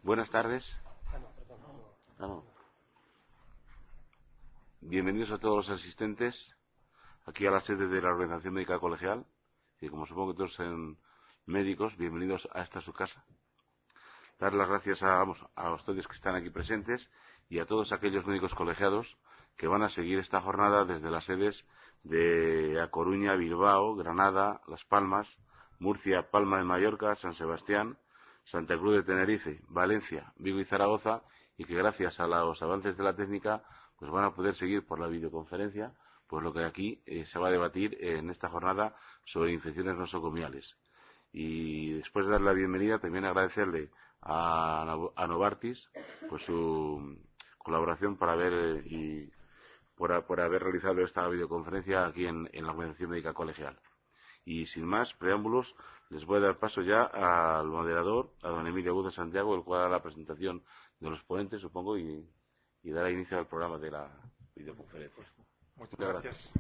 Buenas tardes. Bienvenidos a todos los asistentes aquí a la sede de la Organización Médica Colegial. Y como supongo que todos son médicos, bienvenidos a esta su casa. Dar las gracias a ustedes que están aquí presentes y a todos aquellos médicos colegiados que van a seguir esta jornada desde las sedes de A Coruña, Bilbao, Granada, Las Palmas, Murcia, Palma de Mallorca, San Sebastián, Santa Cruz de Tenerife, Valencia, Vigo y Zaragoza, y que gracias a los avances de la técnica pues van a poder seguir por la videoconferencia pues lo que aquí se va a debatir en esta jornada sobre infecciones nosocomiales. Y después de dar la bienvenida, también agradecerle a Novartis pues su colaboración para ver por haber realizado esta videoconferencia aquí en la Organización Médica Colegial. Y sin más preámbulos, les voy a dar paso ya al moderador, a don Emilio Agudo Santiago, el cual hará la presentación de los ponentes, supongo, y dará inicio al programa de la videoconferencia. Muchas gracias.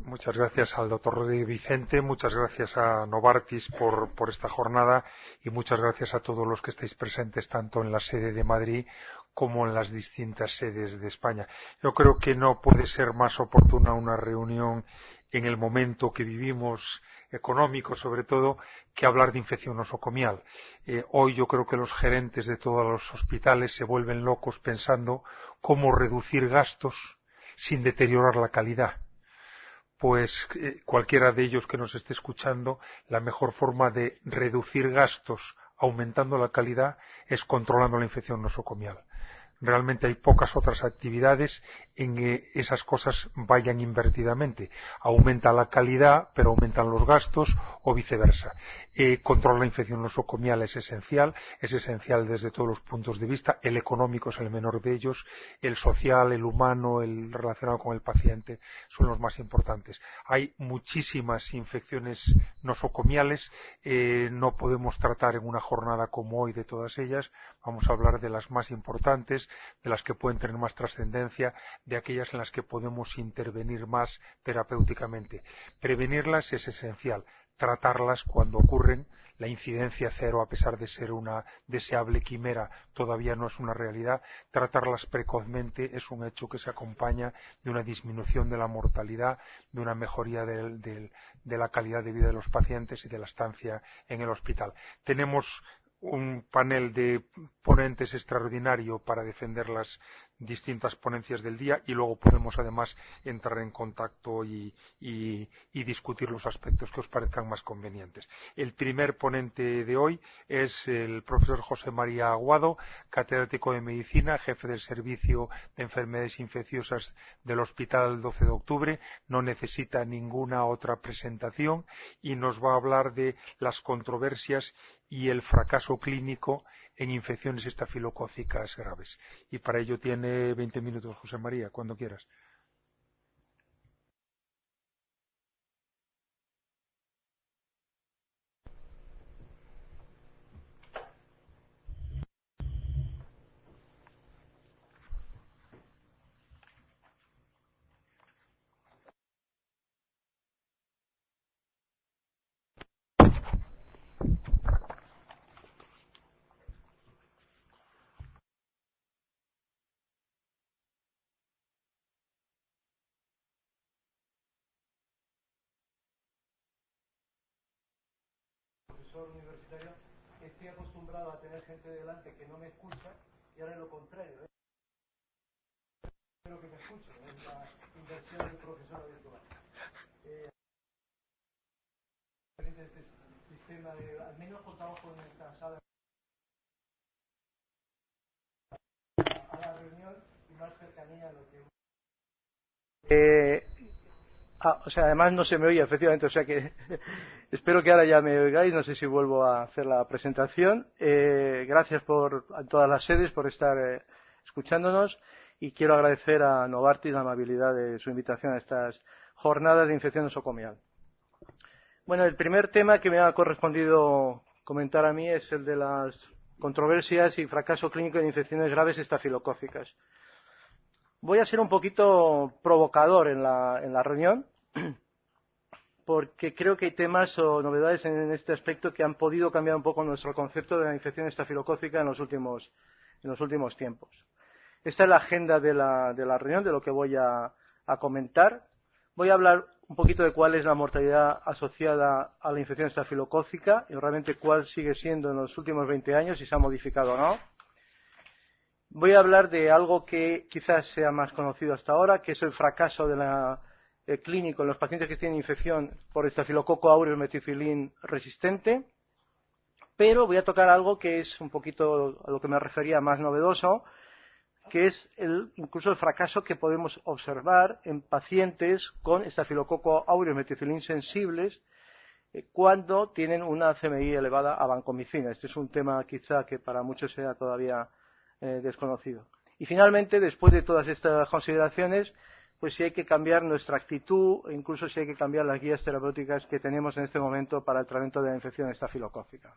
Muchas gracias al doctor Vicente, muchas gracias a Novartis por esta jornada y muchas gracias a todos los que estáis presentes tanto en la sede de Madrid como en las distintas sedes de España. Yo creo que no puede ser más oportuna una reunión en el momento que vivimos, económico sobre todo, que hablar de infección nosocomial. Hoy yo creo que los gerentes de todos los hospitales se vuelven locos pensando cómo reducir gastos sin deteriorar la calidad. Pues cualquiera de ellos que nos esté escuchando, la mejor forma de reducir gastos aumentando la calidad es controlando la infección nosocomial. Realmente hay pocas otras actividades en que esas cosas vayan invertidamente. Aumenta la calidad, pero aumentan los gastos o viceversa. Controlar la infección nosocomial es esencial desde todos los puntos de vista. El económico es el menor de ellos, el social, el humano, el relacionado con el paciente son los más importantes. Hay muchísimas infecciones nosocomiales, no podemos tratar en una jornada como hoy de todas ellas. Vamos a hablar de las más importantes, de las que pueden tener más trascendencia, de aquellas en las que podemos intervenir más terapéuticamente. Prevenirlas es esencial, tratarlas cuando ocurren. La incidencia cero, a pesar de ser una deseable quimera, todavía no es una realidad. Tratarlas precozmente es un hecho que se acompaña de una disminución de la mortalidad, de una mejoría de la calidad de vida de los pacientes y de la estancia en el hospital. Tenemos un panel de ponentes extraordinario para defender las distintas ponencias del día y luego podemos además entrar en contacto y discutir los aspectos que os parezcan más convenientes. El primer ponente de hoy es el profesor José María Aguado, catedrático de Medicina, jefe del Servicio de Enfermedades Infecciosas del Hospital 12 de Octubre. No necesita ninguna otra presentación y nos va a hablar de las controversias y el fracaso clínico en infecciones estafilocócicas graves. Y para ello tiene 20 minutos, José María, cuando quieras. Universitario, estoy acostumbrado a tener gente delante que no me escucha y ahora es lo contrario, espero que me escuchen, es la inversión del profesor virtual. Este sistema de, al menos por trabajo en esta sala, a la reunión y más cercanía a lo que o sea, además no se me oye, efectivamente, o sea que espero que ahora ya me oigáis, no sé si vuelvo a hacer la presentación. Gracias a todas las sedes por estar escuchándonos y quiero agradecer a Novartis la amabilidad de su invitación a estas jornadas de infección nosocomial. Bueno, el primer tema que me ha correspondido comentar a mí es el de las controversias y fracaso clínico de infecciones graves estafilocócicas. Voy a ser un poquito provocador en la reunión porque creo que hay temas o novedades en este aspecto que han podido cambiar un poco nuestro concepto de la infección estafilocócica en los últimos tiempos. Esta es la agenda de la reunión, de lo que voy a comentar. Voy a hablar un poquito de cuál es la mortalidad asociada a la infección estafilocócica y realmente cuál sigue siendo en los últimos 20 años, si se ha modificado o no. Voy a hablar de algo que quizás sea más conocido hasta ahora, que es el fracaso clínico en los pacientes que tienen infección por estafilococo aureus meticilin resistente, pero voy a tocar algo que es un poquito a lo que me refería más novedoso, que es incluso el fracaso que podemos observar en pacientes con estafilococo aureus meticilin sensibles cuando tienen una CMI elevada a vancomicina. Este es un tema quizá que para muchos sea todavía desconocido. Y finalmente, después de todas estas consideraciones, pues si hay que cambiar nuestra actitud, e incluso si hay que cambiar las guías terapéuticas que tenemos en este momento para el tratamiento de la infección estafilocócica.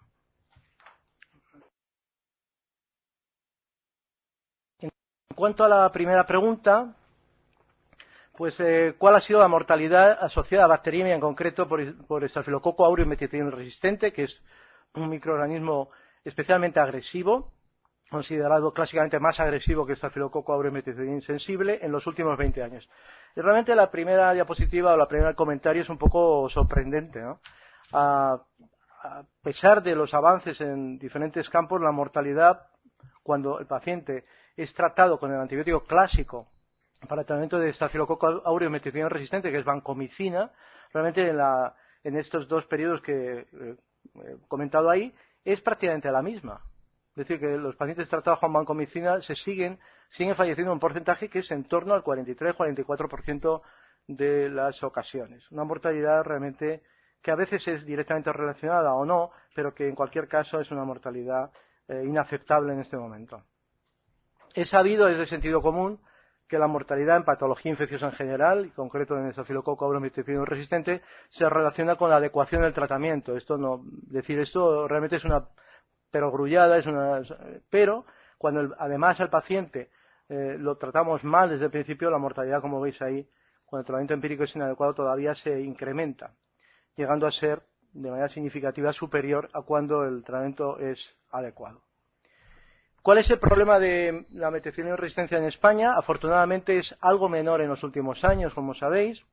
En cuanto a la primera pregunta, pues ¿cuál ha sido la mortalidad asociada a bacteriemia en concreto por estafilococo aureus meticilin resistente, que es un microorganismo especialmente agresivo, considerado clásicamente más agresivo que estafilococo aureus meticilin sensible en los últimos 20 años? Y realmente la primera diapositiva o el primer comentario es un poco sorprendente, ¿no? A pesar de los avances en diferentes campos, la mortalidad cuando el paciente es tratado con el antibiótico clásico para el tratamiento de estafilococo aureus meticilin resistente, que es vancomicina, realmente en estos dos periodos que he comentado ahí, es prácticamente la misma. Es decir, que los pacientes tratados con vancomicina siguen falleciendo en un porcentaje que es en torno al 43-44% de las ocasiones. Una mortalidad realmente que a veces es directamente relacionada o no, pero que en cualquier caso es una mortalidad inaceptable en este momento. Es sabido, es de sentido común, que la mortalidad en patología infecciosa en general, y en concreto en estafilococo aureus meticilin resistente, se relaciona con la adecuación del tratamiento. Decir esto realmente es una perogrullada, pero cuando además al paciente lo tratamos mal desde el principio, la mortalidad, como veis ahí, cuando el tratamiento empírico es inadecuado, todavía se incrementa, llegando a ser de manera significativa superior a cuando el tratamiento es adecuado. ¿Cuál es el problema de la meticilin resistencia en España? Afortunadamente es algo menor en los últimos años, como sabéis,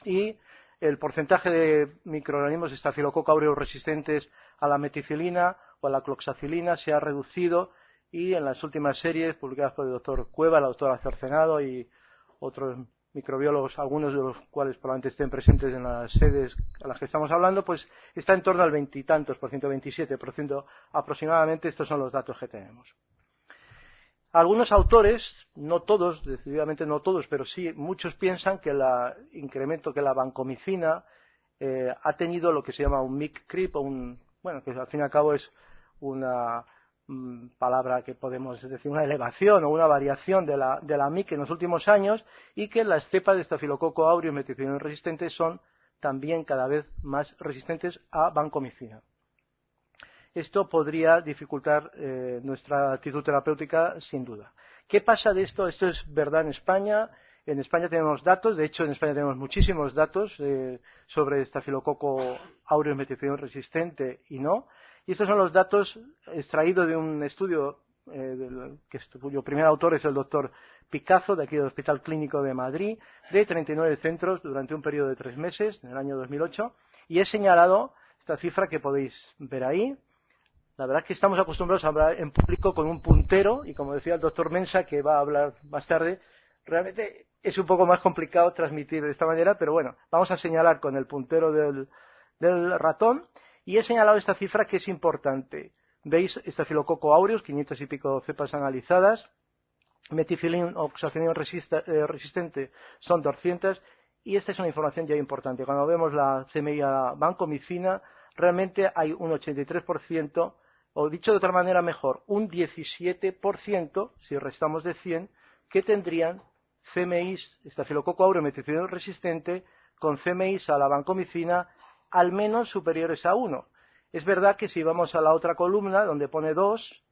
y el porcentaje de microorganismos estafilococo aureus resistentes a la meticilina o a la cloxacilina se ha reducido, y en las últimas series publicadas por el doctor Cueva, la doctora Cercenado y otros microbiólogos, algunos de los cuales probablemente estén presentes en las sedes a las que estamos hablando, pues está en torno al 20 y tantos por ciento, 27% aproximadamente. Estos son los datos que tenemos. Algunos autores, no todos, decididamente no todos, pero sí muchos, piensan que el incremento, que la vancomicina ha tenido lo que se llama un MIC creep, que al fin y al cabo es una palabra que podemos decir, una elevación o una variación de la MIC en los últimos años, y que las cepas de estafilococo aureus meticilin resistentes son también cada vez más resistentes a vancomicina. Esto podría dificultar nuestra actitud terapéutica, sin duda. ¿Qué pasa de esto? Esto es verdad en España. En España tenemos datos, de hecho en España tenemos muchísimos datos sobre estafilococo aureus meticilin resistente y no. Y estos son los datos extraídos de un estudio cuyo primer autor es el doctor Picazo, de aquí del Hospital Clínico de Madrid, de 39 centros durante un periodo de 3 meses, en el año 2008, y he señalado esta cifra que podéis ver ahí. La verdad es que estamos acostumbrados a hablar en público con un puntero, y como decía el doctor Mensa, que va a hablar más tarde, realmente es un poco más complicado transmitir de esta manera, pero bueno, vamos a señalar con el puntero del ratón, y he señalado esta cifra que es importante. Veis estafilococo aureus, 500 y pico cepas analizadas, meticilin o cloxacilina resistente son 200, y esta es una información ya importante. Cuando vemos la CMI a vancomicina, realmente hay un 83%, o dicho de otra manera mejor, un 17%, si restamos de 100, que tendrían CMIs, estafilococo aureus meticilin resistente, con CMIs a la vancomicina al menos superiores a 1. Es verdad que si vamos a la otra columna, donde pone 2,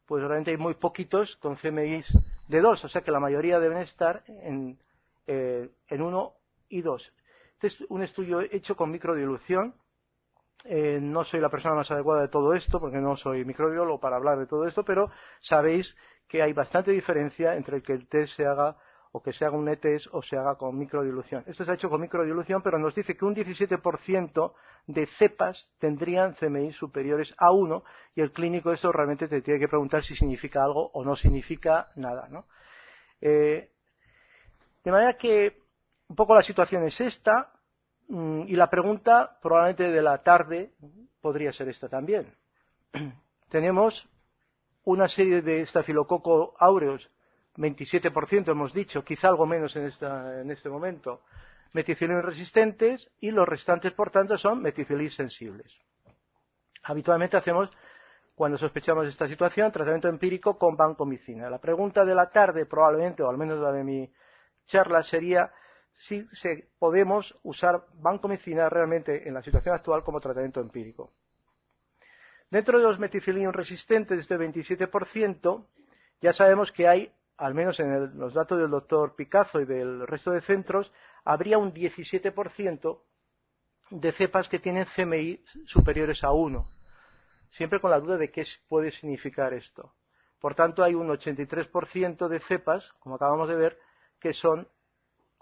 pues realmente hay muy poquitos con CMIs de 2, o sea que la mayoría deben estar en 1 y 2. Este es un estudio hecho con microdilución. No soy la persona más adecuada de todo esto, porque no soy microbiólogo para hablar de todo esto, pero sabéis que hay bastante diferencia entre el que el test se haga o que se haga un e-test o se haga con microdilución. Esto se ha hecho con microdilución, pero nos dice que un 17% de cepas tendrían CMI superiores a 1, y el clínico esto realmente te tiene que preguntar si significa algo o no significa nada, ¿no? De manera que un poco la situación es esta, y la pregunta probablemente de la tarde podría ser esta también. Tenemos una serie de Staphylococcus aureus, 27% hemos dicho, quizá algo menos en este momento, meticilin resistentes, y los restantes, por tanto, son meticilin sensibles. Habitualmente hacemos, cuando sospechamos esta situación, tratamiento empírico con vancomicina. La pregunta de la tarde, probablemente, o al menos la de mi charla, sería si podemos usar vancomicina realmente en la situación actual como tratamiento empírico. Dentro de los meticilin resistentes, de este 27%, ya sabemos que hay, al menos en los datos del doctor Picazo y del resto de centros, habría un 17% de cepas que tienen CMI superiores a 1. Siempre con la duda de qué puede significar esto. Por tanto, hay un 83% de cepas, como acabamos de ver, que son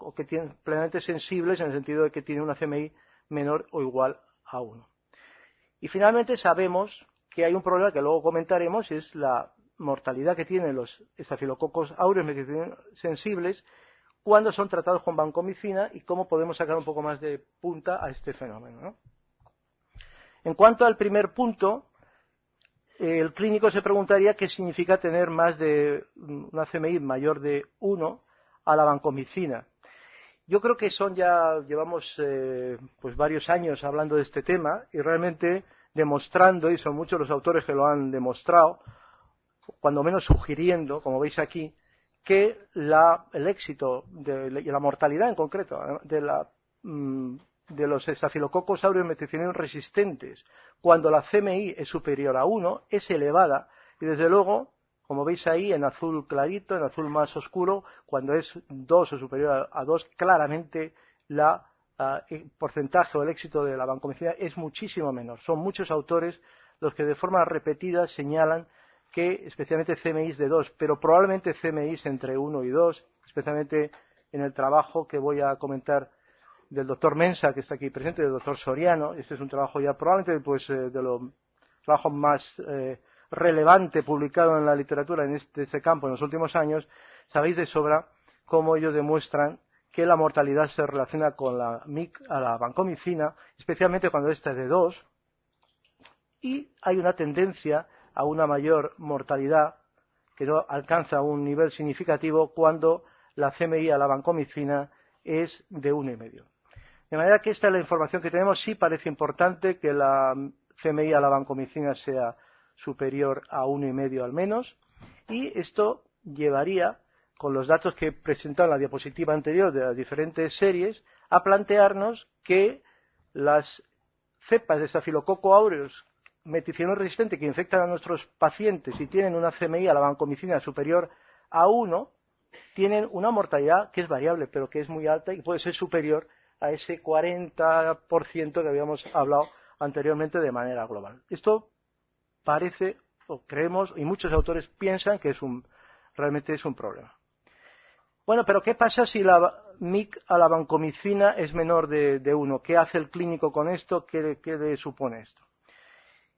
o que tienen plenamente sensibles en el sentido de que tienen una CMI menor o igual a 1. Y finalmente sabemos que hay un problema que luego comentaremos, es la mortalidad que tienen los Staphylococcus aureus meticilin sensibles cuando son tratados con vancomicina y cómo podemos sacar un poco más de punta a este fenómeno, ¿no? En cuanto al primer punto, el clínico se preguntaría qué significa tener más de una CMI mayor de 1 a la vancomicina. Yo creo que llevamos pues varios años hablando de este tema y realmente demostrando, y son muchos los autores que lo han demostrado, cuando menos sugiriendo, como veis aquí, que el éxito y la mortalidad en concreto de los Staphylococcus aureus meticilin resistentes, cuando la CMI es superior a 1, es elevada, y desde luego, como veis ahí en azul clarito, en azul más oscuro, cuando es 2 o superior a 2, claramente el porcentaje o el éxito de la vancomicina es muchísimo menor. Son muchos autores los que de forma repetida señalan que especialmente CMIs de 2, pero probablemente CMIs entre 1 y 2, especialmente en el trabajo que voy a comentar del doctor Mensa, que está aquí presente, del doctor Soriano. Este es un trabajo ya probablemente pues, de los trabajos más relevante publicado en la literatura en este campo en los últimos años. Sabéis de sobra cómo ellos demuestran que la mortalidad se relaciona con la vancomicina, especialmente cuando esta es de 2, y hay una tendencia a una mayor mortalidad que no alcanza un nivel significativo cuando la CMI a la vancomicina es de 1,5. De manera que esta es la información que tenemos. Sí parece importante que la CMI a la vancomicina sea superior a 1,5 al menos, y esto llevaría, con los datos que he presentado en la diapositiva anterior de las diferentes series, a plantearnos que las cepas de Staphylococcus aureus meticilin resistente que infectan a nuestros pacientes y tienen una CMI a la vancomicina superior a 1, tienen una mortalidad que es variable, pero que es muy alta y puede ser superior a ese 40% que habíamos hablado anteriormente de manera global. Esto parece, o creemos, y muchos autores piensan que realmente es un problema. Bueno, pero ¿qué pasa si la MIC a la vancomicina es menor de 1? ¿Qué hace el clínico con esto? ¿Qué le supone esto?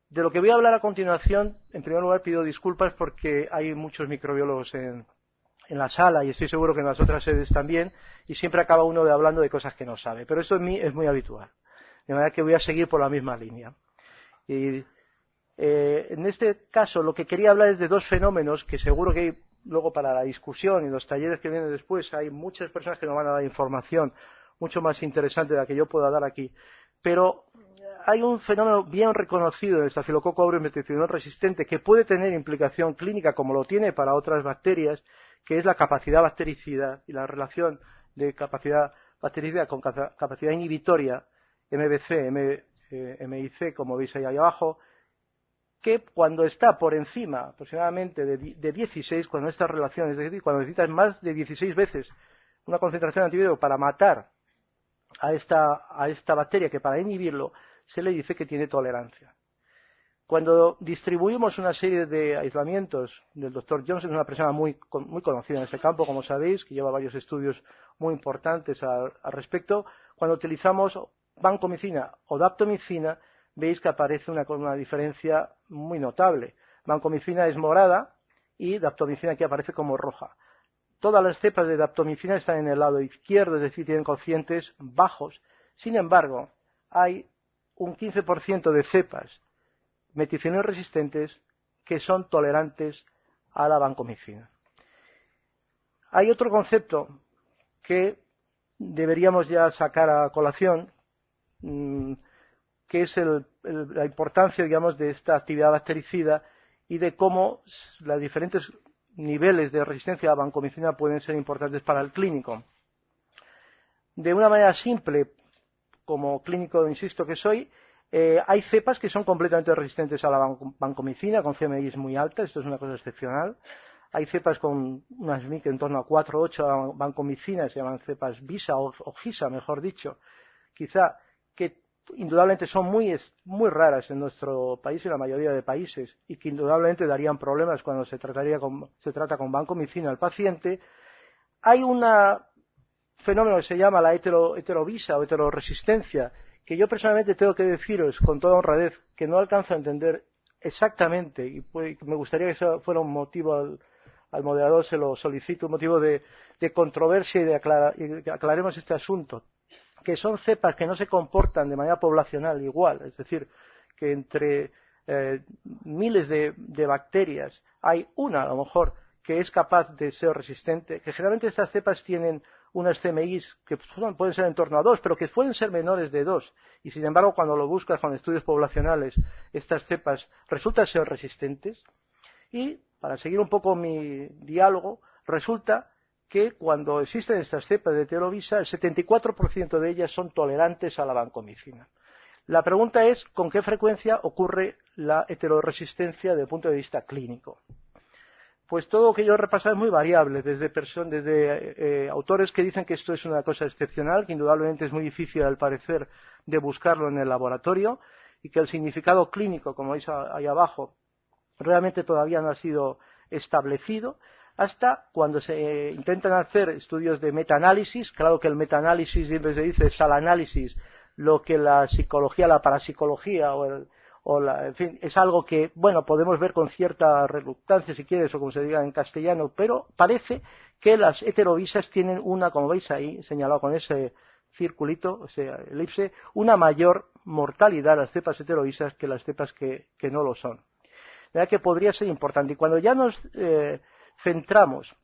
De lo que voy a hablar a continuación, en primer lugar pido disculpas porque hay muchos microbiólogos en la sala y estoy seguro que en las otras sedes también, y siempre acaba uno hablando de cosas que no sabe, pero esto en mí es muy habitual, de manera que voy a seguir por la misma línea. Y en este caso lo que quería hablar es de dos fenómenos que seguro que hay luego para la discusión y los talleres que vienen después hay muchas personas que nos van a dar información mucho más interesante de la que yo pueda dar aquí, pero hay un fenómeno bien reconocido en el Staphylococcus aureus meticilin resistente que puede tener implicación clínica como lo tiene para otras bacterias, que es la capacidad bactericida y la relación de capacidad bactericida con capacidad inhibitoria MBC, MIC, como veis ahí abajo, que cuando está por encima aproximadamente de 16, cuando estas relaciones, es decir, cuando necesitas más de 16 veces una concentración de antibiótico para matar a esta bacteria, que para inhibirlo se le dice que tiene tolerancia. Cuando distribuimos una serie de aislamientos del Dr. Johnson, es una persona muy conocida en ese campo, como sabéis, que lleva varios estudios muy importantes al respecto. Cuando utilizamos vancomicina o daptomicina, veis que aparece una diferencia muy notable. Vancomicina es morada y daptomicina aquí aparece como roja. Todas las cepas de daptomicina están en el lado izquierdo, es decir, tienen cocientes bajos. Sin embargo, hay un 15% de cepas meticilina resistentes que son tolerantes a la vancomicina. Hay otro concepto que deberíamos ya sacar a colación, que es la importancia, digamos, de esta actividad bactericida y de cómo los diferentes niveles de resistencia a la vancomicina pueden ser importantes para el clínico. De una manera simple, como clínico insisto que soy, hay cepas que son completamente resistentes a la vancomicina, con CMIs muy altas, esto es una cosa excepcional. Hay cepas con unas MIC en torno a 4 o 8 a vancomicina, se llaman cepas VISA o GISA, mejor dicho, quizá, que indudablemente son muy raras en nuestro país y en la mayoría de países, y que indudablemente darían problemas cuando se trata con vancomicina al paciente. Hay un fenómeno que se llama la heterovisa o heteroresistencia, que yo personalmente tengo que deciros con toda honradez que no alcanzo a entender exactamente, y me gustaría que eso fuera un motivo al moderador, se lo solicito, un motivo de controversia y que aclaremos este asunto, que son cepas que no se comportan de manera poblacional igual, es decir, que entre miles de bacterias hay una a lo mejor que es capaz de ser resistente, que generalmente estas cepas tienen unas CMIs que pueden ser en torno a 2, pero que pueden ser menores de 2. Y sin embargo, cuando lo buscas con estudios poblacionales, estas cepas resultan ser resistentes. Y, para seguir un poco mi diálogo, resulta que cuando existen estas cepas de heterovisa, el 74% de ellas son tolerantes a la vancomicina. La pregunta es, ¿con qué frecuencia ocurre la heteroresistencia desde el punto de vista clínico? Pues todo lo que yo he repasado es muy variable, desde autores que dicen que esto es una cosa excepcional, que indudablemente es muy difícil al parecer de buscarlo en el laboratorio y que el significado clínico, como veis ahí abajo, realmente todavía no ha sido establecido, hasta cuando se intentan hacer estudios de metaanálisis. Claro que el metaanálisis siempre se dice es al análisis lo que la psicología, la parapsicología en fin, es algo que, bueno, podemos ver con cierta reluctancia, si quieres, o como se diga en castellano, pero parece que las heterovisas tienen como veis ahí, señalado con ese circulito, ese elipse, una mayor mortalidad las cepas heterovisas que las cepas que no lo son. De verdad que podría ser importante. Y cuando ya nos centramos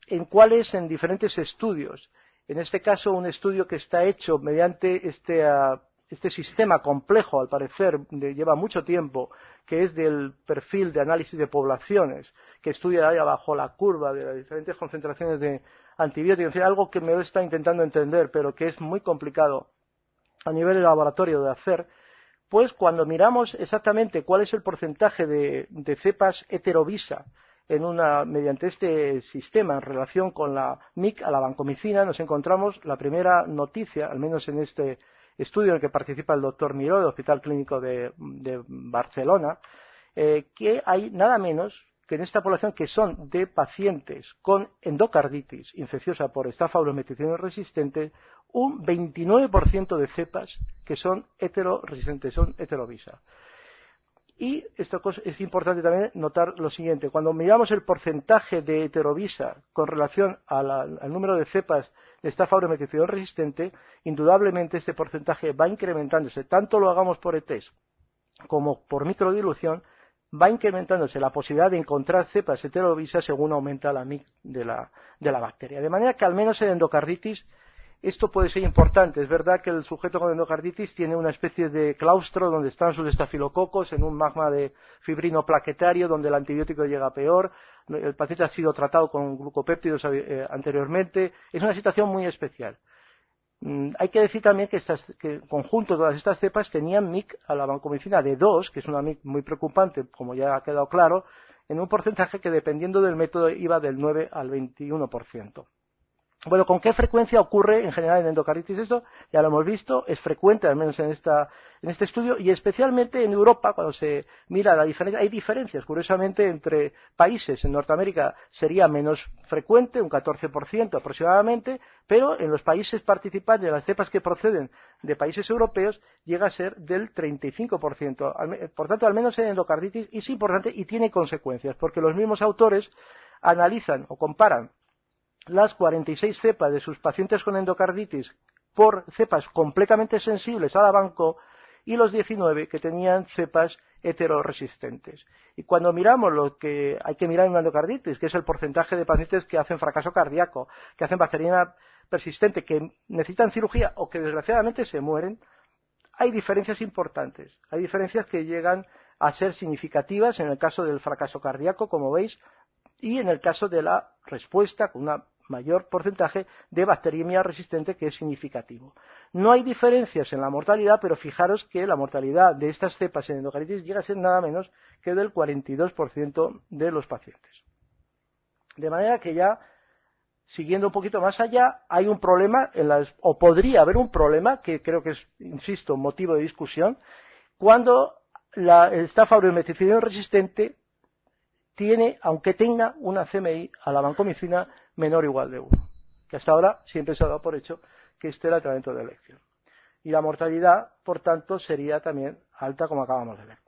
en cuáles, en diferentes estudios, en este caso un estudio que está hecho mediante este sistema complejo, al parecer, lleva mucho tiempo, que es del perfil de análisis de poblaciones, que estudia ahí abajo la curva de las diferentes concentraciones de antibióticos, en fin, algo que me está intentando entender, pero que es muy complicado a nivel de laboratorio de hacer. Pues cuando miramos exactamente cuál es el porcentaje de cepas heterovisa mediante este sistema en relación con la MIC a la vancomicina, nos encontramos la primera noticia, al menos en este estudio en el que participa el doctor Miró, del Hospital Clínico de Barcelona, que hay nada menos que en esta población que son de pacientes con endocarditis infecciosa por Staphylococcus meticillium resistente, un 29% de cepas que son heteroresistentes, son heterovisa. Y esto es importante también notar lo siguiente: cuando miramos el porcentaje de heterovisa con relación al número de cepas de Staphylococcus meticillium resistente, indudablemente este porcentaje va incrementándose, tanto lo hagamos por ETES como por microdilución, va incrementándose la posibilidad de encontrar cepas heterovisas según aumenta la MIC de la bacteria. De manera que al menos en endocarditis esto puede ser importante. Es verdad que el sujeto con endocarditis tiene una especie de claustro donde están sus estafilococos en un magma de fibrino plaquetario donde el antibiótico llega peor. El paciente ha sido tratado con glucopéptidos anteriormente. Es una situación muy especial. Hay que decir también que en conjunto todas estas cepas tenían MIC a la vancomicina de 2, que es una MIC muy preocupante, como ya ha quedado claro, en un porcentaje que dependiendo del método iba del 9 al 21%. Bueno, ¿con qué frecuencia ocurre en general en endocarditis esto? Ya lo hemos visto, es frecuente, al menos en este estudio, y especialmente en Europa, cuando se mira la diferencia, hay diferencias, curiosamente, entre países. En Norteamérica sería menos frecuente, un 14% aproximadamente, pero en los países participantes, de las cepas que proceden de países europeos, llega a ser del 35%. Por tanto, al menos en endocarditis es importante y tiene consecuencias, porque los mismos autores analizan o comparan las 46 cepas de sus pacientes con endocarditis por cepas completamente sensibles a la banco y los 19 que tenían cepas heteroresistentes. Y cuando miramos lo que hay que mirar en una endocarditis, que es el porcentaje de pacientes que hacen fracaso cardíaco, que hacen bacteriemia persistente, que necesitan cirugía o que desgraciadamente se mueren, hay diferencias importantes. Hay diferencias que llegan a ser significativas en el caso del fracaso cardíaco, como veis, y en el caso de la respuesta con una mayor porcentaje de bacteriemia resistente, que es significativo. No hay diferencias en la mortalidad, pero fijaros que la mortalidad de estas cepas en endocarditis llega a ser nada menos que del 42% de los pacientes. De manera que ya, siguiendo un poquito más allá, hay un problema, o podría haber un problema, que creo que es, insisto, motivo de discusión, cuando el Staph aureus meticilino resistente tiene, aunque tenga una CMI a la vancomicina menor o igual de 1, que hasta ahora siempre se ha dado por hecho que este era el tratamiento de elección. Y la mortalidad, por tanto, sería también alta, como acabamos de ver.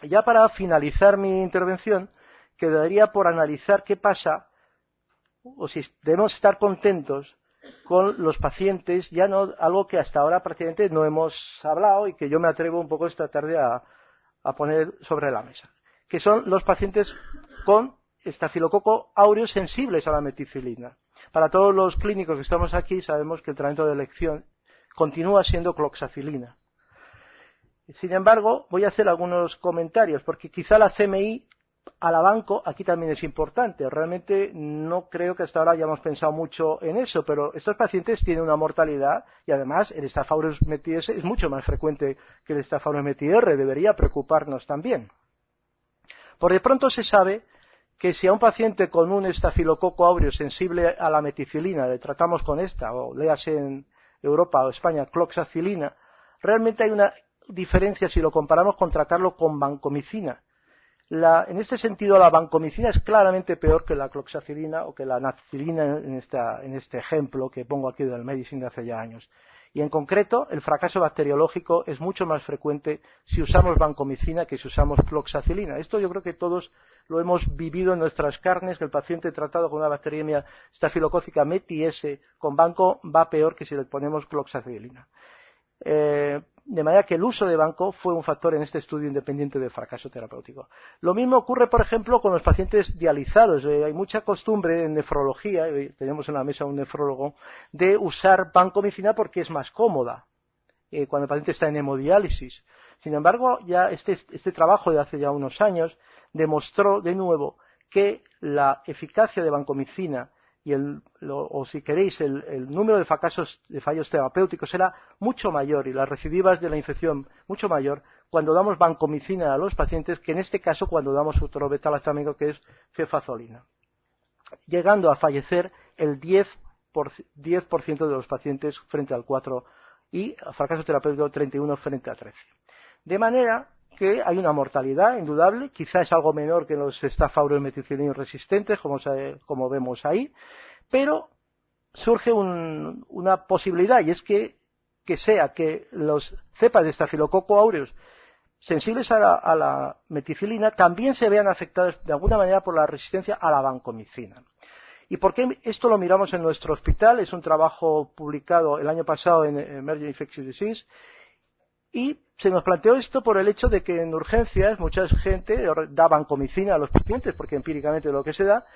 Y ya para finalizar mi intervención, quedaría por analizar qué pasa, o si debemos estar contentos con los pacientes, ya no algo que hasta ahora prácticamente no hemos hablado y que yo me atrevo un poco esta tarde a poner sobre la mesa, que son los pacientes con estafilococo aureus sensibles a la meticilina. Para todos los clínicos que estamos aquí sabemos que el tratamiento de elección continúa siendo cloxacilina. Sin embargo, voy a hacer algunos comentarios, porque quizá la CMI a la banco aquí también es importante. Realmente no creo que hasta ahora hayamos pensado mucho en eso, pero estos pacientes tienen una mortalidad y además el Staph aureus meti-S es mucho más frecuente que el Staph aureus meti-R, debería preocuparnos también. Por de pronto se sabe que si a un paciente con un estafilococo aureus sensible a la meticilina le tratamos con esta, o léase en Europa o España cloxacilina, realmente hay una diferencia si lo comparamos con tratarlo con vancomicina. En este sentido, la vancomicina es claramente peor que la cloxacilina o que la nacilina en este ejemplo que pongo aquí del Medicine de hace ya años. Y en concreto, el fracaso bacteriológico es mucho más frecuente si usamos vancomicina que si usamos cloxacilina. Esto yo creo que todos lo hemos vivido en nuestras carnes, que el paciente tratado con una bacteriemia estafilocócica meti-S con banco va peor que si le ponemos cloxacilina. De manera que el uso de banco fue un factor en este estudio independiente del fracaso terapéutico. Lo mismo ocurre, por ejemplo, con los pacientes dializados. Hay mucha costumbre en nefrología, tenemos en la mesa un nefrólogo, de usar vancomicina porque es más cómoda cuando el paciente está en hemodiálisis. Sin embargo, ya este trabajo de hace ya unos años demostró de nuevo que la eficacia de vancomicina y o si queréis, el número de fallos terapéuticos era mucho mayor y las recidivas de la infección mucho mayor cuando damos vancomicina a los pacientes que en este caso cuando damos otro beta-lactámico que es cefazolina, llegando a fallecer el 10% de los pacientes frente al 4% y a fracaso terapéutico 31 frente a 13. De manera que hay una mortalidad indudable, quizá es algo menor que los Staph aureus meticilinos resistentes, como vemos ahí, pero surge una posibilidad, y es que sea que los cepas de estafilococo aureus sensibles a la meticilina también se vean afectados de alguna manera por la resistencia a la vancomicina. ¿Y por qué esto lo miramos en nuestro hospital? Es un trabajo publicado el año pasado en Emerging Infectious Disease, y se nos planteó esto por el hecho de que en urgencias mucha gente da vancomicina a los pacientes, porque empíricamente es lo que se da,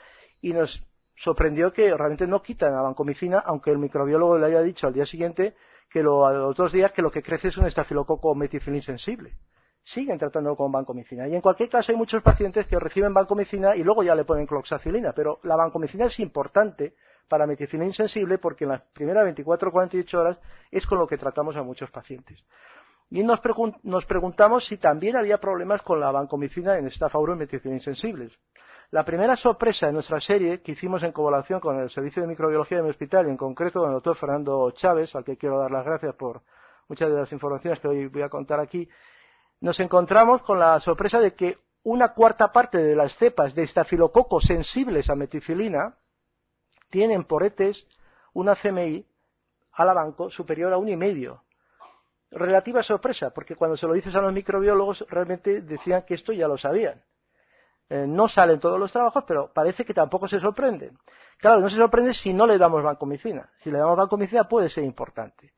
y nos sorprendió que realmente no quitan la vancomicina, aunque el microbiólogo le haya dicho al día siguiente, a los 2 días, que lo que crece es un estafilococo meticilin sensible. Siguen tratando con vancomicina. Y en cualquier caso hay muchos pacientes que reciben vancomicina y luego ya le ponen cloxacilina, pero la vancomicina es importante para meticilin sensible porque en las primeras 24 o 48 horas es con lo que tratamos a muchos pacientes. Y nos preguntamos si también había problemas con la vancomicina en Staph aureus meticilin sensibles. La primera sorpresa de nuestra serie que hicimos en colaboración con el Servicio de Microbiología de mi hospital y en concreto con el doctor Fernando Chávez, al que quiero dar las gracias por muchas de las informaciones que hoy voy a contar aquí, nos encontramos con la sorpresa de que una cuarta parte de las cepas de estafilococo sensibles a meticilina tienen por ETEs una CMI a la banco superior a 1,5. Relativa sorpresa, porque cuando se lo dices a los microbiólogos realmente decían que esto ya lo sabían. No salen todos los trabajos, pero parece que tampoco se sorprenden. Claro, no se sorprende si no le damos vancomicina. Si le damos vancomicina puede ser importante.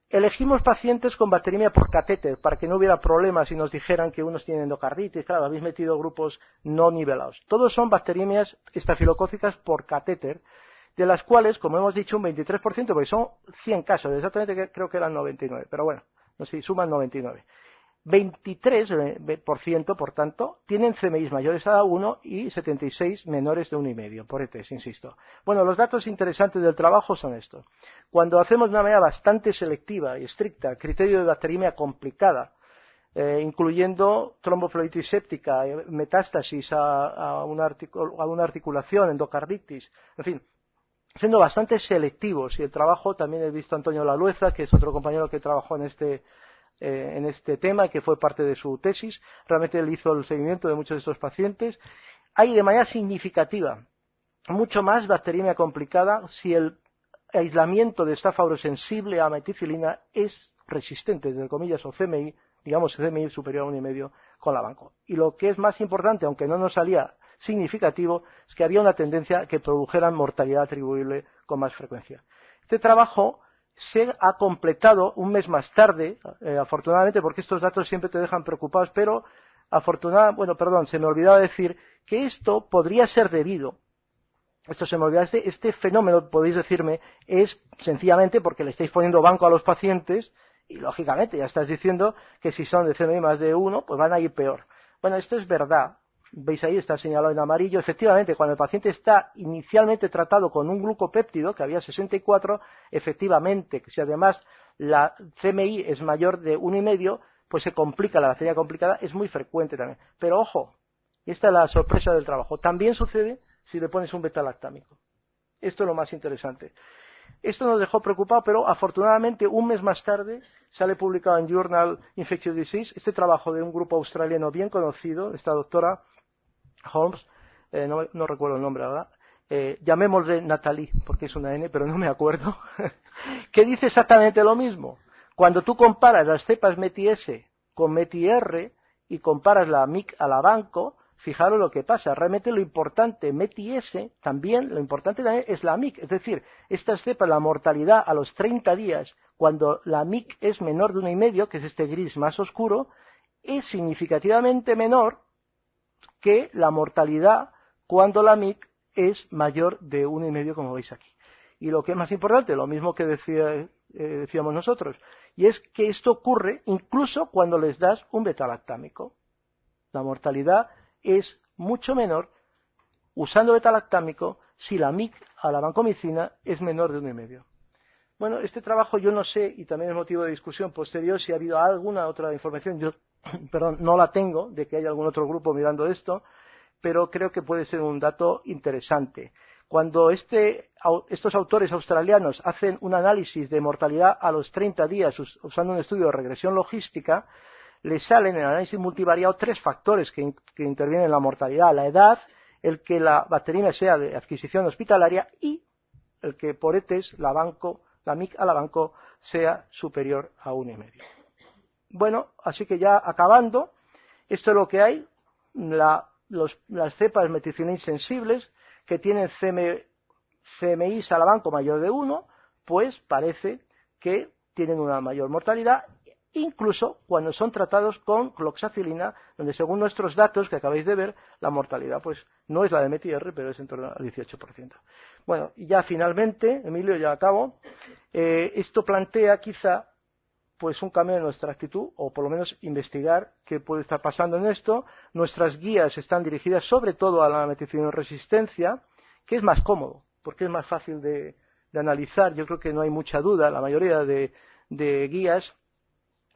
Elegimos pacientes con bacteriemia por catéter para que no hubiera problemas y nos dijeran que unos tienen endocarditis. Claro, habéis metido grupos no nivelados. Todos son bacteriemias estafilocócicas por catéter, de las cuales, como hemos dicho, un 23%, porque son 100 casos, exactamente creo que eran 99, pero bueno, no sé, suman 99. 23%, por tanto, tienen CMIs mayores a 1 y 76 menores de 1,5 por ETS, insisto. Bueno, los datos interesantes del trabajo son estos. Cuando hacemos de una manera bastante selectiva y estricta, criterio de bacteriemia complicada, incluyendo tromboflebitis séptica, metástasis a una articulación, endocarditis, en fin, siendo bastante selectivos. Y el trabajo, también he visto a Antonio Lalueza, que es otro compañero que trabajó en este tema, que fue parte de su tesis. Realmente él hizo el seguimiento de muchos de estos pacientes. Hay de manera significativa mucho más bacteriemia complicada si el aislamiento de Staphylococcus sensible a meticilina es resistente, entre comillas, o CMI, digamos CMI superior a 1,5 con la banco. Y lo que es más importante, aunque no nos salía significativo, es que había una tendencia a que produjeran mortalidad atribuible con más frecuencia. Este trabajo se ha completado un mes más tarde, afortunadamente, porque estos datos siempre te dejan preocupados, pero se me olvidaba decir que esto podría ser debido, este fenómeno, podéis decirme, es sencillamente porque le estáis poniendo banco a los pacientes y, lógicamente, ya estás diciendo que si son de CMI más de 1, pues van a ir peor. Bueno, esto es verdad. Veis ahí, está señalado en amarillo. Efectivamente, cuando el paciente está inicialmente tratado con un glucopéptido, que había 64, efectivamente, si además la CMI es mayor de 1,5, pues se complica, la bacteria complicada es muy frecuente también. Pero ojo, esta es la sorpresa del trabajo. También sucede si le pones un beta-lactámico. Esto es lo más interesante. Esto nos dejó preocupados, pero afortunadamente un mes más tarde sale publicado en Journal Infectious Disease este trabajo de un grupo australiano bien conocido, esta doctora Holmes, no recuerdo el nombre ahora, llamémosle Natalie, porque es una N, pero no me acuerdo, que dice exactamente lo mismo. Cuando tú comparas las cepas METI-S con METI-R y comparas la MIC a la banco, fijaros lo que pasa. Realmente lo importante, METI-S, lo importante también es la MIC. Es decir, estas cepas, la mortalidad a los 30 días, cuando la MIC es menor de 1,5, que es este gris más oscuro, es significativamente menor que la mortalidad cuando la MIC es mayor de 1,5, como veis aquí. Y lo que es más importante, lo mismo que decíamos nosotros, y es que esto ocurre incluso cuando les das un beta-lactámico. La mortalidad es mucho menor usando beta-lactámico si la MIC a la vancomicina es menor de 1,5. Bueno, este trabajo yo no sé, y también es motivo de discusión posterior, si ha habido alguna otra información, yo no la tengo, de que haya algún otro grupo mirando esto, pero creo que puede ser un dato interesante. Cuando estos autores australianos hacen un análisis de mortalidad a los 30 días usando un estudio de regresión logística, les salen en el análisis multivariado 3 factores que intervienen en la mortalidad: la edad, el que la bacteriemia sea de adquisición hospitalaria y el que por ETEs la MIC a la banco sea superior a 1,5. Bueno, así que ya acabando, esto es lo que hay. Las cepas meticilina sensibles que tienen CMIs a la banco mayor de 1, pues parece que tienen una mayor mortalidad, incluso cuando son tratados con cloxacilina, donde según nuestros datos que acabáis de ver, la mortalidad pues no es la de METI-R, pero es en torno al 18%. Bueno, y ya finalmente, Emilio, ya acabo, esto plantea quizá pues un cambio en nuestra actitud, o por lo menos investigar qué puede estar pasando en esto. Nuestras guías están dirigidas sobre todo a la meticilina resistencia, que es más cómodo, porque es más fácil de analizar. Yo creo que no hay mucha duda, la mayoría de guías,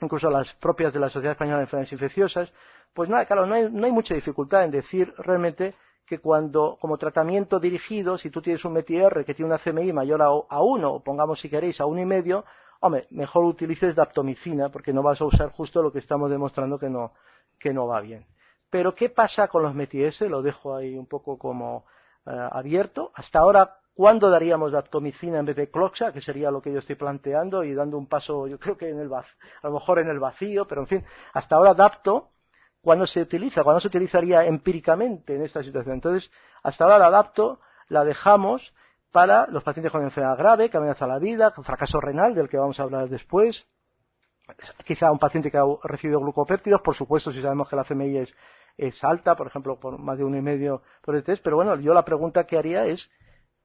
incluso las propias de la Sociedad Española de Enfermedades Infecciosas, pues nada, claro, no hay mucha dificultad en decir realmente que cuando, como tratamiento dirigido, si tú tienes un METI-R que tiene una CMI mayor a 1, o pongamos si queréis a 1,5, hombre, mejor utilices daptomicina, porque no vas a usar justo lo que estamos demostrando que no va bien. Pero, ¿qué pasa con los METI-S? Lo dejo ahí un poco como abierto. Hasta ahora, ¿cuándo daríamos daptomicina en vez de cloxa? Que sería lo que yo estoy planteando, y dando un paso, yo creo que a lo mejor en el vacío, pero en fin, hasta ahora dapto, ¿cuándo se utiliza? ¿Cuándo se utilizaría empíricamente en esta situación? Entonces, hasta ahora la dapto la dejamos para los pacientes con enfermedad grave, que amenaza la vida, con fracaso renal, del que vamos a hablar después, quizá un paciente que ha recibido glucopéptidos, por supuesto, si sabemos que la CMI es alta, por ejemplo, por más de 1,5 por test, pero bueno, yo la pregunta que haría es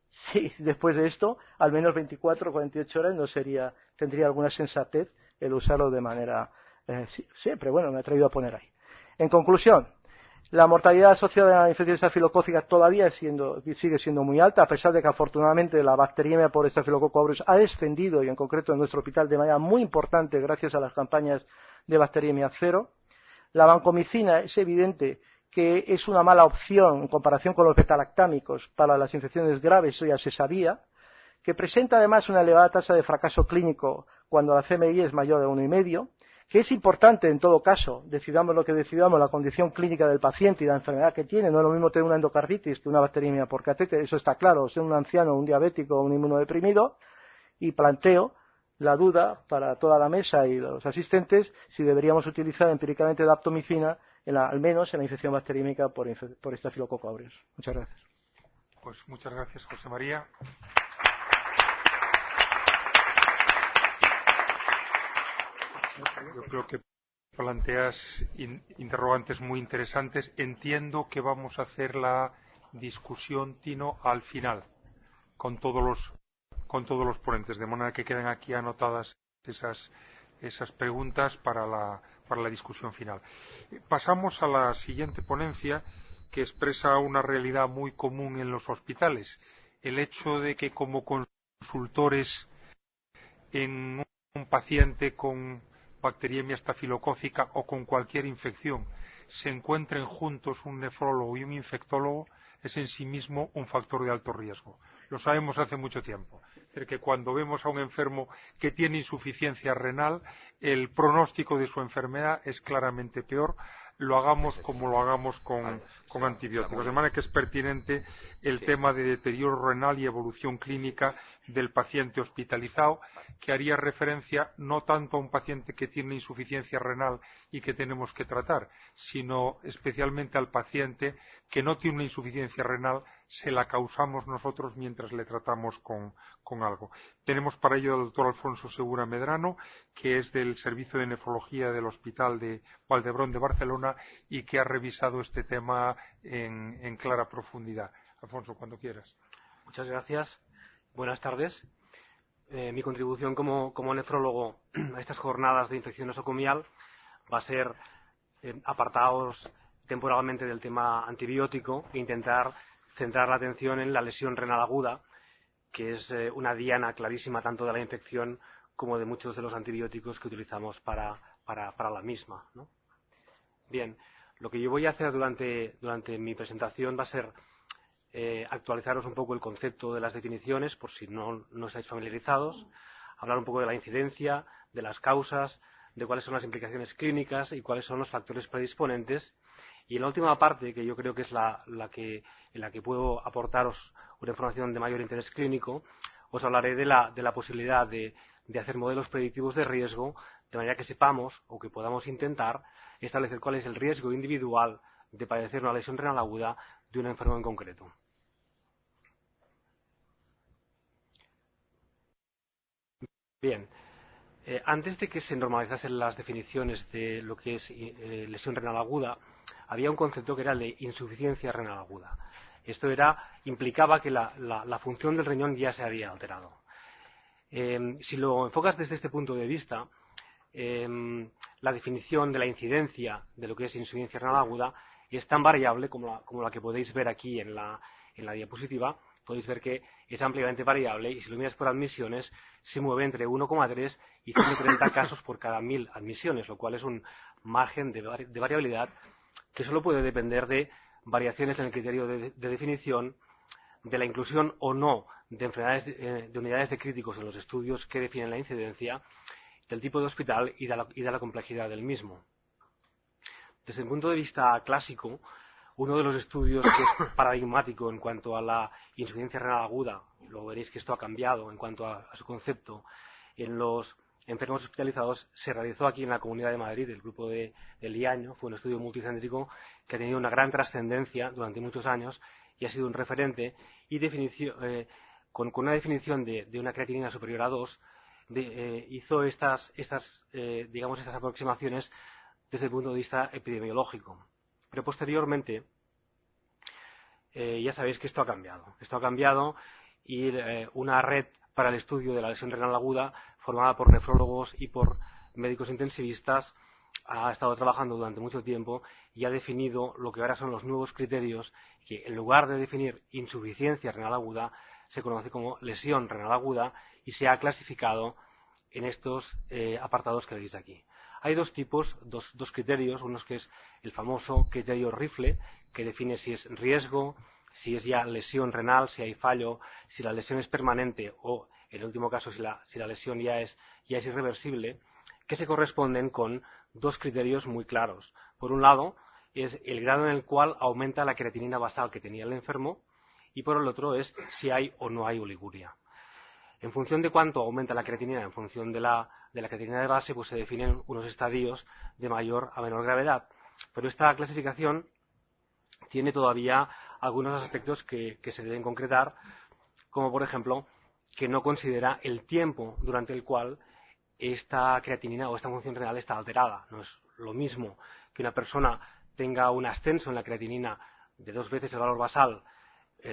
si después de esto, al menos 24 o 48 horas tendría alguna sensatez el usarlo de manera siempre, bueno, me he atrevido a poner ahí. En conclusión, la mortalidad asociada a la infección estafilocócica todavía sigue siendo muy alta, a pesar de que afortunadamente la bacteriemia por Staphylococcus aureus ha descendido, y en concreto en nuestro hospital de manera muy importante gracias a las campañas de bacteriemia cero. La vancomicina es evidente que es una mala opción en comparación con los betalactámicos para las infecciones graves, eso ya se sabía, que presenta además una elevada tasa de fracaso clínico cuando la CMI es mayor de 1,5, que es importante en todo caso, decidamos lo que decidamos, la condición clínica del paciente y la enfermedad que tiene. No es lo mismo tener una endocarditis que una bacteriemia por catéter, eso está claro, ser un anciano, un diabético o un inmunodeprimido, y planteo la duda para toda la mesa y los asistentes si deberíamos utilizar empíricamente daptomicina al menos en la infección bacteriémica por Staphylococcus aureus. Muchas gracias. Pues muchas gracias, José María. Yo creo que planteas interrogantes muy interesantes. Entiendo que vamos a hacer la discusión, Tino, al final, con todos los ponentes, de manera que queden aquí anotadas esas preguntas para la discusión final. Pasamos a la siguiente ponencia, que expresa una realidad muy común en los hospitales: el hecho de que como consultores en un paciente con bacteriemia estafilocócica o con cualquier infección se encuentren juntos un nefrólogo y un infectólogo es en sí mismo un factor de alto riesgo. Lo sabemos hace mucho tiempo. Es decir, que cuando vemos a un enfermo que tiene insuficiencia renal, el pronóstico de su enfermedad es claramente peor, lo hagamos como lo hagamos con antibióticos. De manera que es pertinente el tema de deterioro renal y evolución clínica del paciente hospitalizado, que haría referencia no tanto a un paciente que tiene insuficiencia renal y que tenemos que tratar, sino especialmente al paciente que no tiene una insuficiencia renal, se la causamos nosotros mientras le tratamos con algo. Tenemos para ello al doctor Alfonso Segura Medrano, que es del Servicio de Nefrología del Hospital de Valdebrón de Barcelona y que ha revisado este tema en clara profundidad. Alfonso, cuando quieras. Muchas gracias. Buenas tardes. Mi contribución como nefrólogo a estas jornadas de infección nosocomial va a ser apartados temporalmente del tema antibiótico e intentar centrar la atención en la lesión renal aguda, que es una diana clarísima tanto de la infección como de muchos de los antibióticos que utilizamos para la misma, ¿no? Bien, lo que yo voy a hacer durante mi presentación va a ser actualizaros un poco el concepto de las definiciones, por si no estáis familiarizados, hablar un poco de la incidencia, de las causas, de cuáles son las implicaciones clínicas y cuáles son los factores predisponentes. Y en la última parte, que yo creo que es en la que puedo aportaros una información de mayor interés clínico, os hablaré de la posibilidad de hacer modelos predictivos de riesgo, de manera que sepamos o que podamos intentar establecer cuál es el riesgo individual de padecer una lesión renal aguda de un enfermo en concreto. Bien, antes de que se normalizasen las definiciones de lo que es lesión renal aguda, había un concepto que era el de insuficiencia renal aguda. Esto implicaba que la función del riñón ya se había alterado. Si lo enfocas desde este punto de vista, la definición de la incidencia de lo que es insuficiencia renal aguda es tan variable como la que podéis ver aquí en la diapositiva. Podéis ver que es ampliamente variable y si lo miras por admisiones se mueve entre 1,3 y 130 casos por cada 1000 admisiones, lo cual es un margen de variabilidad que solo puede depender de variaciones en el criterio de definición de la inclusión o no de enfermedades de unidades de críticos en los estudios que definen la incidencia, del tipo de hospital y de la complejidad del mismo. Desde el punto de vista clásico, uno de los estudios que es paradigmático en cuanto a la insuficiencia renal aguda, luego veréis que esto ha cambiado en cuanto a su concepto, en los enfermos hospitalizados, se realizó aquí en la Comunidad de Madrid, del grupo de Liaño. Fue un estudio multicéntrico que ha tenido una gran trascendencia durante muchos años y ha sido un referente y con una definición de una creatinina superior a 2, hizo estas aproximaciones desde el punto de vista epidemiológico. Pero posteriormente, ya sabéis que esto ha cambiado. Esto ha cambiado y una red para el estudio de la lesión renal aguda, formada por nefrólogos y por médicos intensivistas, ha estado trabajando durante mucho tiempo y ha definido lo que ahora son los nuevos criterios, que en lugar de definir insuficiencia renal aguda, se conoce como lesión renal aguda y se ha clasificado en estos apartados que veis aquí. Hay dos tipos, dos criterios, uno que es el famoso criterio Rifle, que define si es riesgo, si es ya lesión renal, si hay fallo, si la lesión es permanente o, en el último caso, si la lesión ya es irreversible, que se corresponden con dos criterios muy claros. Por un lado, es el grado en el cual aumenta la creatinina basal que tenía el enfermo, y por el otro es si hay o no hay oliguria. En función de cuánto aumenta la creatinina, en función de la creatinina de base, pues se definen unos estadios de mayor a menor gravedad. Pero esta clasificación tiene todavía algunos aspectos que se deben concretar, como por ejemplo que no considera el tiempo durante el cual esta creatinina o esta función renal está alterada. No es lo mismo que una persona tenga un ascenso en la creatinina de 2 veces el valor basal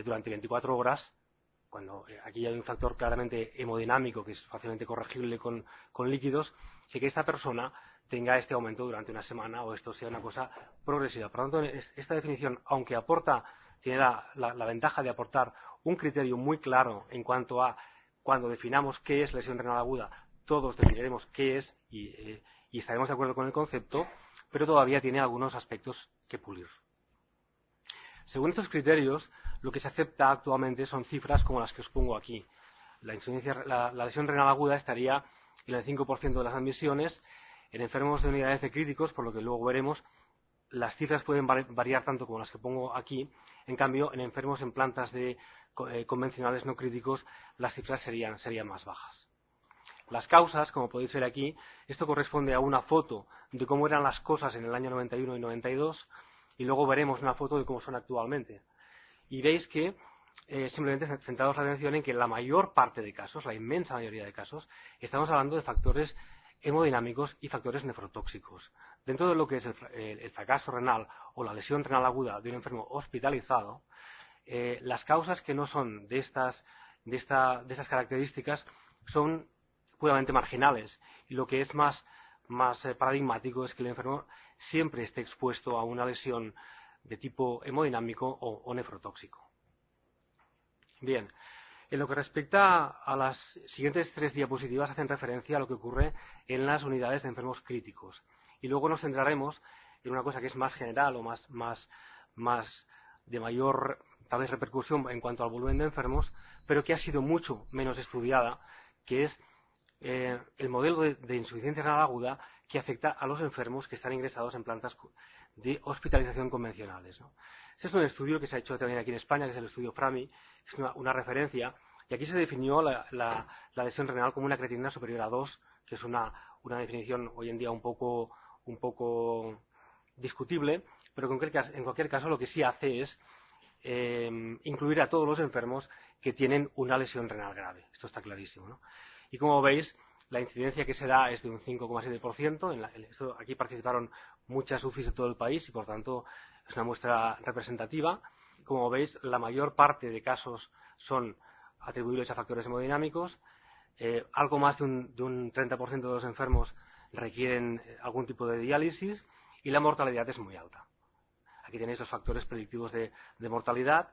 durante 24 horas, cuando aquí hay un factor claramente hemodinámico que es fácilmente corregible con líquidos, que esta persona tenga este aumento durante una semana o esto sea una cosa progresiva. Por lo tanto, esta definición, aunque tiene la ventaja de aportar un criterio muy claro en cuanto a cuando definamos qué es lesión renal aguda, todos definiremos qué es y estaremos de acuerdo con el concepto, pero todavía tiene algunos aspectos que pulir. Según estos criterios, lo que se acepta actualmente son cifras como las que os pongo aquí. La lesión renal aguda estaría en el 5% de las admisiones. En enfermos de unidades de críticos, por lo que luego veremos, las cifras pueden variar tanto como las que pongo aquí. En cambio, en enfermos en plantas convencionales no críticos, las cifras serían más bajas. Las causas, como podéis ver aquí, esto corresponde a una foto de cómo eran las cosas en el año 91 y 92, y luego veremos una foto de cómo son actualmente. Y veis que simplemente centramos la atención en que en la mayor parte de casos, la inmensa mayoría de casos, estamos hablando de factores hemodinámicos y factores nefrotóxicos. Dentro de lo que es el fracaso renal o la lesión renal aguda de un enfermo hospitalizado, las causas que no son de estas características son puramente marginales, y lo que es más paradigmático es que el enfermo siempre esté expuesto a una lesión de tipo hemodinámico o nefrotóxico. Bien, en lo que respecta a las siguientes 3 diapositivas, hacen referencia a lo que ocurre en las unidades de enfermos críticos. Y luego nos centraremos en una cosa que es más general o más de mayor tal vez repercusión en cuanto al volumen de enfermos, pero que ha sido mucho menos estudiada, que es el modelo de insuficiencia renal aguda que afecta a los enfermos que están ingresados en plantas de hospitalización convencionales, ¿no? Este es un estudio que se ha hecho también aquí en España, que es el estudio FRAMI, que es una referencia, y aquí se definió la lesión renal como una creatinina superior a 2, que es una definición hoy en día un poco discutible, pero en cualquier caso lo que sí hace es incluir a todos los enfermos que tienen una lesión renal grave. Esto está clarísimo, ¿no? Y como veis, la incidencia que se da es de un 5,7%. Aquí participaron muchas UCIs de todo el país y, por tanto, es una muestra representativa. Como veis, la mayor parte de casos son atribuibles a factores hemodinámicos. Algo más de un 30% de los enfermos requieren algún tipo de diálisis y la mortalidad es muy alta. Aquí tenéis los factores predictivos de mortalidad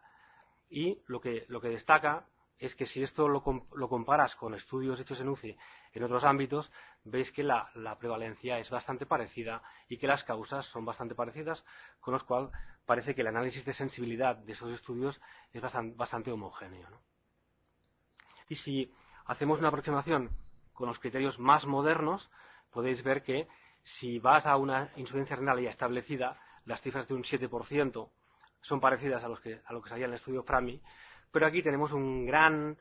y lo que destaca es que si esto lo comparas con estudios hechos en UCI en otros ámbitos, veis que la prevalencia es bastante parecida y que las causas son bastante parecidas, con lo cual parece que el análisis de sensibilidad de esos estudios es bastante homogéneo, ¿no? Y si hacemos una aproximación con los criterios más modernos, podéis ver que si vas a una insuficiencia renal ya establecida, las cifras de un 7% son parecidas a lo que salía en el estudio FRAMI, pero aquí tenemos un gran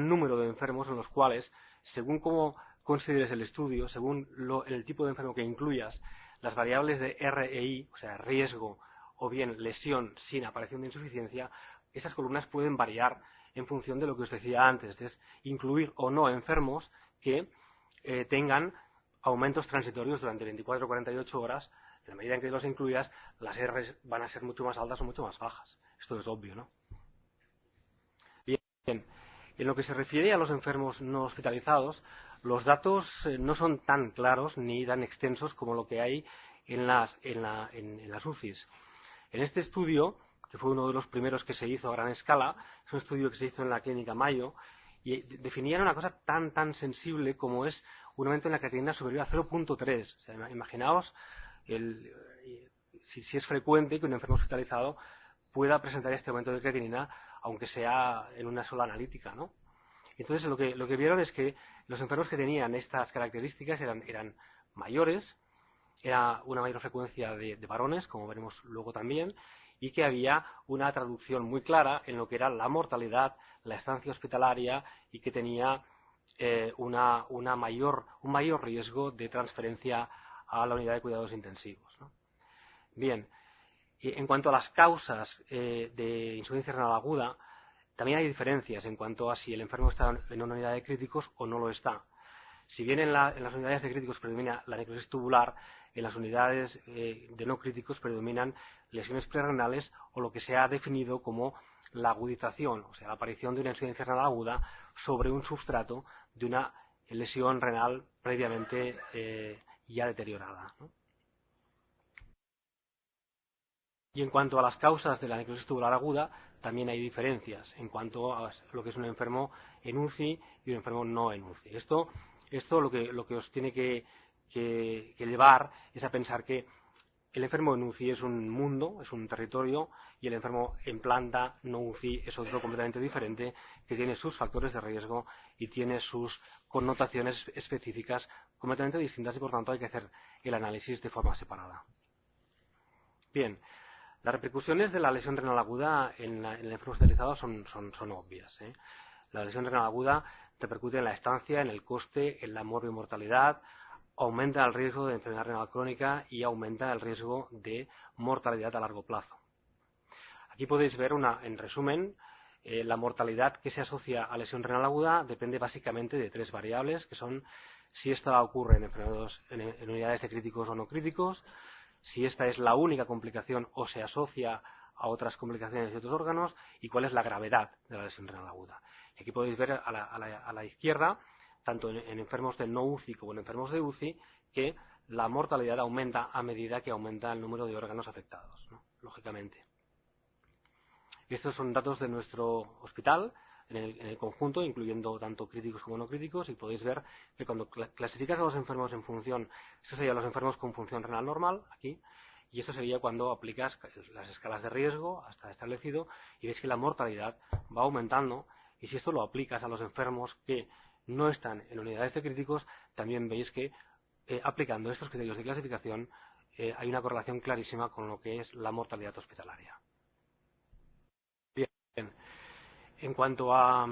número de enfermos en los cuales, según cómo consideres el estudio, según el tipo de enfermo que incluyas, las variables de REI, o sea, riesgo o bien lesión sin aparición de insuficiencia, esas columnas pueden variar en función de lo que os decía antes, es incluir o no enfermos que tengan aumentos transitorios durante 24 o 48 horas. En la medida en que los incluyas, las R's van a ser mucho más altas o mucho más bajas. Esto es obvio, ¿no? Bien, en lo que se refiere a los enfermos no hospitalizados, los datos no son tan claros ni tan extensos como lo que hay en las UCIs. En este estudio, que fue uno de los primeros que se hizo a gran escala, es un estudio que se hizo en la clínica Mayo, y definían una cosa tan sensible como es un aumento en la creatinina superior a 0.3. O sea, imaginaos si es frecuente que un enfermo hospitalizado pueda presentar este aumento de creatinina, aunque sea en una sola analítica, ¿no? Entonces lo que vieron es que los enfermos que tenían estas características eran mayores, era una mayor frecuencia de varones, como veremos luego también, y que había una traducción muy clara en lo que era la mortalidad, la estancia hospitalaria, y que tenía un mayor riesgo de transferencia a la unidad de cuidados intensivos, ¿no? Bien, en cuanto a las causas de insuficiencia renal aguda, también hay diferencias en cuanto a si el enfermo está en una unidad de críticos o no lo está. Si bien en las unidades de críticos predomina la necrosis tubular, en las unidades de no críticos predominan lesiones prerenales o lo que se ha definido como la agudización, o sea, la aparición de una insuficiencia renal aguda sobre un substrato de una lesión renal previamente ya deteriorada, ¿no? Y en cuanto a las causas de la necrosis tubular aguda, también hay diferencias en cuanto a lo que es un enfermo en UCI y un enfermo no en UCI. Esto lo que os tiene que llevar es a pensar que el enfermo en UCI es un mundo, es un territorio, y el enfermo en planta no UCI es otro completamente diferente, que tiene sus factores de riesgo y tiene sus connotaciones específicas completamente distintas, y por tanto hay que hacer el análisis de forma separada. Bien, las repercusiones de la lesión renal aguda en el enfermo hospitalizado son obvias, ¿eh? La lesión renal aguda repercute en la estancia, en el coste, en la morbimortalidad, aumenta el riesgo de enfermedad renal crónica y aumenta el riesgo de mortalidad a largo plazo. Aquí podéis ver en resumen, la mortalidad que se asocia a lesión renal aguda depende básicamente de tres variables, que son si esta ocurre en unidades de críticos o no críticos, si esta es la única complicación o se asocia a otras complicaciones de otros órganos, y cuál es la gravedad de la lesión renal aguda. Y aquí podéis ver a la izquierda, tanto en enfermos de no UCI como en enfermos de UCI, que la mortalidad aumenta a medida que aumenta el número de órganos afectados, ¿no? Lógicamente. Estos son datos de nuestro hospital en el conjunto, incluyendo tanto críticos como no críticos, y podéis ver que cuando clasificas a los enfermos en función, estos serían los enfermos con función renal normal, aquí, y esto sería cuando aplicas las escalas de riesgo hasta establecido, y veis que la mortalidad va aumentando, y si esto lo aplicas a los enfermos que no están en unidades de críticos, también veis que aplicando estos criterios de clasificación hay una correlación clarísima con lo que es la mortalidad hospitalaria. Bien, en cuanto a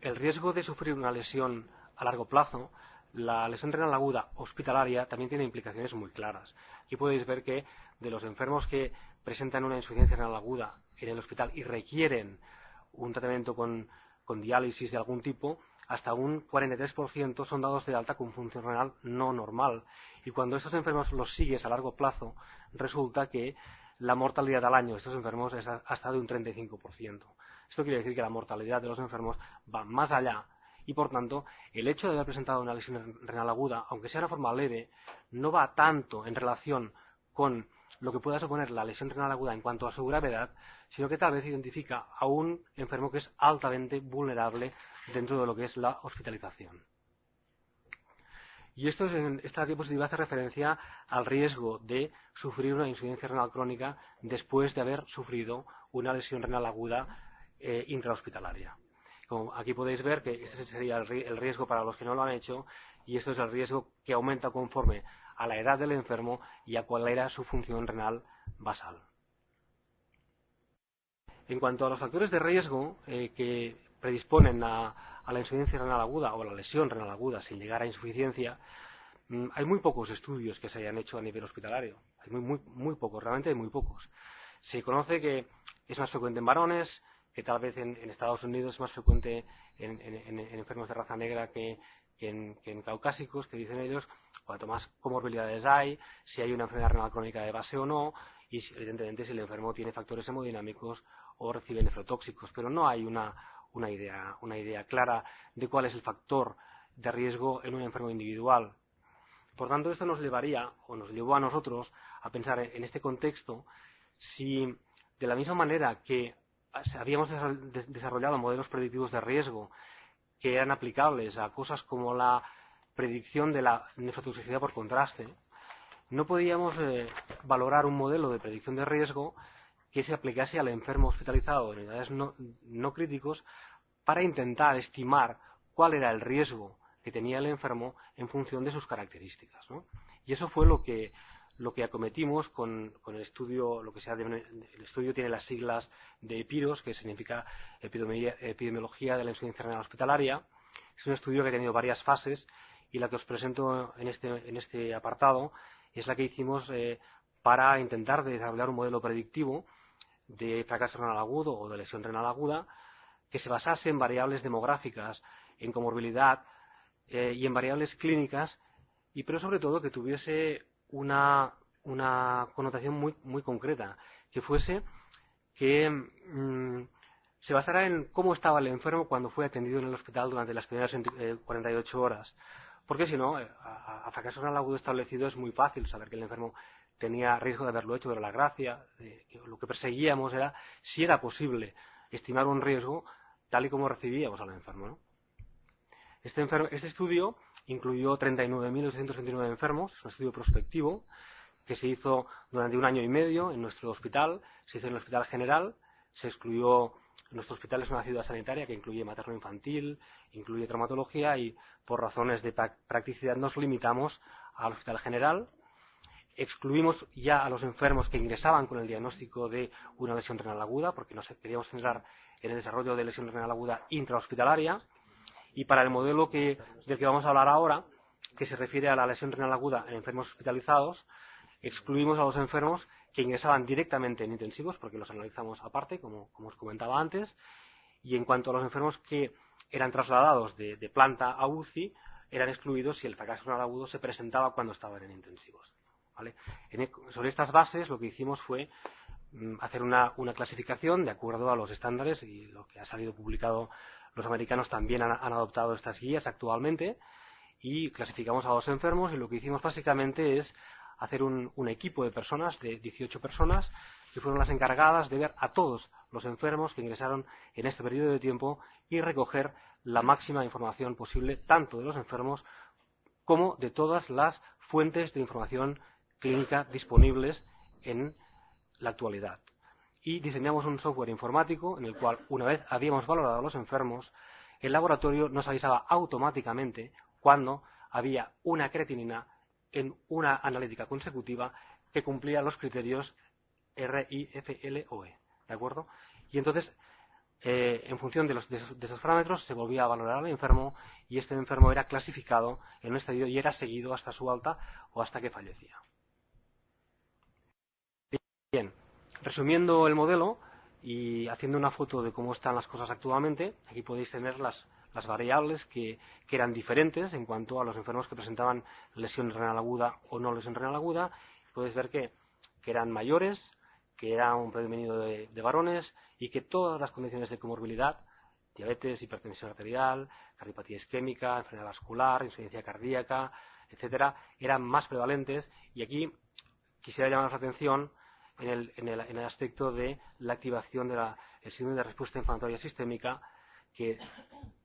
el riesgo de sufrir una lesión a largo plazo, la lesión renal aguda hospitalaria también tiene implicaciones muy claras. Aquí podéis ver que de los enfermos que presentan una insuficiencia renal aguda en el hospital y requieren un tratamiento con diálisis de algún tipo, hasta un 43% son dados de alta con función renal no normal. Y cuando estos enfermos los sigues a largo plazo, resulta que la mortalidad al año de estos enfermos es hasta de un 35%. Esto quiere decir que la mortalidad de los enfermos va más allá, y por tanto el hecho de haber presentado una lesión renal aguda, aunque sea de una forma leve, no va tanto en relación con lo que pueda suponer la lesión renal aguda en cuanto a su gravedad, sino que tal vez identifica a un enfermo que es altamente vulnerable dentro de lo que es la hospitalización. Y esta diapositiva hace referencia al riesgo de sufrir una insuficiencia renal crónica después de haber sufrido una lesión renal aguda intrahospitalaria. Como aquí podéis ver que este sería el riesgo para los que no lo han hecho, y esto es el riesgo que aumenta conforme a la edad del enfermo y a cuál era su función renal basal. En cuanto a los factores de riesgo que predisponen a la insuficiencia renal aguda o a la lesión renal aguda sin llegar a insuficiencia, hay muy pocos estudios que se hayan hecho a nivel hospitalario. Hay muy pocos, realmente hay muy pocos. Se conoce que es más frecuente en varones, que tal vez en Estados Unidos es más frecuente en enfermos de raza negra que en caucásicos, que dicen ellos, cuanto más comorbilidades hay, si hay una enfermedad renal crónica de base o no, y evidentemente si el enfermo tiene factores hemodinámicos o recibe nefrotóxicos, pero no hay una idea clara de cuál es el factor de riesgo en un enfermo individual. Por tanto, esto nos llevó a nosotros a pensar en este contexto si, de la misma manera que habíamos desarrollado modelos predictivos de riesgo que eran aplicables a cosas como la predicción de la nefrotoxicidad por contraste, no podíamos valorar un modelo de predicción de riesgo que se aplicase al enfermo hospitalizado en unidades no críticos para intentar estimar cuál era el riesgo que tenía el enfermo en función de sus características, ¿no? Y eso fue lo que acometimos con el estudio. El estudio tiene las siglas de EPIROS, que significa Epidemiología de la Insuficiencia Renal Hospitalaria. Es un estudio que ha tenido varias fases, y la que os presento en este apartado es la que hicimos para intentar desarrollar un modelo predictivo de fracaso renal agudo o de lesión renal aguda que se basase en variables demográficas, en comorbilidad y en variables clínicas, pero sobre todo que tuviese una connotación muy concreta, que fuese que se basara en cómo estaba el enfermo cuando fue atendido en el hospital durante las primeras 48 horas. Porque si no, a fracaso renal agudo establecido es muy fácil saber que el enfermo tenía riesgo de haberlo hecho, pero la gracia, lo que perseguíamos era si era posible estimar un riesgo tal y como recibíamos al enfermo, ¿no? Este estudio incluyó 39.229 enfermos, es un estudio prospectivo que se hizo durante 1 año y medio en nuestro hospital. Se hizo en el Hospital General, se excluyó. Nuestro hospital es una ciudad sanitaria que incluye materno-infantil, incluye traumatología, y por razones de practicidad nos limitamos al Hospital General. Excluimos ya a los enfermos que ingresaban con el diagnóstico de una lesión renal aguda, porque nos queríamos centrar en el desarrollo de lesión renal aguda intrahospitalaria. Y para el modelo del que vamos a hablar ahora, que se refiere a la lesión renal aguda en enfermos hospitalizados, excluimos a los enfermos que ingresaban directamente en intensivos, porque los analizamos aparte, como os comentaba antes. Y en cuanto a los enfermos que eran trasladados de planta a UCI, eran excluidos si el fracaso renal agudo se presentaba cuando estaban en intensivos, ¿vale? Sobre estas bases lo que hicimos fue hacer una clasificación de acuerdo a los estándares, y lo que ha salido publicado. Los americanos también han adoptado estas guías actualmente, y clasificamos a los enfermos, y lo que hicimos básicamente es hacer un equipo de personas, de 18 personas, que fueron las encargadas de ver a todos los enfermos que ingresaron en este periodo de tiempo y recoger la máxima información posible, tanto de los enfermos como de todas las fuentes de información clínica disponibles en la actualidad. Y diseñamos un software informático en el cual, una vez habíamos valorado a los enfermos, el laboratorio nos avisaba automáticamente cuando había una creatinina en una analítica consecutiva que cumplía los criterios RIFLOE, ¿de acuerdo? Y entonces, en función de esos parámetros, se volvía a valorar al enfermo, y este enfermo era clasificado en un estadio y era seguido hasta su alta o hasta que fallecía. Bien, resumiendo el modelo y haciendo una foto de cómo están las cosas actualmente, aquí podéis tener las variables que eran diferentes en cuanto a los enfermos que presentaban lesión renal aguda o no lesión renal aguda. Podéis ver que eran mayores, que era un predominio de varones, y que todas las condiciones de comorbilidad, diabetes, hipertensión arterial, cardiopatía isquémica, enfermedad vascular, insuficiencia cardíaca, etcétera, eran más prevalentes. Y aquí quisiera llamar la atención en el aspecto de la activación del síndrome de respuesta inflamatoria sistémica, que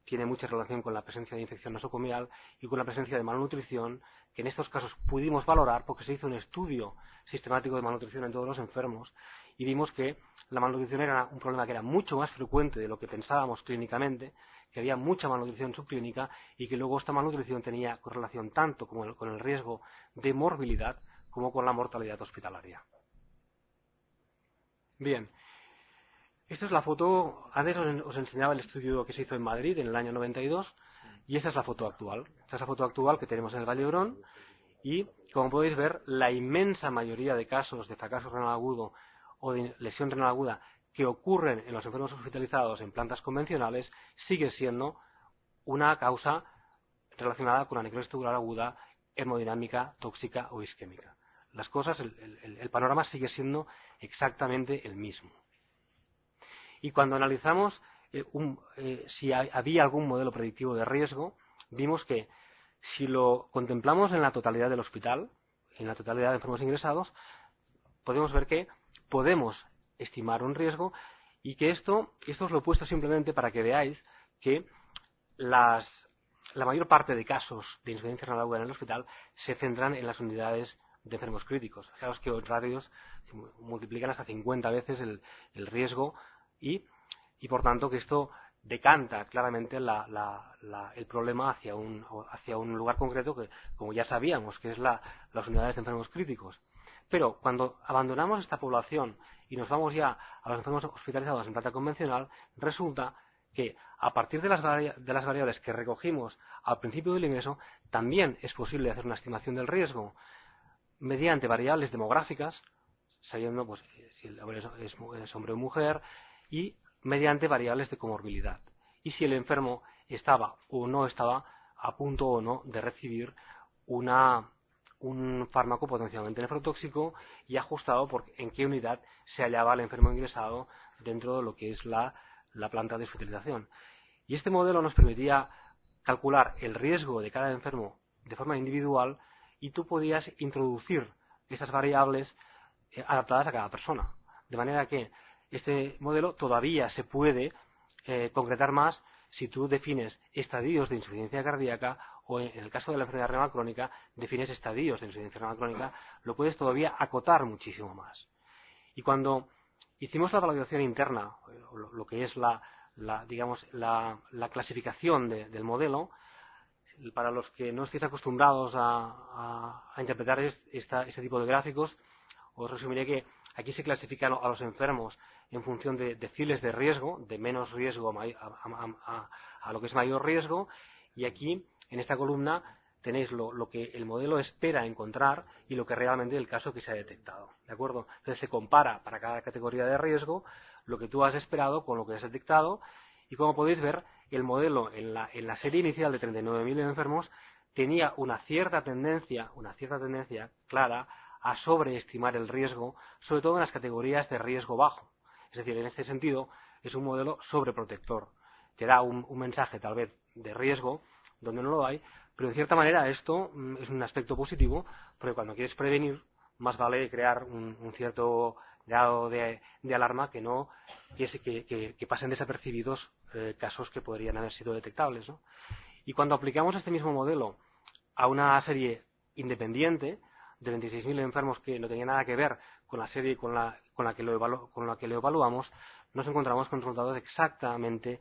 tiene mucha relación con la presencia de infección nosocomial y con la presencia de malnutrición, que en estos casos pudimos valorar porque se hizo un estudio sistemático de malnutrición en todos los enfermos y vimos que la malnutrición era un problema que era mucho más frecuente de lo que pensábamos clínicamente, que había mucha malnutrición subclínica y que luego esta malnutrición tenía correlación tanto con el riesgo de morbilidad como con la mortalidad hospitalaria. Bien, esta es la foto, antes os enseñaba el estudio que se hizo en Madrid en el año 92 y esta es la foto actual. Esta es la foto actual que tenemos en el Valle de Hebrón y, como podéis ver, la inmensa mayoría de casos de fracaso renal agudo o de lesión renal aguda que ocurren en los enfermos hospitalizados en plantas convencionales sigue siendo una causa relacionada con la necrosis tubular aguda, hemodinámica, tóxica o isquémica. Las cosas, el panorama sigue siendo exactamente el mismo. Y cuando analizamos si había algún modelo predictivo de riesgo, vimos que si lo contemplamos en la totalidad del hospital, en la totalidad de enfermos ingresados, podemos ver que podemos estimar un riesgo y que esto os lo he puesto simplemente para que veáis que la mayor parte de casos de insuficiencia renal aguda en el hospital se centran en las unidades de enfermos críticos. Fijaos que los radios multiplican hasta 50 veces el riesgo y por tanto que esto decanta claramente el problema hacia un lugar concreto que, como ya sabíamos, que es las unidades de enfermos críticos. Pero cuando abandonamos esta población y nos vamos ya a los enfermos hospitalizados en planta convencional, resulta que a partir de las variables que recogimos al principio del ingreso, también es posible hacer una estimación del riesgo mediante variables demográficas, sabiendo pues, si el hombre es hombre o mujer, y mediante variables de comorbilidad. Y si el enfermo estaba o no estaba a punto o no de recibir un fármaco potencialmente nefrotóxico y ajustado por en qué unidad se hallaba el enfermo ingresado dentro de lo que es la planta de hospitalización. Y este modelo nos permitía calcular el riesgo de cada enfermo de forma individual y tú podías introducir estas variables adaptadas a cada persona. De manera que este modelo todavía se puede concretar más si tú defines estadios de insuficiencia cardíaca o en el caso de la enfermedad renal crónica defines estadios de insuficiencia renal crónica, lo puedes todavía acotar muchísimo más. Y cuando hicimos la validación interna, lo que es la clasificación del modelo, para los que no estéis acostumbrados a interpretar este tipo de gráficos, os resumiré que aquí se clasifican a los enfermos en función de deciles de riesgo, de menos riesgo a lo que es mayor riesgo, y aquí, en esta columna, tenéis lo que el modelo espera encontrar y lo que realmente es el caso que se ha detectado. ¿De acuerdo? Entonces se compara para cada categoría de riesgo lo que tú has esperado con lo que has detectado, y como podéis ver, el modelo en la serie inicial de 39.000 enfermos tenía una cierta tendencia clara a sobreestimar el riesgo, sobre todo en las categorías de riesgo bajo. Es decir, en este sentido, es un modelo sobreprotector. Te da un mensaje, tal vez, de riesgo, donde no lo hay, pero de cierta manera esto es un aspecto positivo, porque cuando quieres prevenir, más vale crear un cierto grado de alarma que pasen desapercibidos casos que podrían haber sido detectables, ¿no? Y cuando aplicamos este mismo modelo a una serie independiente de 26.000 enfermos que no tenía nada que ver con la serie con la que lo evaluamos, nos encontramos con resultados exactamente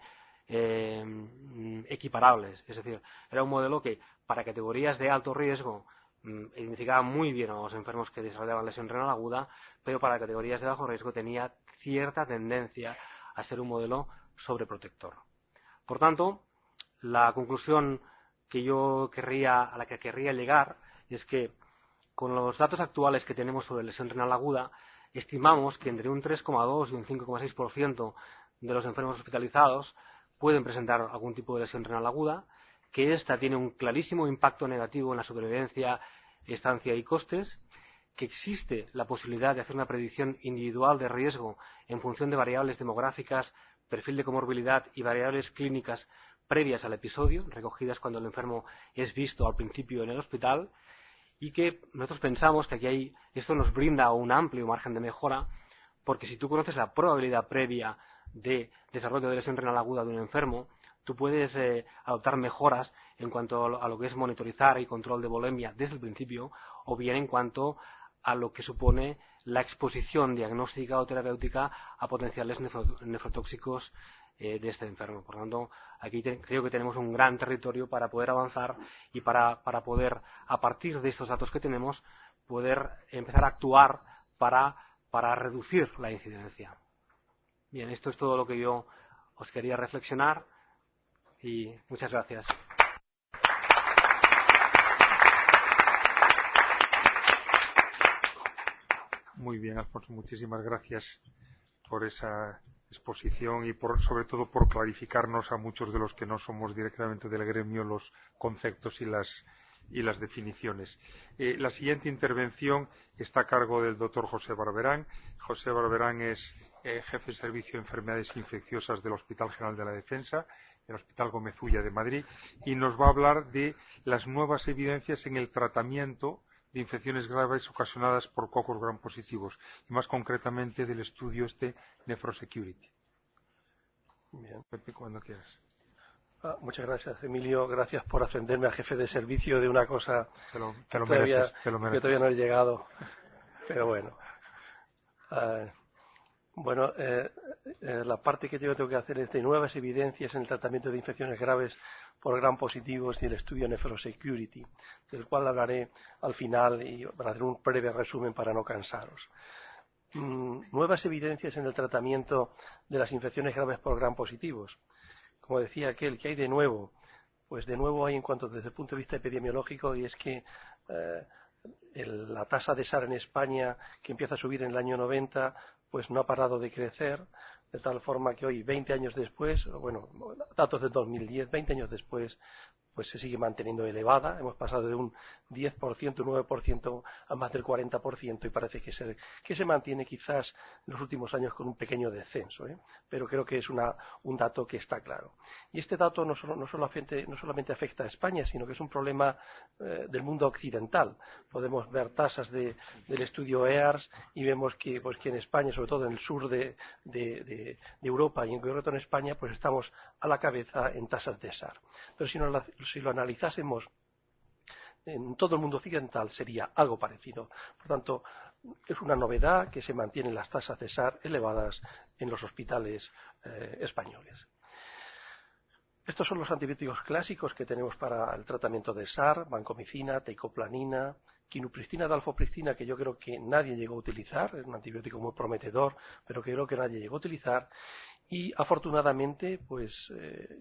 equiparables. Es decir, era un modelo que para categorías de alto riesgo identificaba muy bien a los enfermos que desarrollaban lesión renal aguda, pero para categorías de bajo riesgo tenía cierta tendencia a ser un modelo sobreprotector. Por tanto, la conclusión a la que querría llegar es que con los datos actuales que tenemos sobre lesión renal aguda, estimamos que entre un 3,2 y un 5,6% de los enfermos hospitalizados pueden presentar algún tipo de lesión renal aguda, que ésta tiene un clarísimo impacto negativo en la supervivencia, estancia y costes, que existe la posibilidad de hacer una predicción individual de riesgo en función de variables demográficas, perfil de comorbilidad y variables clínicas previas al episodio, recogidas cuando el enfermo es visto al principio en el hospital, y que nosotros pensamos que aquí esto nos brinda un amplio margen de mejora, porque si tú conoces la probabilidad previa de desarrollo de lesión renal aguda de un enfermo, tú puedes adoptar mejoras en cuanto a lo que es monitorizar y control de volemia desde el principio, o bien en cuanto a lo que supone la exposición diagnóstica o terapéutica a potenciales nefrotóxicos de este enfermo. Por lo tanto, aquí creo que tenemos un gran territorio para poder avanzar y para poder, a partir de estos datos que tenemos, poder empezar a actuar para reducir la incidencia. Bien, esto es todo lo que yo os quería reflexionar y muchas gracias. Muy bien, Alfonso, muchísimas gracias por esa exposición y sobre todo por clarificarnos a muchos de los que no somos directamente del gremio los conceptos y las definiciones. La siguiente intervención está a cargo del doctor José Barberán. José Barberán es jefe de servicio de enfermedades infecciosas del Hospital General de la Defensa, el Hospital Gómez Ulla de Madrid, y nos va a hablar de las nuevas evidencias en el tratamiento de infecciones graves ocasionadas por cocos gram positivos, y más concretamente del estudio Nephrosecurity. Bien. Pepe, cuando quieras. Muchas gracias, Emilio. Gracias por ascenderme a jefe de servicio de una cosa te lo que mereces. todavía no he llegado. Pero bueno. La parte que yo tengo que hacer es de nuevas evidencias en el tratamiento de infecciones graves por gram positivos y el estudio Nephrosecurity, del cual hablaré al final y para hacer un breve resumen para no cansaros. Nuevas evidencias en el tratamiento de las infecciones graves por gram positivos. Como decía aquel, ¿qué hay de nuevo? Pues de nuevo hay en cuanto desde el punto de vista epidemiológico, y es que la tasa de SARS en España, que empieza a subir en el año 90, pues no ha parado de crecer, de tal forma que hoy, 20 años después, bueno, datos de 2010, 20 años después, pues se sigue manteniendo elevada. Hemos pasado de un 10%, un 9% a más del 40%, y parece que se mantiene quizás en los últimos años con un pequeño descenso, pero creo que es un dato que está claro. Y este dato no solamente afecta a España, sino que es un problema del mundo occidental. Podemos ver tasas del estudio EARS y vemos que en España, sobre todo en el sur de Europa y en concreto en España, pues estamos a la cabeza en tasas de SARS. Pero si lo analizásemos en todo el mundo occidental, sería algo parecido. Por tanto, es una novedad que se mantienen las tasas de SARS elevadas en los hospitales españoles. Estos son los antibióticos clásicos que tenemos para el tratamiento de SARS: vancomicina, teicoplanina, quinupristina, dalfopristina, que yo creo que nadie llegó a utilizar, es un antibiótico muy prometedor, pero que creo que nadie llegó a utilizar. Y afortunadamente pues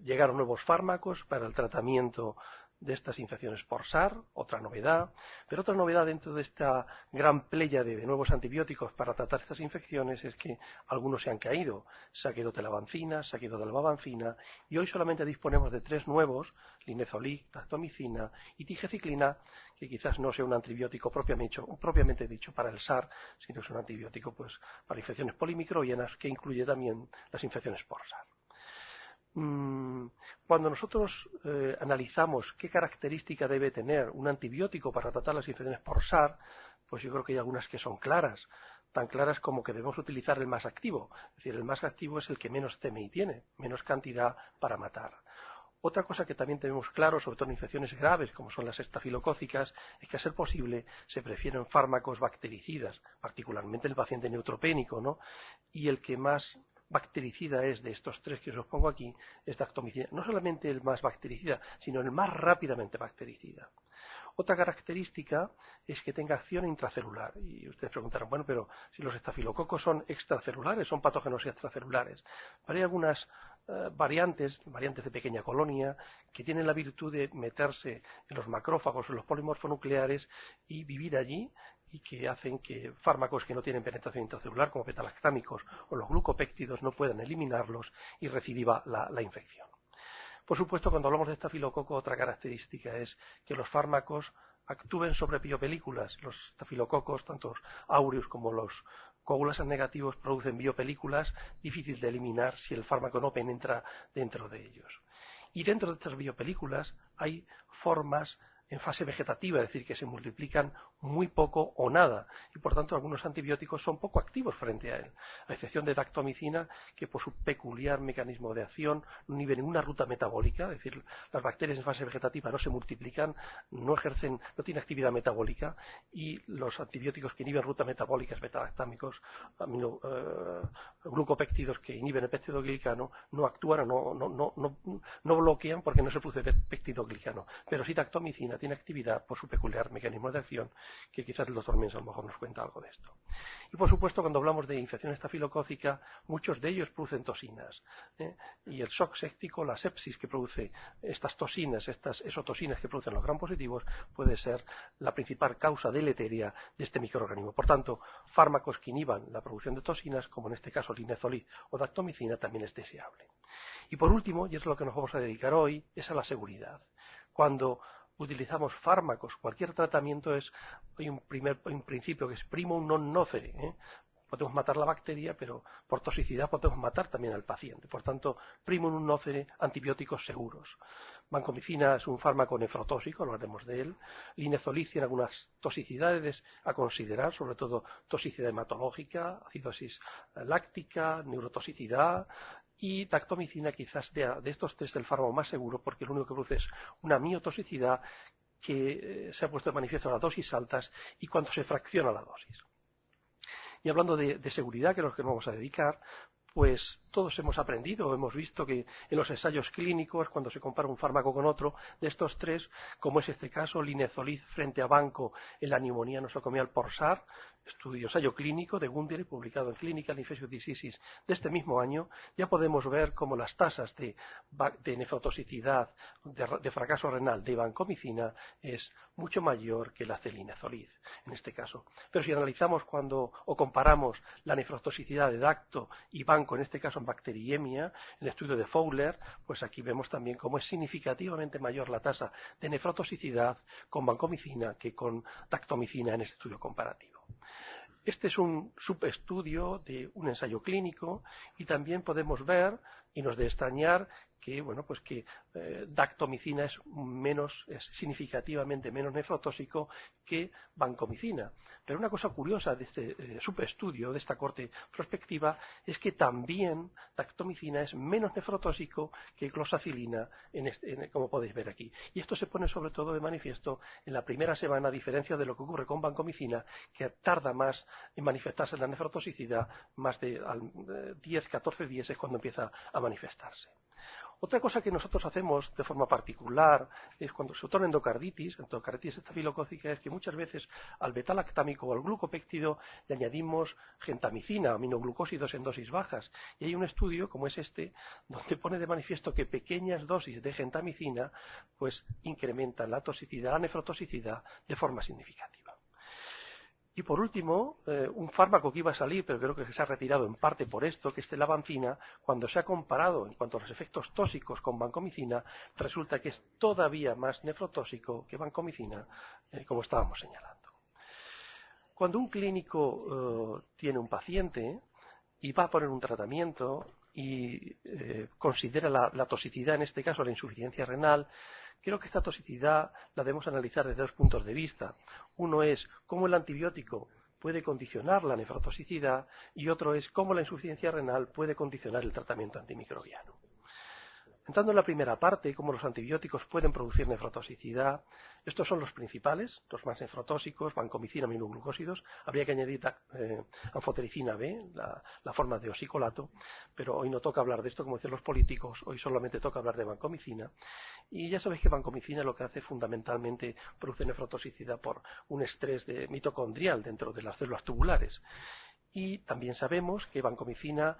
llegaron nuevos fármacos para el tratamiento de estas infecciones por SARS, otra novedad. Pero otra novedad dentro de esta gran pléyade de nuevos antibióticos para tratar estas infecciones es que algunos se han caído. Se ha caído telavancina, se ha caído dalbavancina, y hoy solamente disponemos de 3 nuevos: linezolid, dactomicina y tigeciclina, que quizás no sea un antibiótico propiamente dicho para el SARS, sino es un antibiótico pues para infecciones polimicrobianas, que incluye también las infecciones por SARS. Cuando nosotros analizamos qué característica debe tener un antibiótico para tratar las infecciones por SARS, pues yo creo que hay algunas que son claras, tan claras como que debemos utilizar el más activo. Es decir, el más activo es el que menos CMI tiene, menos cantidad para matar. Otra cosa que también tenemos claro, sobre todo en infecciones graves como son las estafilocócicas, es que a ser posible se prefieren fármacos bactericidas, particularmente el paciente neutropénico, ¿no? Y el que más bactericida es de estos 3 que os pongo aquí es dactomicina. No solamente el más bactericida, sino el más rápidamente bactericida. Otra característica es que tenga acción intracelular. Y ustedes preguntarán, bueno, pero si los estafilococos son extracelulares, son patógenos extracelulares. Pero hay algunas variantes de pequeña colonia, que tienen la virtud de meterse en los macrófagos o en los polimorfonucleares y vivir allí, y que hacen que fármacos que no tienen penetración intracelular, como betalactámicos o los glucopéptidos, no puedan eliminarlos y recidiva la infección. Por supuesto, cuando hablamos de estafilococo, otra característica es que los fármacos actúen sobre biopelículas. Los estafilococos, tanto aureus como los coagulantes negativos, producen biopelículas difíciles de eliminar si el fármaco no penetra dentro de ellos. Y dentro de estas biopelículas hay formas en fase vegetativa, es decir, que se multiplican muy poco o nada, y por tanto algunos antibióticos son poco activos frente a él, a excepción de dactomicina, que por su peculiar mecanismo de acción no inhibe ninguna ruta metabólica, es decir, las bacterias en fase vegetativa no se multiplican, no tienen actividad metabólica, y los antibióticos que inhiben rutas metabólicas, beta-lactámicos, glucopéptidos que inhiben el peptidoglicano, no actúan o no bloquean porque no se produce peptidoglicano, pero sí dactomicina tiene actividad por su peculiar mecanismo de acción, que quizás el doctor Mens a lo mejor nos cuenta algo de esto. Y por supuesto, cuando hablamos de infección estafilocócica, muchos de ellos producen toxinas, y el shock séptico, la sepsis que produce estas toxinas, estas exotoxinas que producen los gram positivos, puede ser la principal causa deleteria de este microorganismo. Por tanto, fármacos que inhiban la producción de toxinas, como en este caso linezolid o dactomicina, también es deseable. Y por último, y es lo que nos vamos a dedicar hoy, es a la seguridad. Cuando utilizamos fármacos, cualquier tratamiento hay un principio que es primum non nocere, Podemos matar la bacteria, pero por toxicidad podemos matar también al paciente. Por tanto, primum non nocere, antibióticos seguros. Vancomicina es un fármaco nefrotóxico, hablaremos de él. Linezolid tiene algunas toxicidades a considerar, sobre todo toxicidad hematológica, acidosis láctica, neurotoxicidad. Y dactomicina quizás de estos tres el fármaco más seguro, porque lo único que produce es una miotoxicidad que se ha puesto de manifiesto a las dosis altas y cuando se fracciona la dosis. Y hablando de seguridad, que es lo que nos vamos a dedicar, pues todos hemos aprendido, hemos visto que en los ensayos clínicos, cuando se compara un fármaco con otro, de estos tres, como es este caso, linezolid frente a banco en la neumonía nosocomial por SARS, ensayo clínico de Gundry, publicado en Clinical Infectious Diseases de este mismo año, ya podemos ver cómo las tasas de nefrotoxicidad, de fracaso renal de vancomicina es mucho mayor que la de linezolid, en este caso. Pero si analizamos o comparamos la nefrotoxicidad de dacto y banco, en este caso en bacteriemia, en el estudio de Fowler, pues aquí vemos también cómo es significativamente mayor la tasa de nefrotoxicidad con vancomicina que con dactomicina en este estudio comparativo. Este es un subestudio de un ensayo clínico y también podemos ver, y nos de extrañar, que dactomicina es significativamente menos nefrotóxico que vancomicina. Pero una cosa curiosa de este subestudio, de esta corte prospectiva, es que también dactomicina es menos nefrotóxico que clozacilina, como podéis ver aquí. Y esto se pone sobre todo de manifiesto en la primera semana, a diferencia de lo que ocurre con vancomicina, que tarda más en manifestarse la nefrotoxicidad, más de 10-14 días es cuando empieza a manifestarse. Otra cosa que nosotros hacemos de forma particular es cuando se trata de endocarditis estafilocócica, es que muchas veces al beta-lactámico o al glucopéptido le añadimos gentamicina, aminoglucósidos en dosis bajas. Y hay un estudio, como es este, donde pone de manifiesto que pequeñas dosis de gentamicina pues incrementan la toxicidad, la nefrotoxicidad de forma significativa. Y por último, un fármaco que iba a salir, pero creo que se ha retirado en parte por esto, que es la vancina, cuando se ha comparado en cuanto a los efectos tóxicos con vancomicina, resulta que es todavía más nefrotóxico que vancomicina, como estábamos señalando. Cuando un clínico tiene un paciente y va a poner un tratamiento y considera la toxicidad, en este caso la insuficiencia renal, creo que esta toxicidad la debemos analizar desde dos puntos de vista. Uno es cómo el antibiótico puede condicionar la nefrotoxicidad y otro es cómo la insuficiencia renal puede condicionar el tratamiento antimicrobiano. Entrando en la primera parte, cómo los antibióticos pueden producir nefrotoxicidad, estos son los principales, los más nefrotóxicos, vancomicina, aminoglucósidos. Habría que añadir anfotericina B, la forma de oxicolato, pero hoy no toca hablar de esto, como dicen los políticos, hoy solamente toca hablar de vancomicina. Y ya sabéis que vancomicina lo que hace fundamentalmente produce nefrotoxicidad por un estrés mitocondrial dentro de las células tubulares. Y también sabemos que vancomicina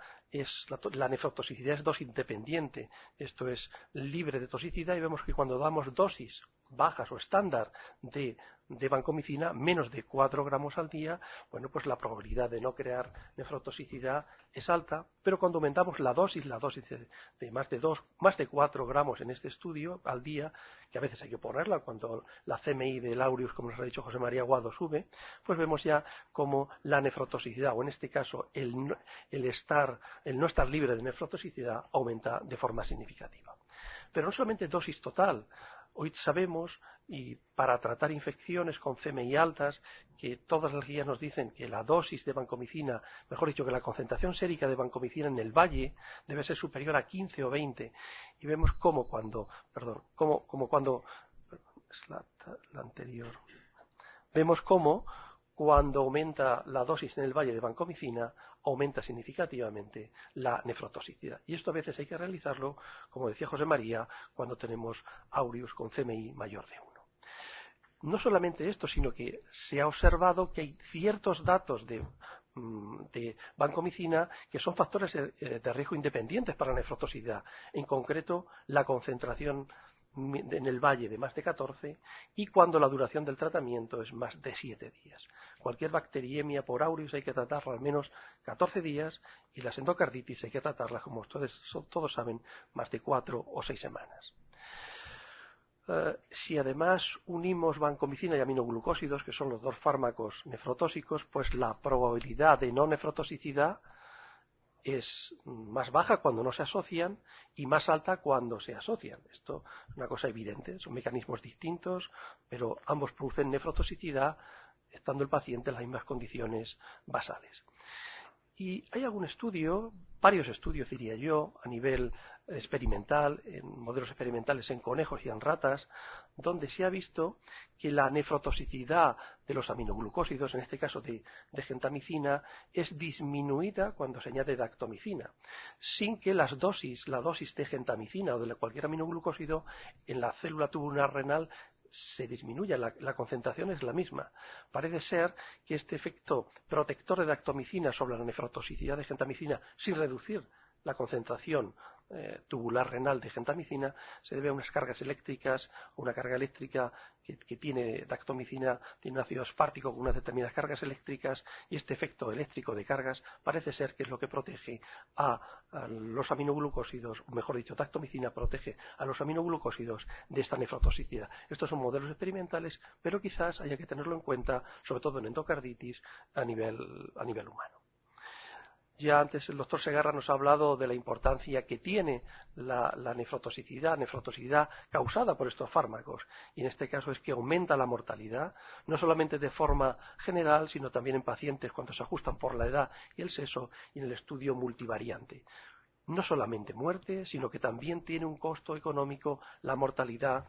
la nefrotoxicidad es dosis independiente, esto es libre de toxicidad, y vemos que cuando damos dosis bajas o estándar de vancomicina, menos de 4 gramos al día, bueno, pues la probabilidad de no crear nefrotoxicidad es alta, pero cuando aumentamos la dosis de más de 4 gramos en este estudio al día, que a veces hay que ponerla cuando la CMI del aureus, como nos ha dicho José María Guado, sube, pues vemos ya como la nefrotoxicidad, o en este caso el no estar libre de nefrotoxicidad, aumenta de forma significativa. Pero no solamente dosis total Hoy sabemos, y para tratar infecciones con CMI altas, que todas las guías nos dicen que la dosis de vancomicina, mejor dicho, que la concentración sérica de vancomicina en el valle debe ser superior a 15 o 20. Y vemos como cuando, es la anterior. Vemos cómo cuando aumenta la dosis en el valle de vancomicina, aumenta significativamente la nefrotoxicidad. Y esto a veces hay que realizarlo, como decía José María, cuando tenemos aureus con CMI mayor de 1. No solamente esto, sino que se ha observado que hay ciertos datos de vancomicina que son factores de riesgo independientes para la nefrotoxicidad. En concreto, la concentración en el valle de más de 14 y cuando la duración del tratamiento es más de 7 días. Cualquier bacteriemia por aureus hay que tratarla al menos 14 días y las endocarditis hay que tratarlas, como ustedes todos saben, más de 4 o 6 semanas. Si además unimos vancomicina y aminoglucósidos, que son los dos fármacos nefrotóxicos, pues la probabilidad de no nefrotoxicidad es más baja cuando no se asocian y más alta cuando se asocian. Esto es una cosa evidente, son mecanismos distintos, pero ambos producen nefrotoxicidad estando el paciente en las mismas condiciones basales. Y hay algún estudio, varios estudios diría yo, a nivel experimental, en modelos experimentales en conejos y en ratas, donde se ha visto que la nefrotoxicidad de los aminoglucósidos, en este caso de gentamicina, es disminuida cuando se añade dactomicina, sin que la dosis de gentamicina o de cualquier aminoglucósido en la célula tubular renal se disminuya, la concentración es la misma. Parece ser que este efecto protector de dactomicina sobre la nefrotoxicidad de gentamicina, sin reducir la concentración tubular renal de gentamicina, se debe a unas cargas eléctricas, una carga eléctrica que tiene dactomicina, tiene un ácido aspartico con unas determinadas cargas eléctricas, y este efecto eléctrico de cargas parece ser que es lo que protege a los aminoglucósidos, o mejor dicho, dactomicina protege a los aminoglucósidos de esta nefrotoxicidad. Estos son modelos experimentales, pero quizás haya que tenerlo en cuenta, sobre todo en endocarditis, a nivel humano. Ya antes el doctor Segarra nos ha hablado de la importancia que tiene la nefrotoxicidad causada por estos fármacos, y en este caso es que aumenta la mortalidad, no solamente de forma general, sino también en pacientes cuando se ajustan por la edad y el sexo, y en el estudio multivariante. No solamente muerte, sino que también tiene un costo económico la mortalidad,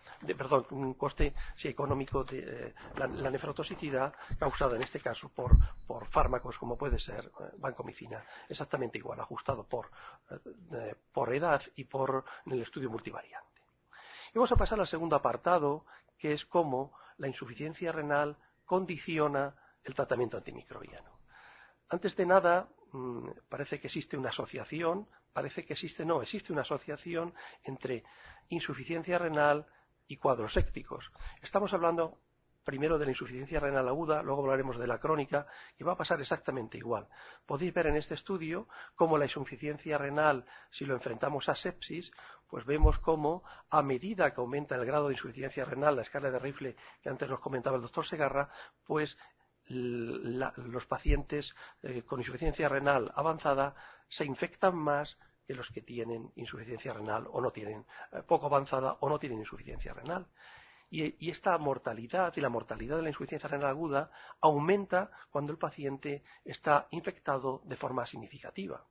un coste económico de la nefrotoxicidad causada en este caso por fármacos como puede ser vancomicina, exactamente igual, ajustado por edad y por el estudio multivariante. Y vamos a pasar al segundo apartado, que es cómo la insuficiencia renal condiciona el tratamiento antimicrobiano. Antes de nada, parece que existe una asociación, existe una asociación entre insuficiencia renal y cuadros sépticos. Estamos hablando primero de la insuficiencia renal aguda, luego hablaremos de la crónica, y va a pasar exactamente igual. Podéis ver en este estudio cómo la insuficiencia renal, si lo enfrentamos a sepsis, pues vemos cómo a medida que aumenta el grado de insuficiencia renal, la escala de Rifle que antes nos comentaba el doctor Segarra, pues los pacientes con insuficiencia renal avanzada se infectan más que los que tienen insuficiencia renal o no tienen poco avanzada o no tienen insuficiencia renal. Y esta mortalidad y la mortalidad de la insuficiencia renal aguda aumenta cuando el paciente está infectado de forma significativa.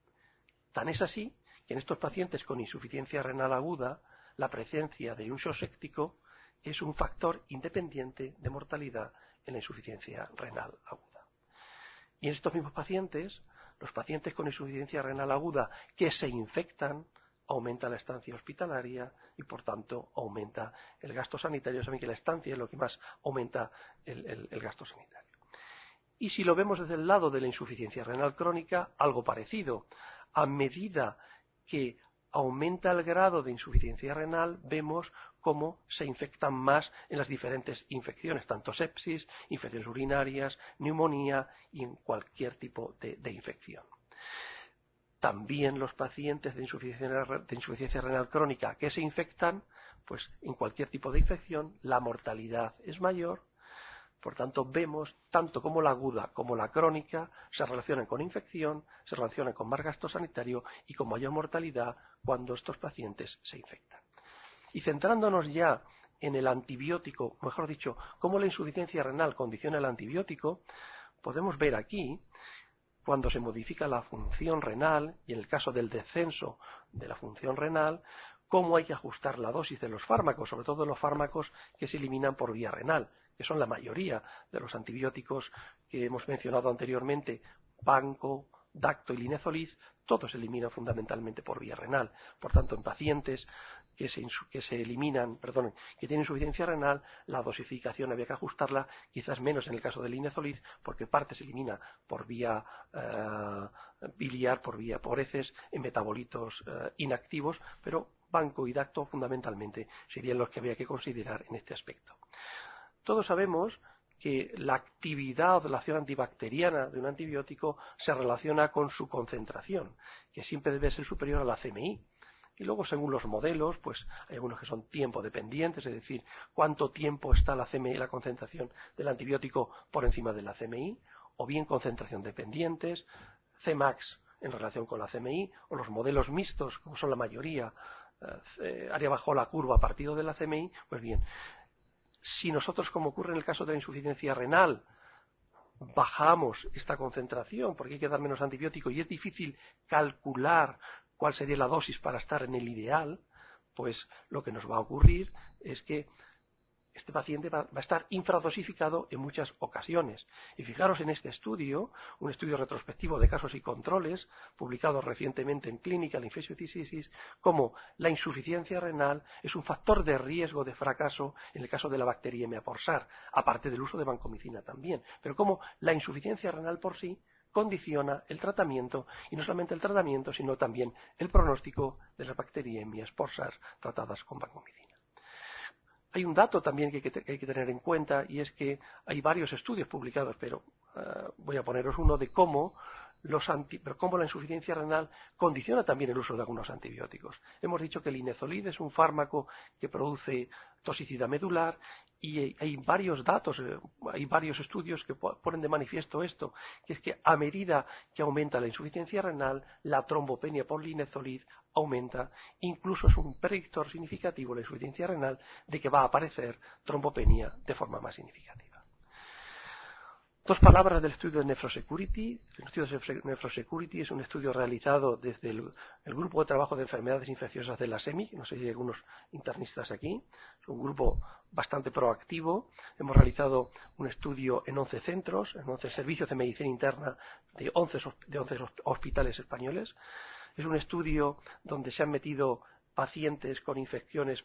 Tan es así que en estos pacientes con insuficiencia renal aguda la presencia de un shock séptico es un factor independiente de mortalidad en la insuficiencia renal aguda. Y en estos mismos pacientes, los pacientes con insuficiencia renal aguda que se infectan, aumenta la estancia hospitalaria y por tanto aumenta el gasto sanitario. Saben que la estancia es lo que más aumenta el gasto sanitario. Y si lo vemos desde el lado de la insuficiencia renal crónica, algo parecido. A medida que aumenta el grado de insuficiencia renal, vemos cómo se infectan más en las diferentes infecciones, tanto sepsis, infecciones urinarias, neumonía y en cualquier tipo de infección. También los pacientes de insuficiencia renal crónica que se infectan, pues en cualquier tipo de infección la mortalidad es mayor. Por tanto, vemos tanto como la aguda como la crónica se relacionan con infección, se relacionan con más gasto sanitario y con mayor mortalidad cuando estos pacientes se infectan. Y centrándonos ya en el antibiótico, mejor dicho, cómo la insuficiencia renal condiciona el antibiótico, podemos ver aquí, cuando se modifica la función renal, y en el caso del descenso de la función renal, cómo hay que ajustar la dosis de los fármacos, sobre todo los fármacos que se eliminan por vía renal, que son la mayoría de los antibióticos que hemos mencionado anteriormente, Vanco, Dacto y Linezolid, todos se eliminan fundamentalmente por vía renal. Por tanto, en pacientes que tienen insuficiencia renal, la dosificación había que ajustarla, quizás menos en el caso del Linezolid, porque parte se elimina por vía biliar, por heces, en metabolitos inactivos, pero Vanco y Dacto fundamentalmente serían los que había que considerar en este aspecto. Todos sabemos que la actividad o la acción antibacteriana de un antibiótico se relaciona con su concentración, que siempre debe ser superior a la CMI. Y luego, según los modelos, pues hay algunos que son tiempo dependientes, es decir, cuánto tiempo está la CMI, la concentración del antibiótico por encima de la CMI, o bien concentración dependientes, Cmax en relación con la CMI, o los modelos mixtos, como son la mayoría, área bajo la curva partido de la CMI. Pues bien, si nosotros, como ocurre en el caso de la insuficiencia renal, bajamos esta concentración porque hay que dar menos antibiótico y es difícil calcular cuál sería la dosis para estar en el ideal, pues lo que nos va a ocurrir es que este paciente va a estar infradosificado en muchas ocasiones. Y fijaros en este estudio, un estudio retrospectivo de casos y controles, publicado recientemente en Clinical Infectious Diseases, cómo la insuficiencia renal es un factor de riesgo de fracaso en el caso de la bacteriemia por SARS, aparte del uso de vancomicina también. Pero cómo la insuficiencia renal por sí condiciona el tratamiento, y no solamente el tratamiento, sino también el pronóstico de las bacteriemias por SARS tratadas con vancomicina. Hay un dato también que hay que tener en cuenta, y es que hay varios estudios publicados, pero voy a poneros uno de cómo la insuficiencia renal condiciona también el uso de algunos antibióticos. Hemos dicho que el Linezolid es un fármaco que produce toxicidad medular, y hay varios datos, hay varios estudios que ponen de manifiesto esto, que es que a medida que aumenta la insuficiencia renal, la trombopenia por Linezolid aumenta, incluso es un predictor significativo la insuficiencia renal de que va a aparecer trombopenia de forma más significativa. Dos palabras del estudio de Nephrosecurity. El estudio de Nephrosecurity es un estudio realizado desde el grupo de trabajo de enfermedades infecciosas de la SEMI, no sé si hay algunos internistas aquí, es un grupo bastante proactivo. Hemos realizado un estudio en 11 centros, en 11 servicios de medicina interna de 11 hospitales españoles. Es un estudio donde se han metido pacientes con infecciones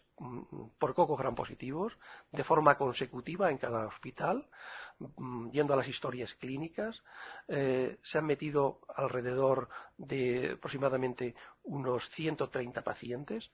por cocos gram positivos de forma consecutiva en cada hospital, yendo a las historias clínicas. Se han metido alrededor de aproximadamente unos 130 pacientes,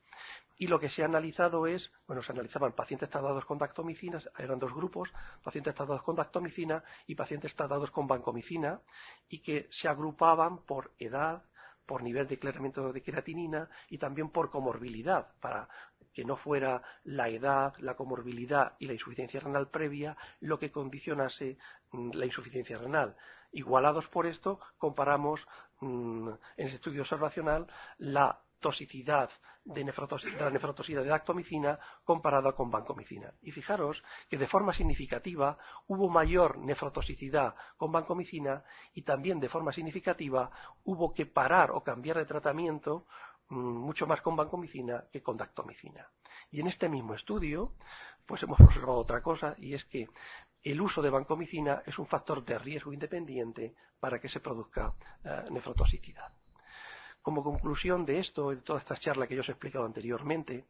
y lo que se ha analizado se analizaban pacientes tratados con dactomicina, eran dos grupos, pacientes tratados con dactomicina y pacientes tratados con vancomicina, y que se agrupaban por edad, por nivel de declaramiento de creatinina y también por comorbilidad, para que no fuera la edad, la comorbilidad y la insuficiencia renal previa lo que condicionase la insuficiencia renal. Igualados por esto, comparamos en ese estudio observacional la toxicidad de la nefrotoxina de dactomicina comparada con vancomicina. Y fijaros que de forma significativa hubo mayor nefrotoxicidad con vancomicina, y también de forma significativa hubo que parar o cambiar de tratamiento mucho más con vancomicina que con dactomicina. Y en este mismo estudio pues hemos observado otra cosa, y es que el uso de vancomicina es un factor de riesgo independiente para que se produzca nefrotoxicidad. Como conclusión de esto, de toda esta charla que yo os he explicado anteriormente,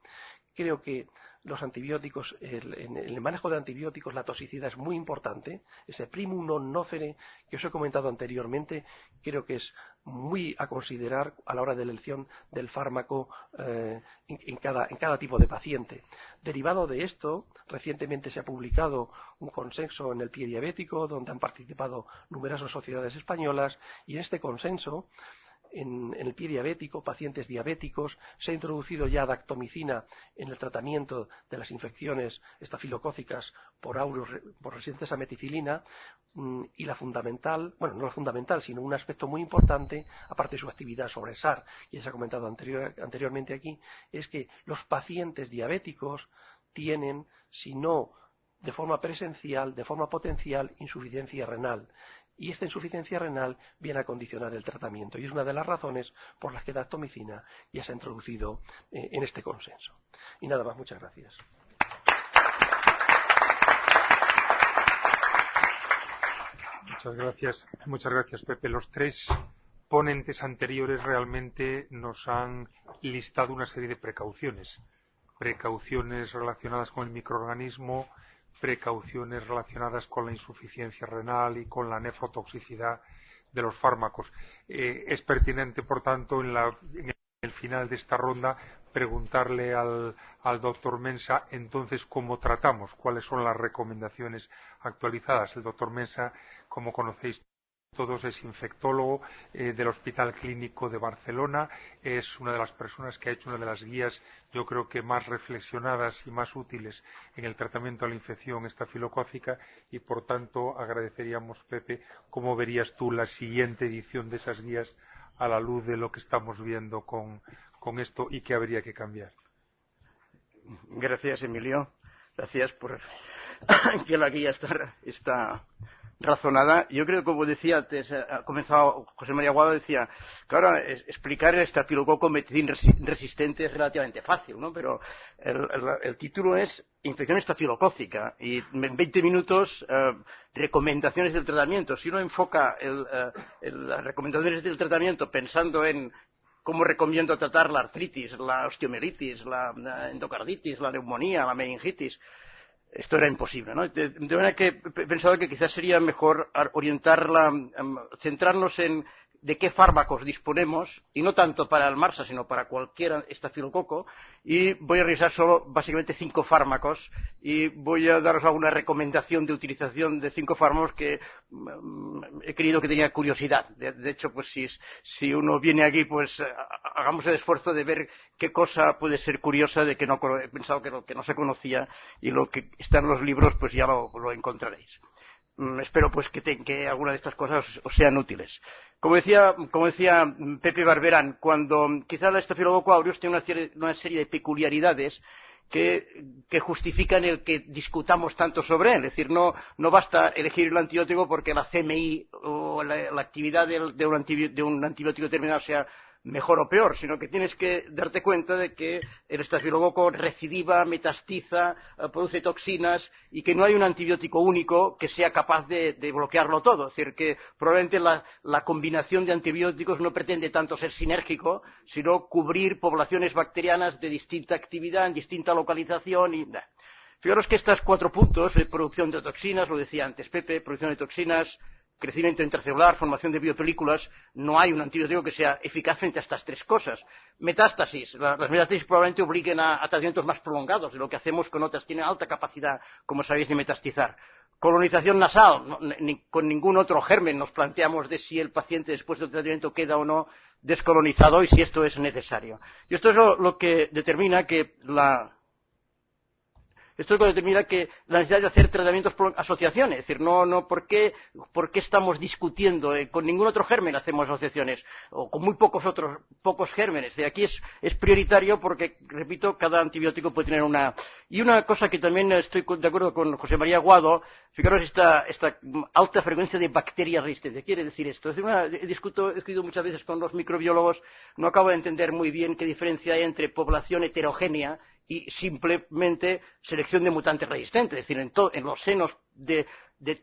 creo que los antibióticos, en el manejo de antibióticos, la toxicidad es muy importante. Ese primum non nocere que os he comentado anteriormente, creo que es muy a considerar a la hora de elección del fármaco en cada tipo de paciente. Derivado de esto, recientemente se ha publicado un consenso en el pie diabético, donde han participado numerosas sociedades españolas, y en este consenso, en el pie diabético, pacientes diabéticos, se ha introducido ya dactomicina en el tratamiento de las infecciones estafilocócicas por aureus por resistentes a meticilina, y la fundamental, bueno, no la fundamental, sino un aspecto muy importante, aparte de su actividad sobre SARS, y se ha comentado anteriormente aquí, es que los pacientes diabéticos tienen, si no de forma presencial, de forma potencial, insuficiencia renal. Y esta insuficiencia renal viene a condicionar el tratamiento y es una de las razones por las que la dactomicina ya se ha introducido en este consenso. Y nada más, muchas gracias. Muchas gracias, Pepe. Los tres ponentes anteriores realmente nos han listado una serie de precauciones relacionadas con el microorganismo, precauciones relacionadas con la insuficiencia renal y con la nefrotoxicidad de los fármacos. Es pertinente, por tanto, en el final de esta ronda preguntarle al doctor Mensa entonces cómo tratamos, cuáles son las recomendaciones actualizadas. El doctor Mensa, como conocéis todos, es infectólogo del Hospital Clínico de Barcelona, es una de las personas que ha hecho una de las guías, yo creo que más reflexionadas y más útiles en el tratamiento de la infección estafilocócica y por tanto agradeceríamos, Pepe, cómo verías tú la siguiente edición de esas guías a la luz de lo que estamos viendo con esto y qué habría que cambiar. Gracias, Emilio. Gracias por que la guía está razonada. Yo creo que, como decía antes, ha comenzado José María Aguado, decía, claro, explicar el estafilococo meticilin resistente es relativamente fácil, ¿no? Pero el título es infección estafilocócica y en 20 minutos recomendaciones del tratamiento. Si uno enfoca las recomendaciones del tratamiento pensando en cómo recomiendo tratar la artritis, la osteomielitis, la endocarditis, la neumonía, la meningitis, esto era imposible, ¿no? De manera que he pensado que quizás sería mejor centrarnos en de qué fármacos disponemos, y no tanto para el MRSA, sino para cualquier estafilococo, y voy a revisar solo básicamente 5 fármacos, y voy a daros alguna recomendación de utilización de 5 fármacos que he creído que tenía curiosidad. De hecho, pues si uno viene aquí, pues hagamos el esfuerzo de ver qué cosa puede ser curiosa de que no he pensado que no se conocía, y lo que está en los libros, pues ya lo encontraréis. Espero pues que alguna de estas cosas os sean útiles. Como decía Pepe Barberán, cuando quizá la Staphylococcus aureus tiene una serie de peculiaridades que justifican el que discutamos tanto sobre él. Es decir, no basta elegir el antibiótico porque la CMI o la actividad de un antibiótico determinado sea mejor o peor, sino que tienes que darte cuenta de que el estafilococo recidiva, metastiza, produce toxinas y que no hay un antibiótico único que sea capaz de bloquearlo todo. Es decir, que probablemente la combinación de antibióticos no pretende tanto ser sinérgico, sino cubrir poblaciones bacterianas de distinta actividad, en distinta localización y... Fijaros que estos 4 puntos, producción de toxinas, lo decía antes Pepe, producción de toxinas, crecimiento intracelular, formación de biopelículas, no hay un antibiótico que sea eficaz frente a estas 3 cosas. Metástasis. Las metástasis probablemente obliguen a tratamientos más prolongados de lo que hacemos con otras. Tienen alta capacidad, como sabéis, de metastizar. Colonización nasal. Con ningún otro germen nos planteamos de si el paciente después del tratamiento queda o no descolonizado y si esto es necesario. Y esto es lo que determina que la necesidad de hacer tratamientos por asociaciones, es decir, no ¿por qué estamos discutiendo? Con ningún otro germen hacemos asociaciones, o con muy pocos gérmenes. Aquí es prioritario porque, repito, cada antibiótico puede tener una... Y una cosa que también estoy de acuerdo con José María Aguado, fijaros esta alta frecuencia de bacterias resistentes. ¿Qué quiere decir esto? He discutido muchas veces con los microbiólogos, no acabo de entender muy bien qué diferencia hay entre población heterogénea y simplemente selección de mutantes resistentes. Es decir, en los senos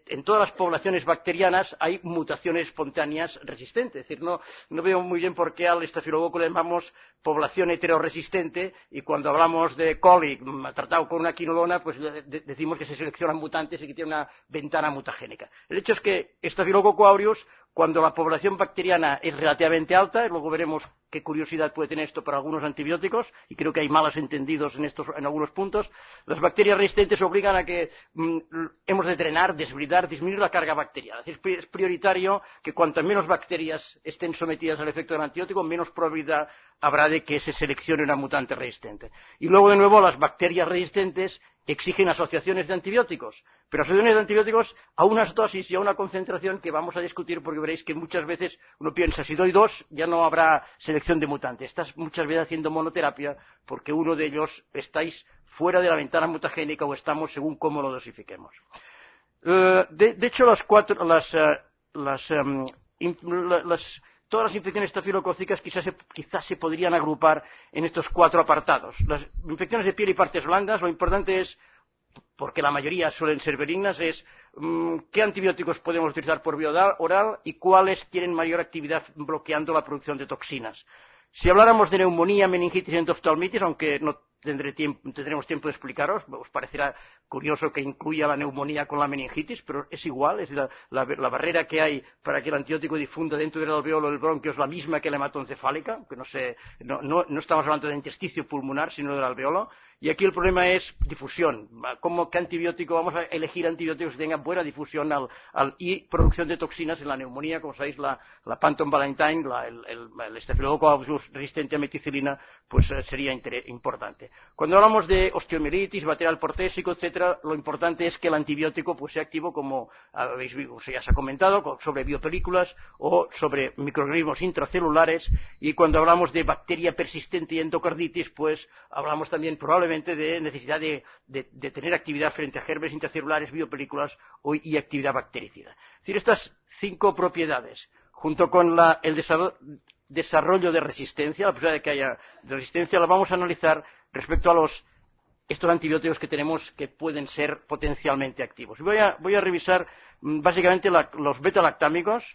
en todas las poblaciones bacterianas hay mutaciones espontáneas resistentes. Es decir, no veo muy bien por qué al estafilococo le llamamos población heteroresistente y cuando hablamos de coli tratado con una quinolona, pues decimos que se seleccionan mutantes y que tiene una ventana mutagénica. El hecho es que Staphylococcus aureus, cuando la población bacteriana es relativamente alta, y luego veremos qué curiosidad puede tener esto para algunos antibióticos, y creo que hay malos entendidos en algunos puntos, las bacterias resistentes obligan a que hemos de drenar, desbridar, disminuir la carga bacteriana. Es decir, es prioritario que cuantas menos bacterias estén sometidas al efecto del antibiótico, menos probabilidad habrá de que se seleccione una mutante resistente. Y luego, de nuevo, las bacterias resistentes exigen asociaciones de antibióticos, pero asociaciones de antibióticos a unas dosis y a una concentración que vamos a discutir, porque veréis que muchas veces uno piensa, si doy 2 ya no habrá selección de mutantes. Estás muchas veces haciendo monoterapia porque uno de ellos estáis fuera de la ventana mutagénica o estamos según cómo lo dosifiquemos. De hecho, todas las infecciones estafilocócicas quizás se podrían agrupar en estos 4 apartados. Las infecciones de piel y partes blandas, lo importante es, porque la mayoría suelen ser benignas, es qué antibióticos podemos utilizar por vía oral y cuáles tienen mayor actividad bloqueando la producción de toxinas. Si habláramos de neumonía, meningitis y endoftalmitis, aunque no tendremos tiempo de explicaros, os parecerá curioso que incluya la neumonía con la meningitis, pero es igual, es la barrera que hay para que el antibiótico difunda dentro del alveolo del bronquio es la misma que la hematoencefálica, que no estamos hablando de intersticio pulmonar, sino del alveolo. Y aquí el problema es difusión. ¿Qué antibiótico? Vamos a elegir antibióticos que tengan buena difusión y producción de toxinas en la neumonía. Como sabéis, la Panton Valentine, el Staphylococcus aureus resistente a meticilina, pues sería importante. Cuando hablamos de osteomielitis, bacterial portésico, etcétera, lo importante es que el antibiótico pues sea activo, como habéis visto, ya se ha comentado, sobre biopelículas o sobre microorganismos intracelulares. Y cuando hablamos de bacteria persistente y endocarditis, pues hablamos también probablemente de necesidad de tener actividad frente a gérmenes intracelulares, biopelículas y actividad bactericida. Es decir, estas 5 propiedades, junto con el desarrollo de resistencia, la posibilidad de que haya resistencia, la vamos a analizar respecto a estos antibióticos que tenemos que pueden ser potencialmente activos. Voy a revisar básicamente los beta-lactámicos,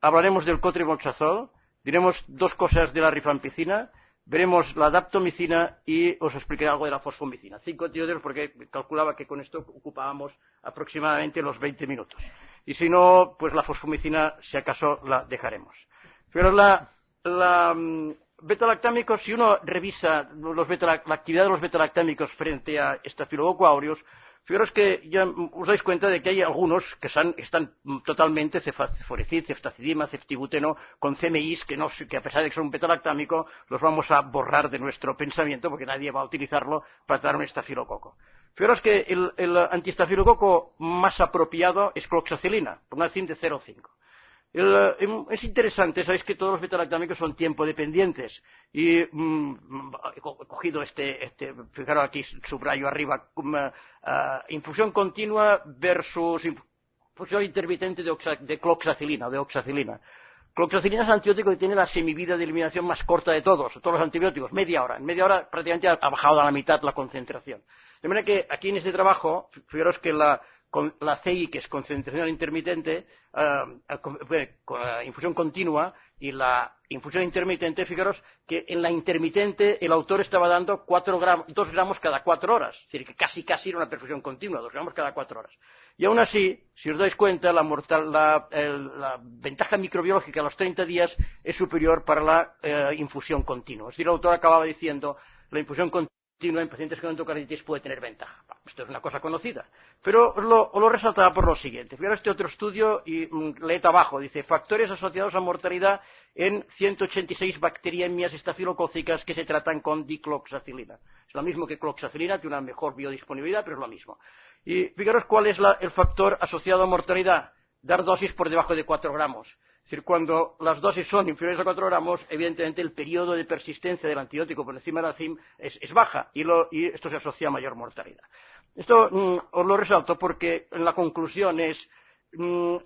hablaremos del cotrimoxazol, diremos 2 cosas de la rifampicina, veremos la daptomicina y os explicaré algo de la fosfomicina. 5 antibióticos porque calculaba que con esto ocupábamos aproximadamente los 20 minutos. Y si no, pues la fosfomicina, si acaso, la dejaremos. Pero la beta-lactámicos, si uno revisa la actividad de los beta-lactámicos frente a Staphylococcus aureus, fijaros que ya os dais cuenta de que hay algunos que están totalmente cefazosporicid, ceftacidima, ceftibuteno, con CMIs que a pesar de que son un beta-lactámico, los vamos a borrar de nuestro pensamiento porque nadie va a utilizarlo para tratar un estafilococo. Fijaros que el antiestafilococo más apropiado es cloxacilina, por una CIN de 0,5. Es interesante, sabéis que todos los beta-lactámicos son tiempo dependientes y he cogido fijaros aquí, subrayo arriba, infusión continua versus infusión intermitente de cloxacilina o de oxacilina. Cloxacilina es el antibiótico que tiene la semivida de eliminación más corta de todos los antibióticos, media hora. En media hora prácticamente ha bajado a la mitad la concentración. De manera que aquí en este trabajo, fijaros que la CI, que es concentración intermitente, infusión continua, y la infusión intermitente, fijaros que en la intermitente el autor estaba dando 2 gramos cada 4 horas, es decir, que casi era una perfusión continua, 2 gramos cada 4 horas. Y aún así, si os dais cuenta, la ventaja microbiológica a los 30 días es superior para la infusión continua. Es decir, el autor acababa diciendo, la infusión continua en pacientes con endocarditis puede tener ventaja. Esto es una cosa conocida. Pero os lo resaltaba por lo siguiente. Fijaros este otro estudio y leed abajo. Dice, factores asociados a mortalidad en 186 bacteriemias estafilocócicas que se tratan con dicloxacilina. Es lo mismo que cloxacilina, tiene una mejor biodisponibilidad, pero es lo mismo. Y fijaros cuál es el factor asociado a mortalidad. Dar dosis por debajo de 4 gramos. Es decir, cuando las dosis son inferiores a 4 gramos, evidentemente el periodo de persistencia del antibiótico por encima de la CIM es baja y esto se asocia a mayor mortalidad. Esto os lo resalto porque la conclusión es,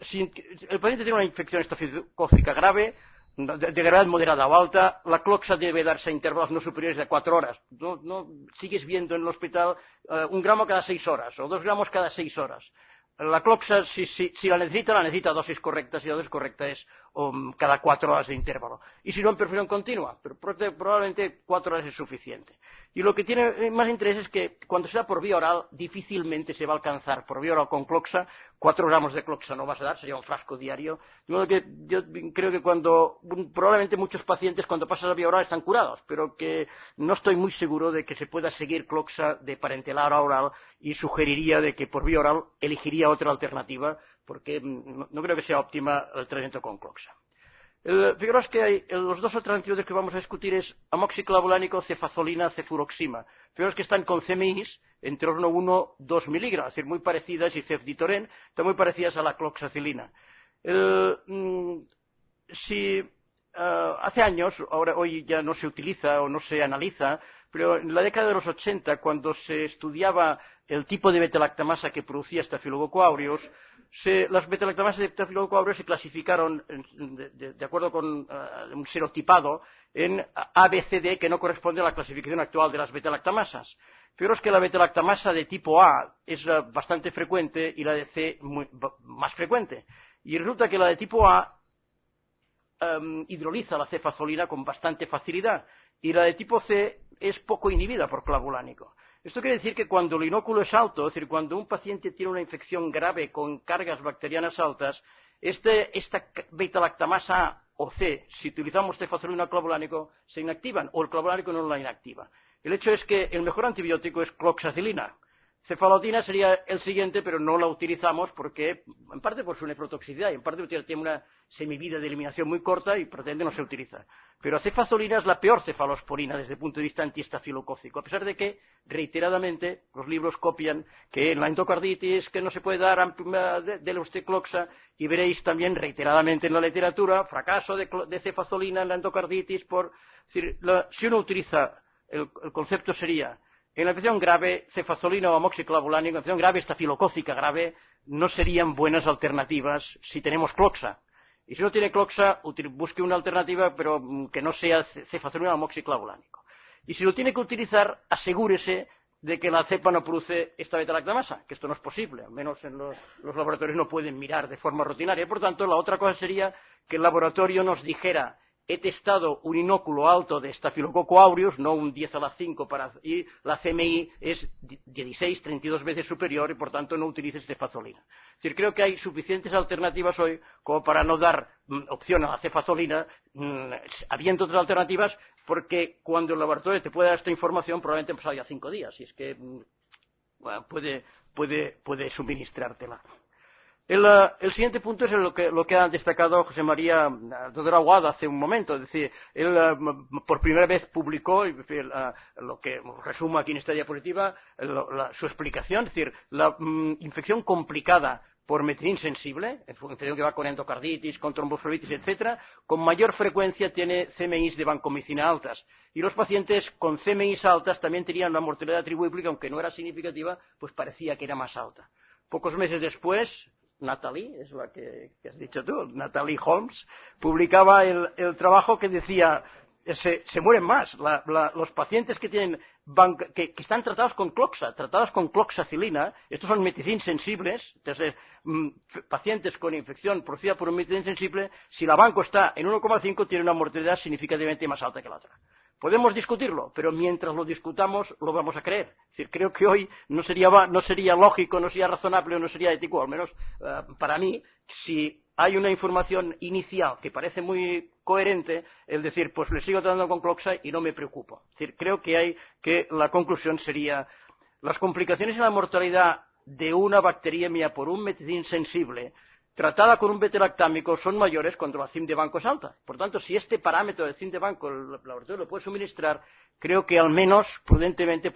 si el paciente tiene una infección estafilocócica grave, de gravedad moderada o alta, la cloxa debe darse a intervalos no superiores a 4 horas. No sigues viendo en el hospital 1 gramo cada 6 horas o 2 gramos cada 6 horas. La cloxa, si la necesita dosis correctas, y la dosis correcta es cada 4 horas de intervalo. Y si no, en perfusión continua, pero probablemente 4 horas es suficiente. Y lo que tiene más interés es que cuando se da por vía oral, difícilmente se va a alcanzar por vía oral con cloxa. 4 gramos de cloxa no vas a dar, sería un frasco diario. De modo que yo creo que probablemente muchos pacientes cuando pasan a vía oral están curados, pero que no estoy muy seguro de que se pueda seguir cloxa de parentelar a oral y sugeriría de que por vía oral elegiría otra alternativa porque no creo que sea óptima el tratamiento con cloxa. Fijaros que los 2 otros antibióticos que vamos a discutir es amoxiclavulánico, cefazolina, cefuroxima. Fijaros que están con CMIs en torno a 1-2 miligramos, es decir, muy parecidas, y cefditoren, están muy parecidas a la cloxacilina. Hace años, hoy ya no se utiliza o no se analiza, pero en la década de los 80, cuando se estudiaba el tipo de beta-lactamasa que producía Staphylococcus aureus, las beta-lactamasas de Staphylococcus aureus se clasificaron de acuerdo con un serotipado en A, B, C, D, que no corresponde a la clasificación actual de las beta-lactamasas. Fijaros que la beta-lactamasa de tipo A es bastante frecuente y la de C más frecuente. Y resulta que la de tipo A hidroliza la cefazolina con bastante facilidad y la de tipo C es poco inhibida por clavulánico. Esto quiere decir que cuando el inóculo es alto, es decir, cuando un paciente tiene una infección grave con cargas bacterianas altas, esta beta-lactamasa A o C, si utilizamos cefazolina o clavulánico, se inactivan o el clavulánico no la inactiva. El hecho es que el mejor antibiótico es cloxacilina. Cefalotina sería el siguiente, pero no la utilizamos porque, en parte por su nefrotoxicidad y en parte porque tiene una semivida de eliminación muy corta y por tanto no se utiliza. Pero cefazolina es la peor cefalosporina desde el punto de vista antiestafilocócico, a pesar de que, reiteradamente, los libros copian que en la endocarditis, que no se puede dar de usted cloxa, y veréis también reiteradamente en la literatura, fracaso de cefazolina en la endocarditis. Es decir, si uno utiliza, el concepto sería, en la infección grave, cefazolina o amoxiclavulánico, en la infección grave, estafilocócica grave, no serían buenas alternativas si tenemos cloxa. Y si no tiene cloxa, busque una alternativa, pero que no sea cefazolina o amoxiclavulánico. Y si lo tiene que utilizar, asegúrese de que la cepa no produce esta beta-lactamasa, que esto no es posible, al menos en los laboratorios no pueden mirar de forma rutinaria. Por tanto, la otra cosa sería que el laboratorio nos dijera: he testado un inóculo alto de Staphylococcus aureus, no un 10 a la 5, y la CMI es 16, 32 veces superior y por tanto no utilices cefazolina. Es decir, creo que hay suficientes alternativas hoy como para no dar opción a la cefazolina, habiendo otras alternativas, porque cuando el laboratorio te puede dar esta información probablemente han pasado ya 5 días, y es que puede suministrártela. El siguiente punto es lo que ha destacado José María, doctor Aguado, hace un momento. Es decir, él por primera vez publicó, lo que resumo aquí en esta diapositiva, su explicación. Es decir, la infección complicada por metilin sensible, infección que va con endocarditis, con tromboflebitis, etcétera, con mayor frecuencia tiene CMIs de vancomicina altas. Y los pacientes con CMIs altas también tenían una mortalidad tribuíplica, aunque no era significativa, pues parecía que era más alta. Pocos meses después, Natalie, es la que has dicho tú, Natalie Holmes, publicaba el trabajo que decía: se mueren más los pacientes que tienen que están tratados con cloxacilina, estos son meticin sensibles, entonces pacientes con infección producida por un meticin sensible, si la banco está en 1,5 tiene una mortalidad significativamente más alta que la otra. Podemos discutirlo, pero mientras lo discutamos lo vamos a creer. Es decir, creo que hoy no sería lógico, no sería razonable, no sería ético, al menos para mí, si hay una información inicial que parece muy coherente, el decir, pues le sigo tratando con cloxa y no me preocupo. Es decir, creo que la conclusión sería: las complicaciones en la mortalidad de una bacteriemia por un meticin sensible tratada con un beta-lactámico son mayores cuando la CIM de banco es alta. Por tanto, si este parámetro de CIM de banco el laboratorio lo puede suministrar, creo que al menos prudentemente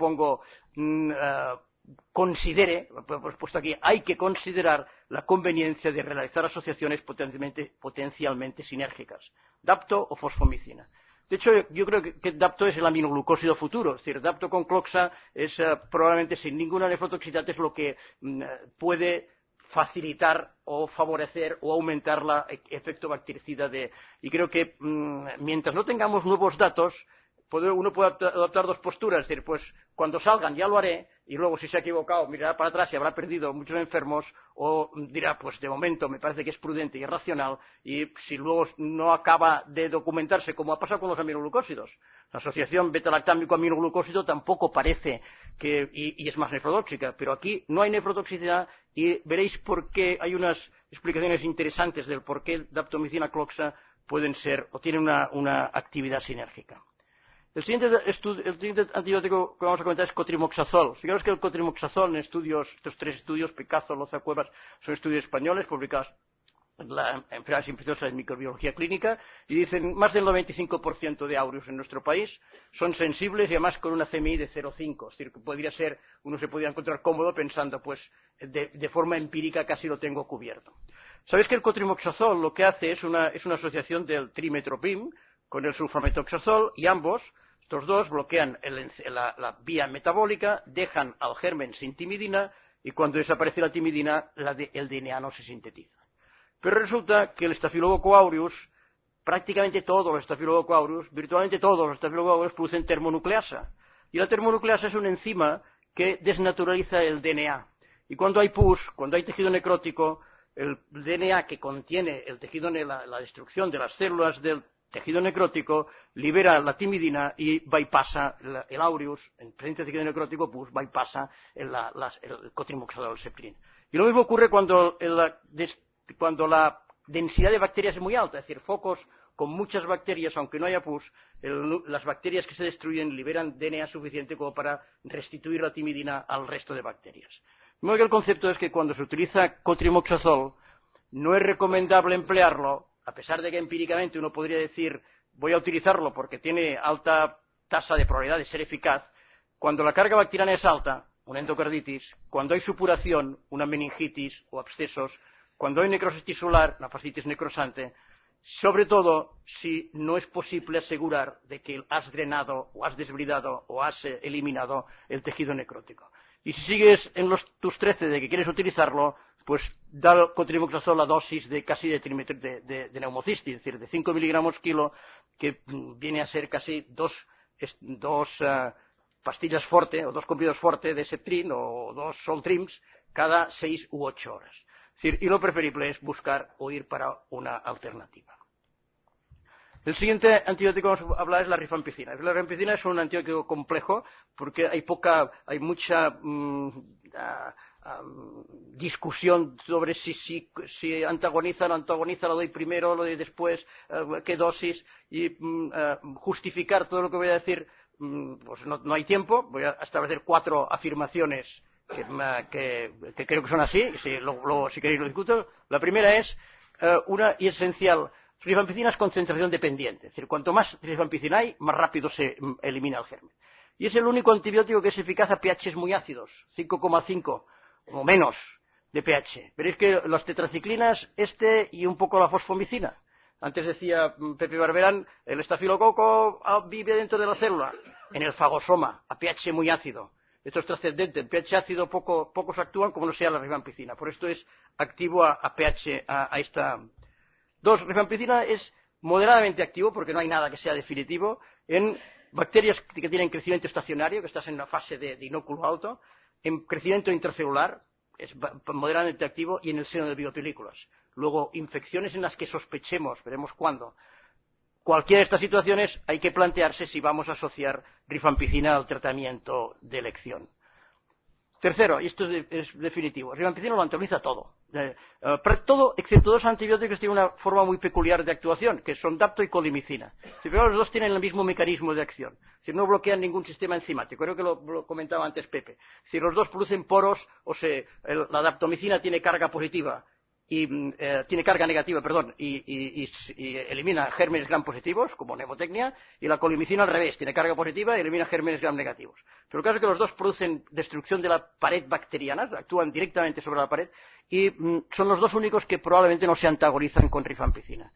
considere, pues puesto aquí, hay que considerar la conveniencia de realizar asociaciones potencialmente sinérgicas, dapto o fosfomicina. De hecho, yo creo que dapto es el aminoglucósido futuro, es decir, dapto con cloxa es probablemente sin ninguna nefrotoxicidad es lo que puede facilitar o favorecer o aumentar el efecto bactericida y creo que mientras no tengamos nuevos datos, uno puede adoptar dos posturas, es decir, pues cuando salgan ya lo haré, y luego si se ha equivocado mirará para atrás y habrá perdido muchos enfermos, o dirá, pues de momento me parece que es prudente y es racional, y si luego no acaba de documentarse, como ha pasado con los aminoglucósidos, la asociación beta-lactámico-aminoglucósido tampoco parece y es más nefrotóxica, pero aquí no hay nefrotoxicidad, y veréis por qué hay unas explicaciones interesantes del por qué daptomicina-cloxa pueden ser o tienen una actividad sinérgica. El siguiente antibiótico que vamos a comentar es cotrimoxazol. Fijaros que el cotrimoxazol en estos 3 estudios, Picazo, Loza, Cuevas, son estudios españoles publicados enfermedades infecciosas en microbiología clínica, y dicen más del 95% de aureus en nuestro país son sensibles y además con una CMI de 0,5. Es decir, que podría ser, uno se podría encontrar cómodo pensando, pues, de forma empírica casi lo tengo cubierto. Sabéis que el cotrimoxazol lo que hace es una asociación del trimetoprim con el sulfametoxazol, y estos dos bloquean la vía metabólica, dejan al germen sin timidina, y cuando desaparece la timidina, el DNA no se sintetiza. Pero resulta que el Staphylococcus aureus, prácticamente todos los Staphylococcus aureus, virtualmente todos los Staphylococcus aureus producen termonucleasa. Y la termonucleasa es una enzima que desnaturaliza el DNA. Y cuando hay pus, cuando hay tejido necrótico, el DNA que contiene el tejido, la destrucción de las células del tejido necrótico, libera la timidina y bypassa el aureus, en presencia de tejido necrótico, pus, bypassa el cotrimoxazol septrin. Y lo mismo ocurre cuando la densidad de bacterias es muy alta, es decir, focos con muchas bacterias, aunque no haya pus, las bacterias que se destruyen liberan DNA suficiente como para restituir la timidina al resto de bacterias. De modo que el concepto es que cuando se utiliza cotrimoxazol, no es recomendable emplearlo, a pesar de que empíricamente uno podría decir voy a utilizarlo porque tiene alta tasa de probabilidad de ser eficaz, cuando la carga bacteriana es alta, una endocarditis, cuando hay supuración, una meningitis o abscesos, cuando hay necrosis tisular, una fascitis necrosante, sobre todo si no es posible asegurar de que has drenado o has desbridado o has eliminado el tejido necrótico. Y si sigues en tus 13 de que quieres utilizarlo, pues da el cotrimoxazol la dosis de casi de neumocistis, es decir, de 5 miligramos kilo, que viene a ser casi dos pastillas forte o 2 comprimidos forte de septrin o 2 soltrims cada 6 u 8 horas. Es decir, y lo preferible es buscar o ir para una alternativa. El siguiente antibiótico que vamos a hablar es la rifampicina. La rifampicina es un antibiótico complejo porque hay mucha discusión sobre si antagoniza o no antagoniza, lo doy primero, lo doy después, qué dosis, y justificar todo lo que voy a decir, pues no hay tiempo. Voy a establecer 4 afirmaciones que creo que son así, y luego si queréis lo discuto. La primera es una y esencial: rifampicina es concentración dependiente, es decir, cuanto más rifampicina hay, más rápido se elimina el germen. Y es el único antibiótico que es eficaz a pHs muy ácidos, 5,5 o menos de pH. Veréis que las tetraciclinas, y un poco la fosfomicina. Antes decía Pepe Barberán, el estafilococo vive dentro de la célula, en el fagosoma, a pH muy ácido. Esto es trascendente, en pH ácido pocos actúan como no sea la rifampicina. Por esto es activo a pH a esta. 2, rifampicina es moderadamente activo, porque no hay nada que sea definitivo, en bacterias que tienen crecimiento estacionario, que estás en una fase de inóculo alto, en crecimiento intracelular, es moderadamente activo, y en el seno de biopelículas. Luego, infecciones en las que sospechemos, veremos cuándo. Cualquiera de estas situaciones hay que plantearse si vamos a asociar rifampicina al tratamiento de elección. Tercero, y esto es definitivo, rifampicina lo antagoniza todo. Todo, excepto 2 antibióticos, tienen una forma muy peculiar de actuación, que son dapto y colimicina. Pero los dos tienen el mismo mecanismo de acción. Si no bloquean ningún sistema enzimático, creo que lo comentaba antes Pepe. Si los dos producen poros, la daptomicina tiene carga positiva y tiene carga negativa, y elimina gérmenes gram positivos, como nemotecnia, y la colimicina al revés, tiene carga positiva y elimina gérmenes gram negativos. Pero el caso es que los dos producen destrucción de la pared bacteriana, actúan directamente sobre la pared, y son los dos únicos que probablemente no se antagonizan con rifampicina.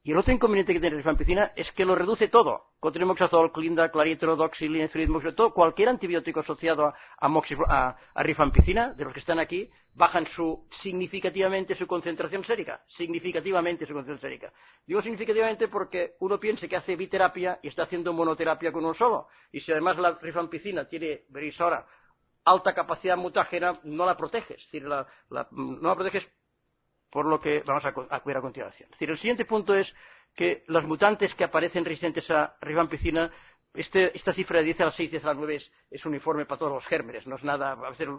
Y el otro inconveniente que tiene la rifampicina es que lo reduce todo. Cotrimoxazol, clinda, claritro, doxil, linezolid, todo, cualquier antibiótico asociado a rifampicina, de los que están aquí, bajan significativamente su concentración sérica. Significativamente su concentración sérica. Digo significativamente porque uno piensa que hace biterapia y está haciendo monoterapia con uno solo. Y si además la rifampicina tiene, veréis ahora, alta capacidad mutágena, no la proteges. Es decir, no la proteges por lo que vamos a ver a continuación. Es decir, el siguiente punto es que los mutantes que aparecen resistentes a rifampicina, esta cifra de 10 a la 6, 10 a la 9 es uniforme para todos los gérmenes, no es nada. A veces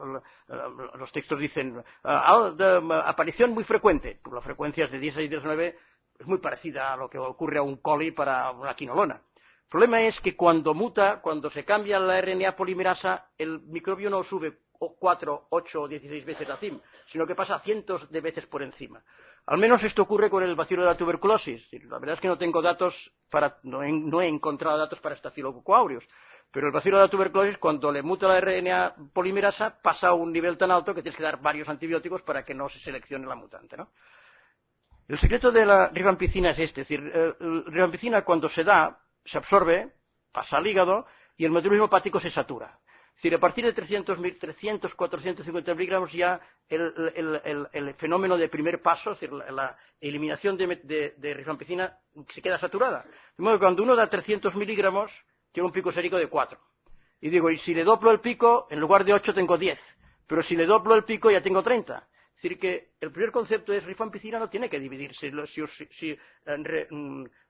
los textos dicen aparición muy frecuente, pues la frecuencia es de 10 a 6, 10 a 9, es muy parecida a lo que ocurre a un coli para una quinolona. El problema es que cuando muta, cuando se cambia la RNA polimerasa, el microbio no sube 4, 8 o 16 veces la CIM, sino que pasa cientos de veces por encima. Al menos esto ocurre con el bacilo de la tuberculosis. La verdad es que no tengo datos no he encontrado datos para Staphylococcus aureus. Pero el bacilo de la tuberculosis, cuando le muta la RNA polimerasa, pasa a un nivel tan alto que tienes que dar varios antibióticos para que no se seleccione la mutante, ¿no? El secreto de la rifampicina es este. Es decir, la rifampicina cuando se da, se absorbe, pasa al hígado y el metabolismo hepático se satura. Es decir, a partir de 300, 450 miligramos ya el fenómeno de primer paso, es decir, la eliminación de rifampicina se queda saturada. De modo que cuando uno da 300 miligramos, tiene un pico sérico de 4. Y digo, y si le doblo el pico, en lugar de 8 tengo 10. Pero si le doblo el pico ya tengo 30. Es decir, que el primer concepto es rifampicina no tiene que dividirse. Si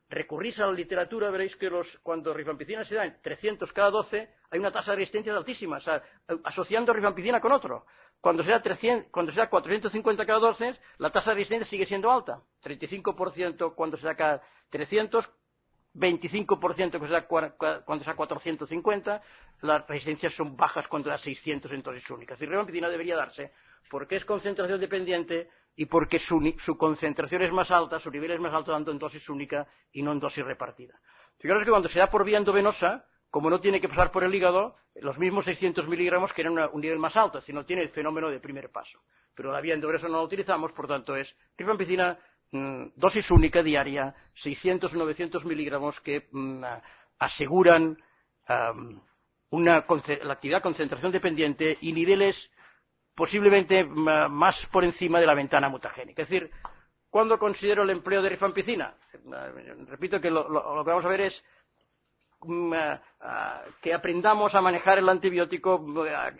recurrís a la literatura, veréis que cuando rifampicina se da en 300 cada 12, hay una tasa de resistencia altísima, o sea, asociando rifampicina con otro. Cuando se da 450 cada 12, la tasa de resistencia sigue siendo alta. 35% cuando se da cada 300, 25% cuando se da 450, las resistencias son bajas cuando da 600 en dosis únicas. Y rifampicina debería darse porque es concentración dependiente y porque su concentración es más alta, su nivel es más alto dando en dosis única y no en dosis repartida. Fijaros que cuando se da por vía endovenosa, como no tiene que pasar por el hígado, los mismos 600 miligramos que eran un nivel más alto, es decir, no tiene el fenómeno de primer paso. Pero la vía endovenosa no la utilizamos, por tanto es rifampicina, dosis única diaria, 600 o 900 miligramos que aseguran la actividad concentración dependiente y niveles posiblemente más por encima de la ventana mutagénica. Es decir, ¿cuándo considero el empleo de rifampicina? Repito que lo que vamos a ver es que aprendamos a manejar el antibiótico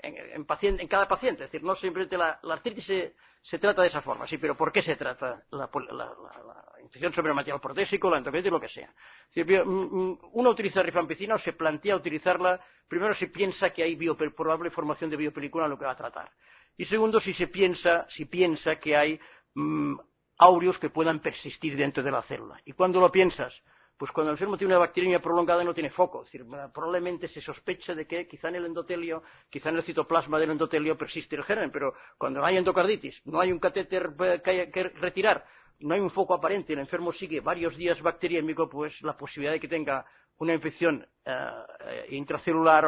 en cada paciente. Es decir, no simplemente la artritis se trata de esa forma, sí, pero ¿por qué se trata? La infección sobre el material protésico, la endocarditis, lo que sea. Es decir, uno utiliza rifampicina o se plantea utilizarla, primero si piensa que hay probable formación de biopelícula en lo que va a tratar. Y segundo, si piensa que hay aureus que puedan persistir dentro de la célula. ¿Y cuándo lo piensas? Pues cuando el enfermo tiene una bacteriemia prolongada y no tiene foco. Es decir, probablemente se sospecha de que quizá en el endotelio, quizá en el citoplasma del endotelio persiste el germen, pero cuando no hay endocarditis, no hay un catéter que haya que retirar, no hay un foco aparente, el enfermo sigue varios días bacteriémico, pues la posibilidad de que tenga una infección intracelular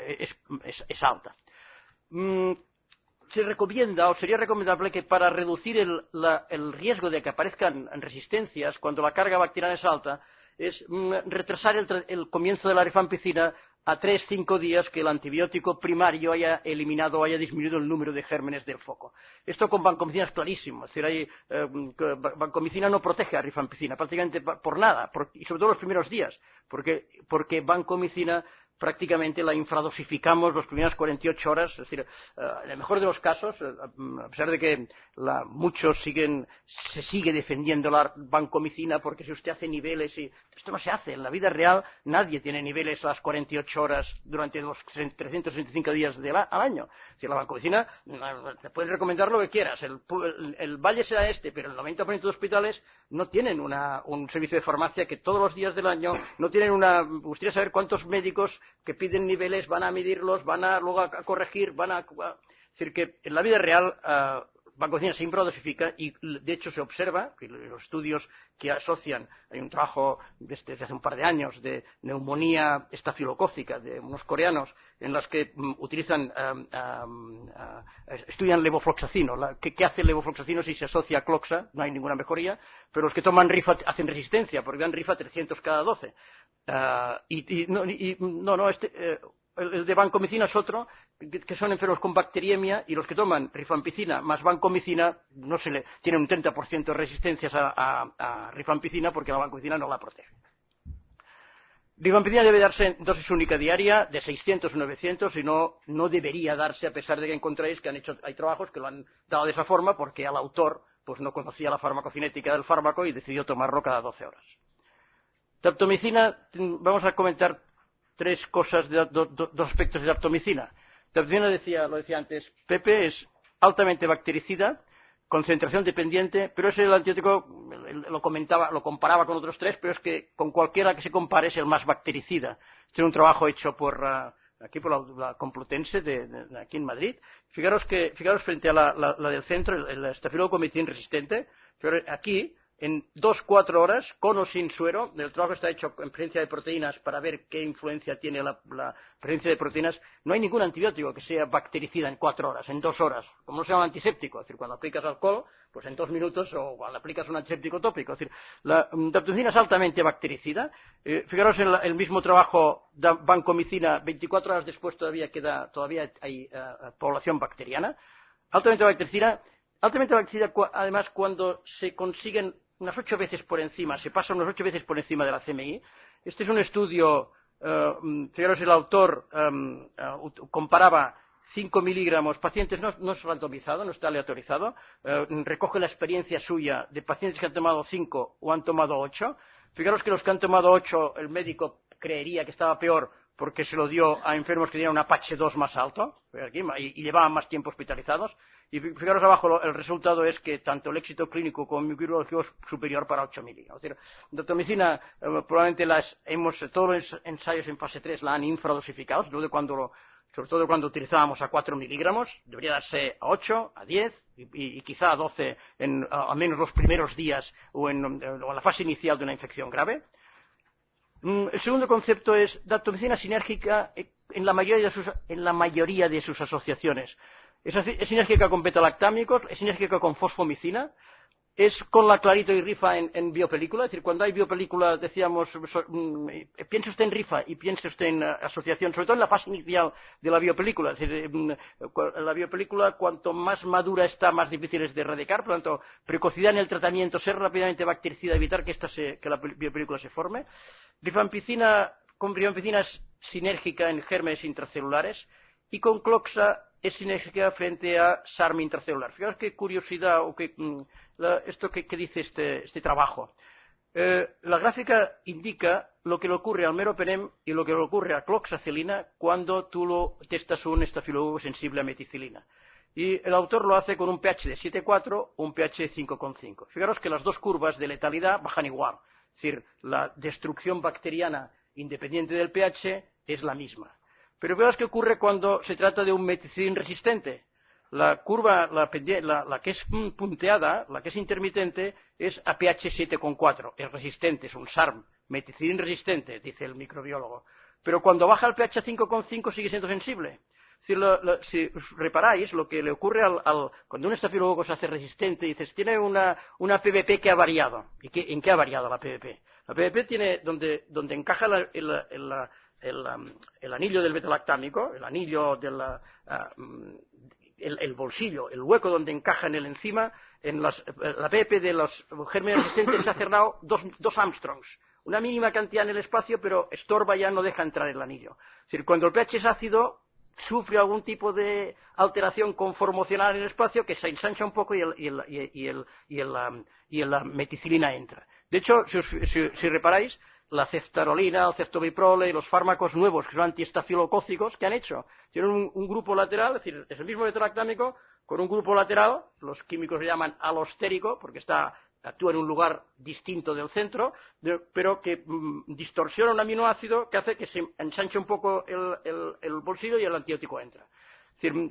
es alta. Se recomienda o sería recomendable que para reducir el riesgo de que aparezcan resistencias cuando la carga bacteriana es alta es retrasar el comienzo de la rifampicina a 3-5 días que el antibiótico primario haya eliminado o haya disminuido el número de gérmenes del foco. Esto con vancomicina es clarísimo. Es decir, vancomicina no protege a rifampicina prácticamente por nada, y sobre todo los primeros días, porque vancomicina prácticamente la infradosificamos las primeras 48 horas, es decir, en el mejor de los casos, a pesar de que muchos se sigue defendiendo la vancomicina porque si usted hace niveles y esto no se hace, en la vida real nadie tiene niveles a las 48 horas durante los 365 días al año. Es decir, la vancomicina, te puedes recomendar lo que quieras, el valle será pero el 90% de hospitales no tienen un servicio de farmacia que todos los días del año no tienen me gustaría saber cuántos médicos que piden niveles van a medirlos, van a luego a corregir, es decir, que en la vida real vancomicina se infradosifica y de hecho se observa que los estudios que asocian, hay un trabajo desde hace un par de años de neumonía estafilocócica de unos coreanos en los que estudian levofloxacino. ¿Qué hace el levofloxacino si se asocia a cloxa? No hay ninguna mejoría, pero los que toman rifa hacen resistencia porque dan rifa 300 cada 12. El de vancomicina es otro, que son enfermos con bacteriemia y los que toman rifampicina más vancomicina tienen un 30% de resistencias a rifampicina porque la vancomicina no la protege. Rifampicina debe darse en dosis única diaria de 600 o 900 y no debería darse a pesar de que encontráis que hay trabajos que lo han dado de esa forma porque al autor pues no conocía la farmacocinética del fármaco y decidió tomarlo cada 12 horas. Daptomicina, vamos a comentar tres cosas, dos aspectos de daptomicina. Daptomicina, lo decía antes, Pepe, es altamente bactericida, concentración dependiente, pero es el antibiótico, lo comparaba con otros tres, pero es que con cualquiera que se compare es el más bactericida. Este es un trabajo hecho por aquí por la Complutense de aquí en Madrid. Fijaros frente a la del centro, el estafilococo meticilina resistente, aquí, en 2-4 horas, con o sin suero, el trabajo está hecho en presencia de proteínas para ver qué influencia tiene la presencia de proteínas. No hay ningún antibiótico que sea bactericida en 4 horas, en 2 horas, como no sea un antiséptico. Es decir, cuando aplicas alcohol, pues en 2 minutos, o cuando aplicas un antiséptico tópico. Es decir, la daptomicina es altamente bactericida. Fijaros en el mismo trabajo de vancomicina, 24 horas después todavía hay población bacteriana. Altamente bactericida, además, cuando se consiguen unas 8 veces por encima, se pasa unas 8 veces por encima de la CMI. Este es un estudio, fijaros, el autor comparaba 5 miligramos, pacientes, no es randomizado, no está aleatorizado, recoge la experiencia suya de pacientes que han tomado 5 o han tomado 8. Fijaros que los que han tomado 8, el médico creería que estaba peor porque se lo dio a enfermos que tenían un Apache 2 más alto, y llevaban más tiempo hospitalizados. Y fijaros abajo, el resultado es que tanto el éxito clínico como el microbiológico es superior para 8 miligramos. Es decir, la daptomicina, probablemente todos los ensayos en fase 3 la han infradosificado, sobre todo cuando utilizábamos a 4 miligramos, debería darse a 8, a 10 y quizá a 12 al menos los primeros días o en la fase inicial de una infección grave. El segundo concepto es daptomicina sinérgica en la mayoría de sus asociaciones. Es sinérgica con betalactámicos, es sinérgica con fosfomicina, es con la clarito y rifa en biopelícula. Es decir, cuando hay biopelícula, decíamos, piense usted en rifa y piense usted en asociación, sobre todo en la fase inicial de la biopelícula. Es decir, la biopelícula, cuanto más madura está, más difícil es de erradicar. Por lo tanto, precocidad en el tratamiento, ser rápidamente bactericida, evitar que la biopelícula se forme. Rifampicina es sinérgica en gérmenes intracelulares y con cloxa es sinérgica frente a SARM intracelular. Fijaos qué curiosidad o esto que dice este trabajo. La gráfica indica lo que le ocurre al meropenem y lo que le ocurre a cloxacilina cuando tú testas un estafilococo sensible a meticilina. Y el autor lo hace con un pH de 7,4 o un pH de 5,5. Fijaros que las dos curvas de letalidad bajan igual. Es decir, la destrucción bacteriana independiente del pH es la misma. Pero veamos qué ocurre cuando se trata de un meticilin resistente. La curva, la que es punteada, la que es intermitente, es a pH 7,4. Es resistente, es un SARM, meticilin resistente, dice el microbiólogo. Pero cuando baja al pH 5,5 sigue siendo sensible. Si reparáis, lo que le ocurre cuando un estafilococo se hace resistente, dices, tiene una PVP que ha variado. ¿Y en qué ha variado la PVP? La PVP tiene donde encaja el anillo del betalactámico, el anillo el bolsillo, el hueco donde encaja en el enzima, la PVP de los gérmenes resistentes se ha cerrado 2 Armstrongs. Una mínima cantidad en el espacio, pero estorba, ya no deja entrar el anillo. Es decir, cuando el pH es ácido, sufre algún tipo de alteración conformacional en el espacio que se ensancha un poco y la meticilina entra. De hecho, si reparáis, la ceftarolina, el ceftobiprole y los fármacos nuevos que son antiestafilocócicos, ¿qué han hecho? Tienen un grupo lateral, es decir, es el mismo betalactámico con un grupo lateral, los químicos le llaman alostérico porque actúa en un lugar distinto del centro, pero que distorsiona un aminoácido que hace que se ensanche un poco el bolsillo y el antibiótico entra. Es decir,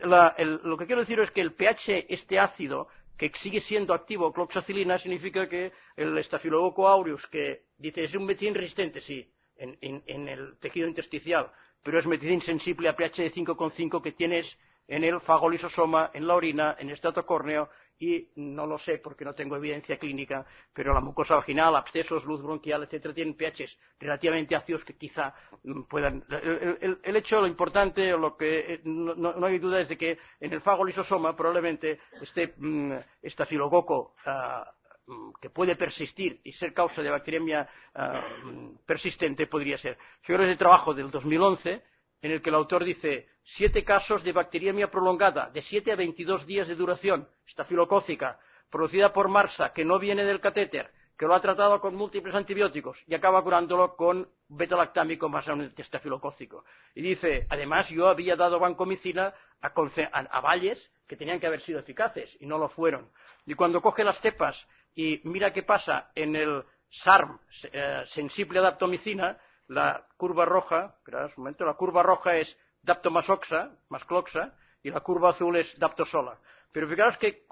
lo que quiero decir es que el pH, este ácido, que sigue siendo activo cloxacilina, significa que el Staphylococcus aureus, que dice es un meticilin resistente, sí, en el tejido intersticial, pero es meticilin sensible a pH de 5,5 que tienes en el fagolisosoma, en la orina, en el estrato córneo, y no lo sé porque no tengo evidencia clínica, pero la mucosa vaginal, abscesos, luz bronquial, etcétera, tienen pHs relativamente ácidos que quizá puedan. El hecho, lo importante, o lo que no hay duda es de que en el fagolisosoma probablemente este estafilococo que puede persistir y ser causa de bacteriemia persistente podría ser. Fijaros el trabajo del 2011 en el que el autor dice 7 casos de bacteriemia prolongada de 7 a 22 días de duración, estafilocócica, producida por MARSA, que no viene del catéter, que lo ha tratado con múltiples antibióticos y acaba curándolo con betalactámico más un estafilocócico. Y dice, además yo había dado vancomicina a valles que tenían que haber sido eficaces y no lo fueron. Y cuando coge las cepas y mira qué pasa en el SARM sensible a daptomicina, la curva roja, la curva roja es dapto más oxa, más cloxa, y la curva azul es dapto sola. Pero fijaros que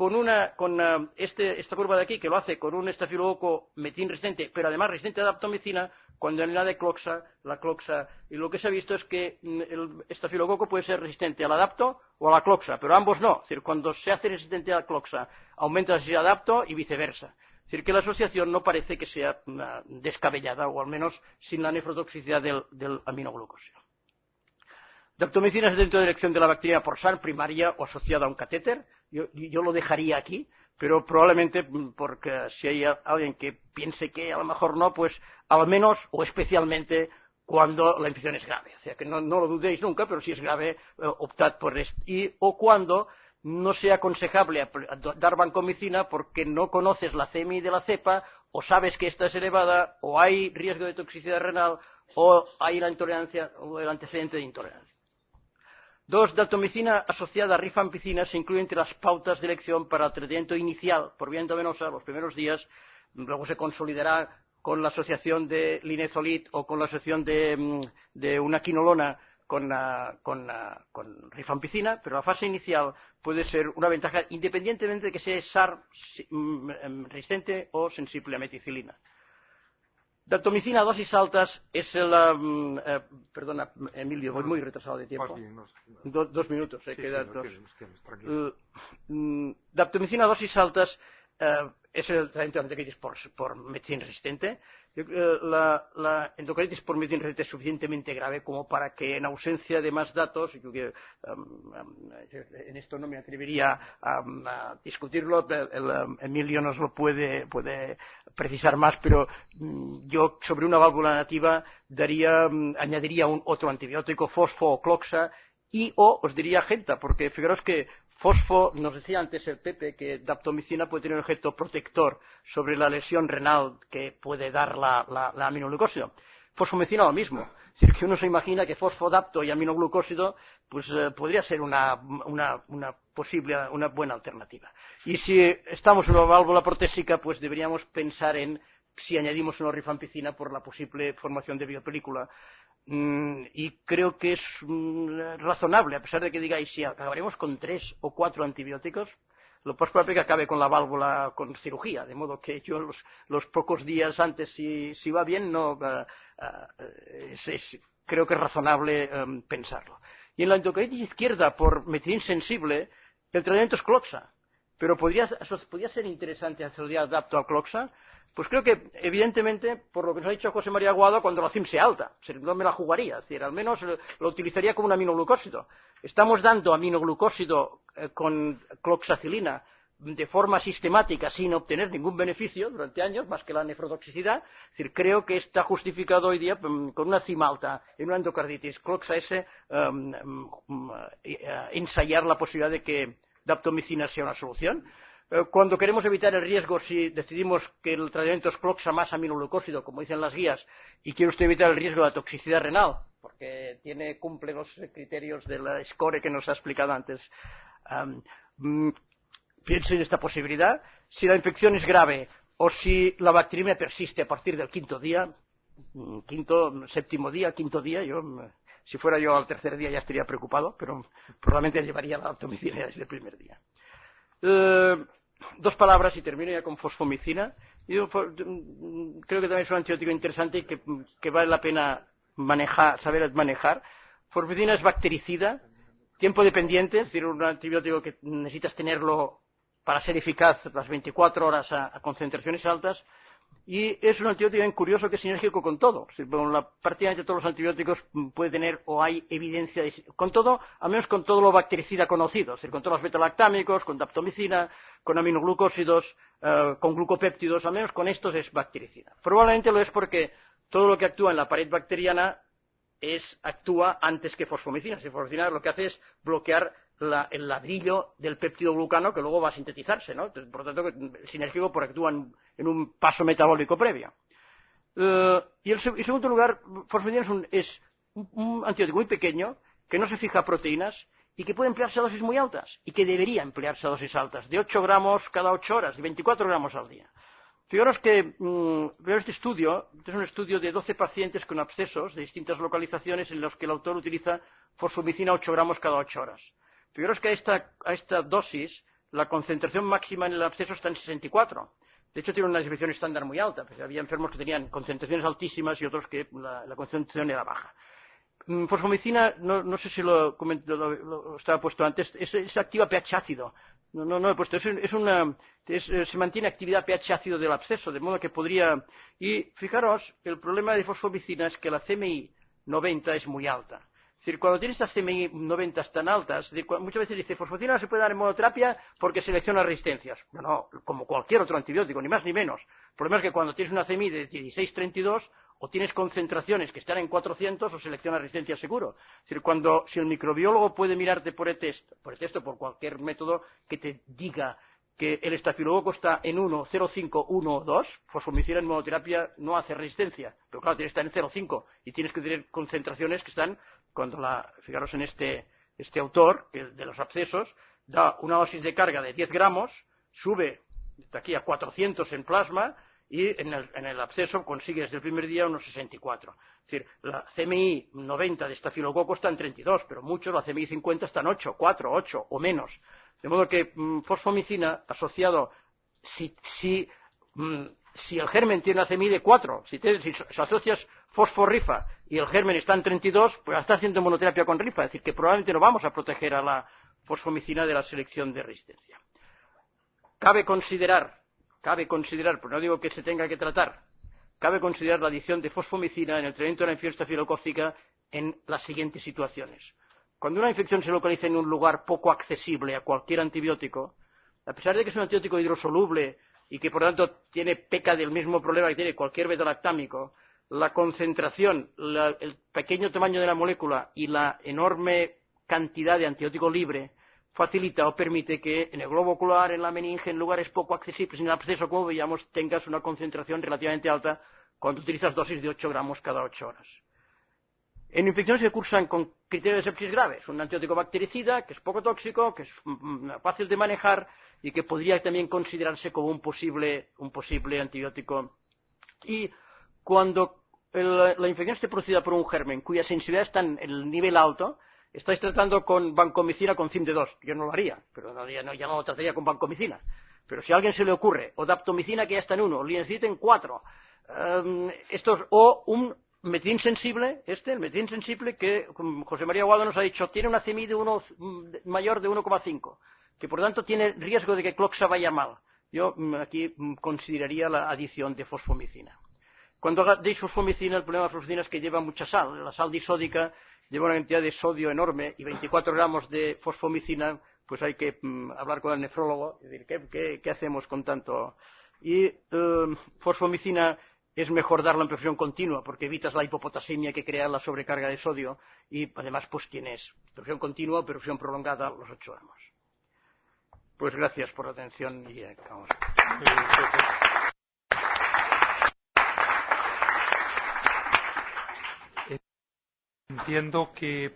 esta curva de aquí, que lo hace con un estafilococo metín resistente, pero además resistente a daptomicina, cuando añade cloxa, la cloxa, y lo que se ha visto es que el estafilococo puede ser resistente al adapto o a la cloxa, pero ambos no. Es decir, cuando se hace resistente a la cloxa, aumenta la sensibilidad a adapto y viceversa. Es decir, que la asociación no parece que sea descabellada, o al menos sin la nefrotoxicidad del aminoglucósido. Daptomicina es dentro de la dirección de la bacteria por SAR, primaria o asociada a un catéter. Yo lo dejaría aquí, pero probablemente porque si hay alguien que piense que a lo mejor no, pues al menos o especialmente cuando la infección es grave. O sea, que no lo dudéis nunca, pero si es grave, optad por esto. O cuando no sea aconsejable dar vancomicina porque no conoces la CMI de la cepa, o sabes que esta es elevada, o hay riesgo de toxicidad renal, o hay la intolerancia o el antecedente de intolerancia. 2. Daptomicina asociada a rifampicina se incluye entre las pautas de elección para el tratamiento inicial por vía endovenosa los primeros días, luego se consolidará con la asociación de linezolid o con la asociación de una quinolona con rifampicina, pero la fase inicial puede ser una ventaja independientemente de que sea SAR resistente o sensible a meticilina. Daptomicina a dosis altas es perdona, Emilio, voy muy retrasado de tiempo. Dos minutos, quedan dos. Daptomicina a dosis altas es el tratamiento de endocarditis por meticilina resistente. La endocarditis por meticilina resistente es suficientemente grave como para que, en ausencia de más datos, en esto no me atrevería a discutirlo, Emilio nos lo puede precisar más, pero yo sobre una válvula nativa añadiría otro antibiótico, fosfo o cloxa, o os diría genta, porque fijaros que fosfo, nos decía antes el Pepe que daptomicina puede tener un efecto protector sobre la lesión renal que puede dar la aminoglucósido. Fosfomicina lo mismo. Es decir, que uno se imagina que fosfodapto y aminoglucósido pues podría ser una buena alternativa. Y si estamos en una válvula protésica, pues deberíamos pensar en si añadimos una rifampicina por la posible formación de biopelícula. Y creo que es razonable, a pesar de que digáis si acabaremos con 3 o 4 antibióticos, lo más probable es que acabe con la válvula con cirugía, de modo que yo los pocos días antes, si va bien, creo que es razonable pensarlo. Y en la endocarditis izquierda por metilin sensible, el tratamiento es cloxa, pero podría ser interesante asociar adapto al cloxa. Pues creo que, evidentemente, por lo que nos ha dicho José María Aguado, cuando la CIM sea alta, no me la jugaría, es decir, al menos lo utilizaría como un aminoglucósido. Estamos dando aminoglucósido con cloxacilina de forma sistemática sin obtener ningún beneficio durante años, más que la nefrotoxicidad. Es decir, creo que está justificado hoy día con una CIM alta en una endocarditis cloxa S ensayar la posibilidad de que daptomicina sea una solución. Cuando queremos evitar el riesgo, si decidimos que el tratamiento es cloxa más aminoglucósido, como dicen las guías, y quiere usted evitar el riesgo de la toxicidad renal, porque cumple los criterios de la SCORE que nos ha explicado antes, piense en esta posibilidad. Si la infección es grave o si la bacteriemia persiste a partir del quinto día, quinto día, si fuera yo al tercer día ya estaría preocupado, pero probablemente llevaría la daptomicina desde el primer día. 2 palabras y termino ya con fosfomicina. Yo creo que también es un antibiótico interesante y que vale la pena saber manejar. Fosfomicina es bactericida, tiempo dependiente, es decir, un antibiótico que necesitas tenerlo para ser eficaz las 24 horas a concentraciones altas. Y es un antibiótico bien curioso que es sinérgico con todo. Prácticamente todos los antibióticos puede tener o hay evidencia con todo, al menos con todo lo bactericida conocido, es decir, con todos los betalactámicos, con daptomicina, con aminoglucósidos, con glucopéptidos, al menos con estos es bactericida. Probablemente lo es porque todo lo que actúa en la pared bacteriana actúa antes que fosfomicina. Si fosfomicina lo que hace es bloquear el ladrillo del péptido glucano que luego va a sintetizarse, ¿no? Por lo tanto, es sinérgico porque actúa en un paso metabólico previo. Y en segundo lugar, fosfomicina es un antibiótico muy pequeño que no se fija a proteínas y que puede emplearse a dosis muy altas y que debería emplearse a dosis altas, de 8 gramos cada 8 horas y 24 gramos al día. Fijaros que este estudio es un estudio de 12 pacientes con abscesos de distintas localizaciones en los que el autor utiliza fosfomicina 8 gramos cada 8 horas. Fijaros que a esta dosis la concentración máxima en el absceso está en 64. De hecho, tiene una desviación estándar muy alta. Pues había enfermos que tenían concentraciones altísimas y otros que la concentración era baja. Fosfomicina, no sé si lo estaba puesto antes, es activa pH ácido. No he puesto. Se mantiene actividad pH ácido del absceso, de modo que podría. Y fijaros, el problema de fosfomicina es que la CMI 90 es muy alta. Es decir, cuando tienes estas CMI 90 tan altas, muchas veces dice, fosfomicina no se puede dar en monoterapia porque selecciona resistencias. No, como cualquier otro antibiótico, ni más ni menos. El problema es que cuando tienes una CMI de 16-32, o tienes concentraciones que están en 400 o selecciona resistencia seguro. Es decir, si el microbiólogo puede mirarte por e-test o por cualquier método que te diga que el estafilococo está en 1, 0,5, 1 o 2, fosfomicina en monoterapia no hace resistencia. Pero claro, tienes que estar en 0,5 y tienes que tener concentraciones que están, fijaros en este autor, de los abscesos, da una dosis de carga de 10 gramos, sube de aquí a 400 en plasma, y en el absceso consigue desde el primer día unos 64. Es decir, la CMI 90 de estafilococo está en 32, pero muchos, la CMI 50 está en 8, 4, 8 o menos. De modo que fosfomicina asociado, si el germen tiene una CMI de 4, si asocias fosforrifa y el germen está en 32, pues estás haciendo monoterapia con rifa. Es decir, que probablemente no vamos a proteger a la fosfomicina de la selección de resistencia. Cabe considerar, pero no digo que se tenga que tratar, cabe considerar la adición de fosfomicina en el tratamiento de la infección estafilocócica en las siguientes situaciones. Cuando una infección se localiza en un lugar poco accesible a cualquier antibiótico, a pesar de que es un antibiótico hidrosoluble y que por lo tanto peca del mismo problema que tiene cualquier beta-lactámico, la concentración, el pequeño tamaño de la molécula y la enorme cantidad de antibiótico libre facilita o permite que en el globo ocular, en la meninge, en lugares poco accesibles, en el absceso, como veíamos, tengas una concentración relativamente alta cuando utilizas dosis de 8 gramos cada 8 horas. En infecciones que cursan con criterios de sepsis grave, es un antibiótico bactericida que es poco tóxico, que es fácil de manejar y que podría también considerarse como un posible antibiótico. Y cuando la infección esté producida por un germen cuya sensibilidad está en el nivel alto, estáis tratando con vancomicina con CIMD2. Yo no lo haría, pero ya no lo trataría con vancomicina. Pero si a alguien se le ocurre, o daptomicina que ya está en 1, linezolid en 4, o un metín sensible, el metín sensible que José María Guado nos ha dicho, tiene una CMI mayor de 1,5, que por lo tanto tiene riesgo de que Cloxa vaya mal. Yo aquí consideraría la adición de fosfomicina. Cuando deis fosfomicina, el problema de la fosfomicina es que lleva mucha sal. La sal disódica lleva una cantidad de sodio enorme y 24 gramos de fosfomicina, pues hay que hablar con el nefrólogo y decir, ¿qué hacemos con tanto? Y fosfomicina es mejor darla en perfusión continua porque evitas la hipopotasemia que crea la sobrecarga de sodio y además pues tienes perfusión continua o perfusión prolongada los 8 gramos. Pues gracias por la atención y acabamos. Entiendo que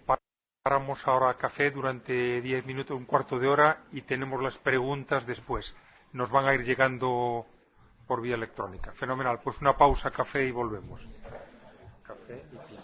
paramos ahora a café durante 10 minutos, un cuarto de hora y tenemos las preguntas después. Nos van a ir llegando por vía electrónica. Fenomenal. Pues una pausa, café y volvemos. Café y pis.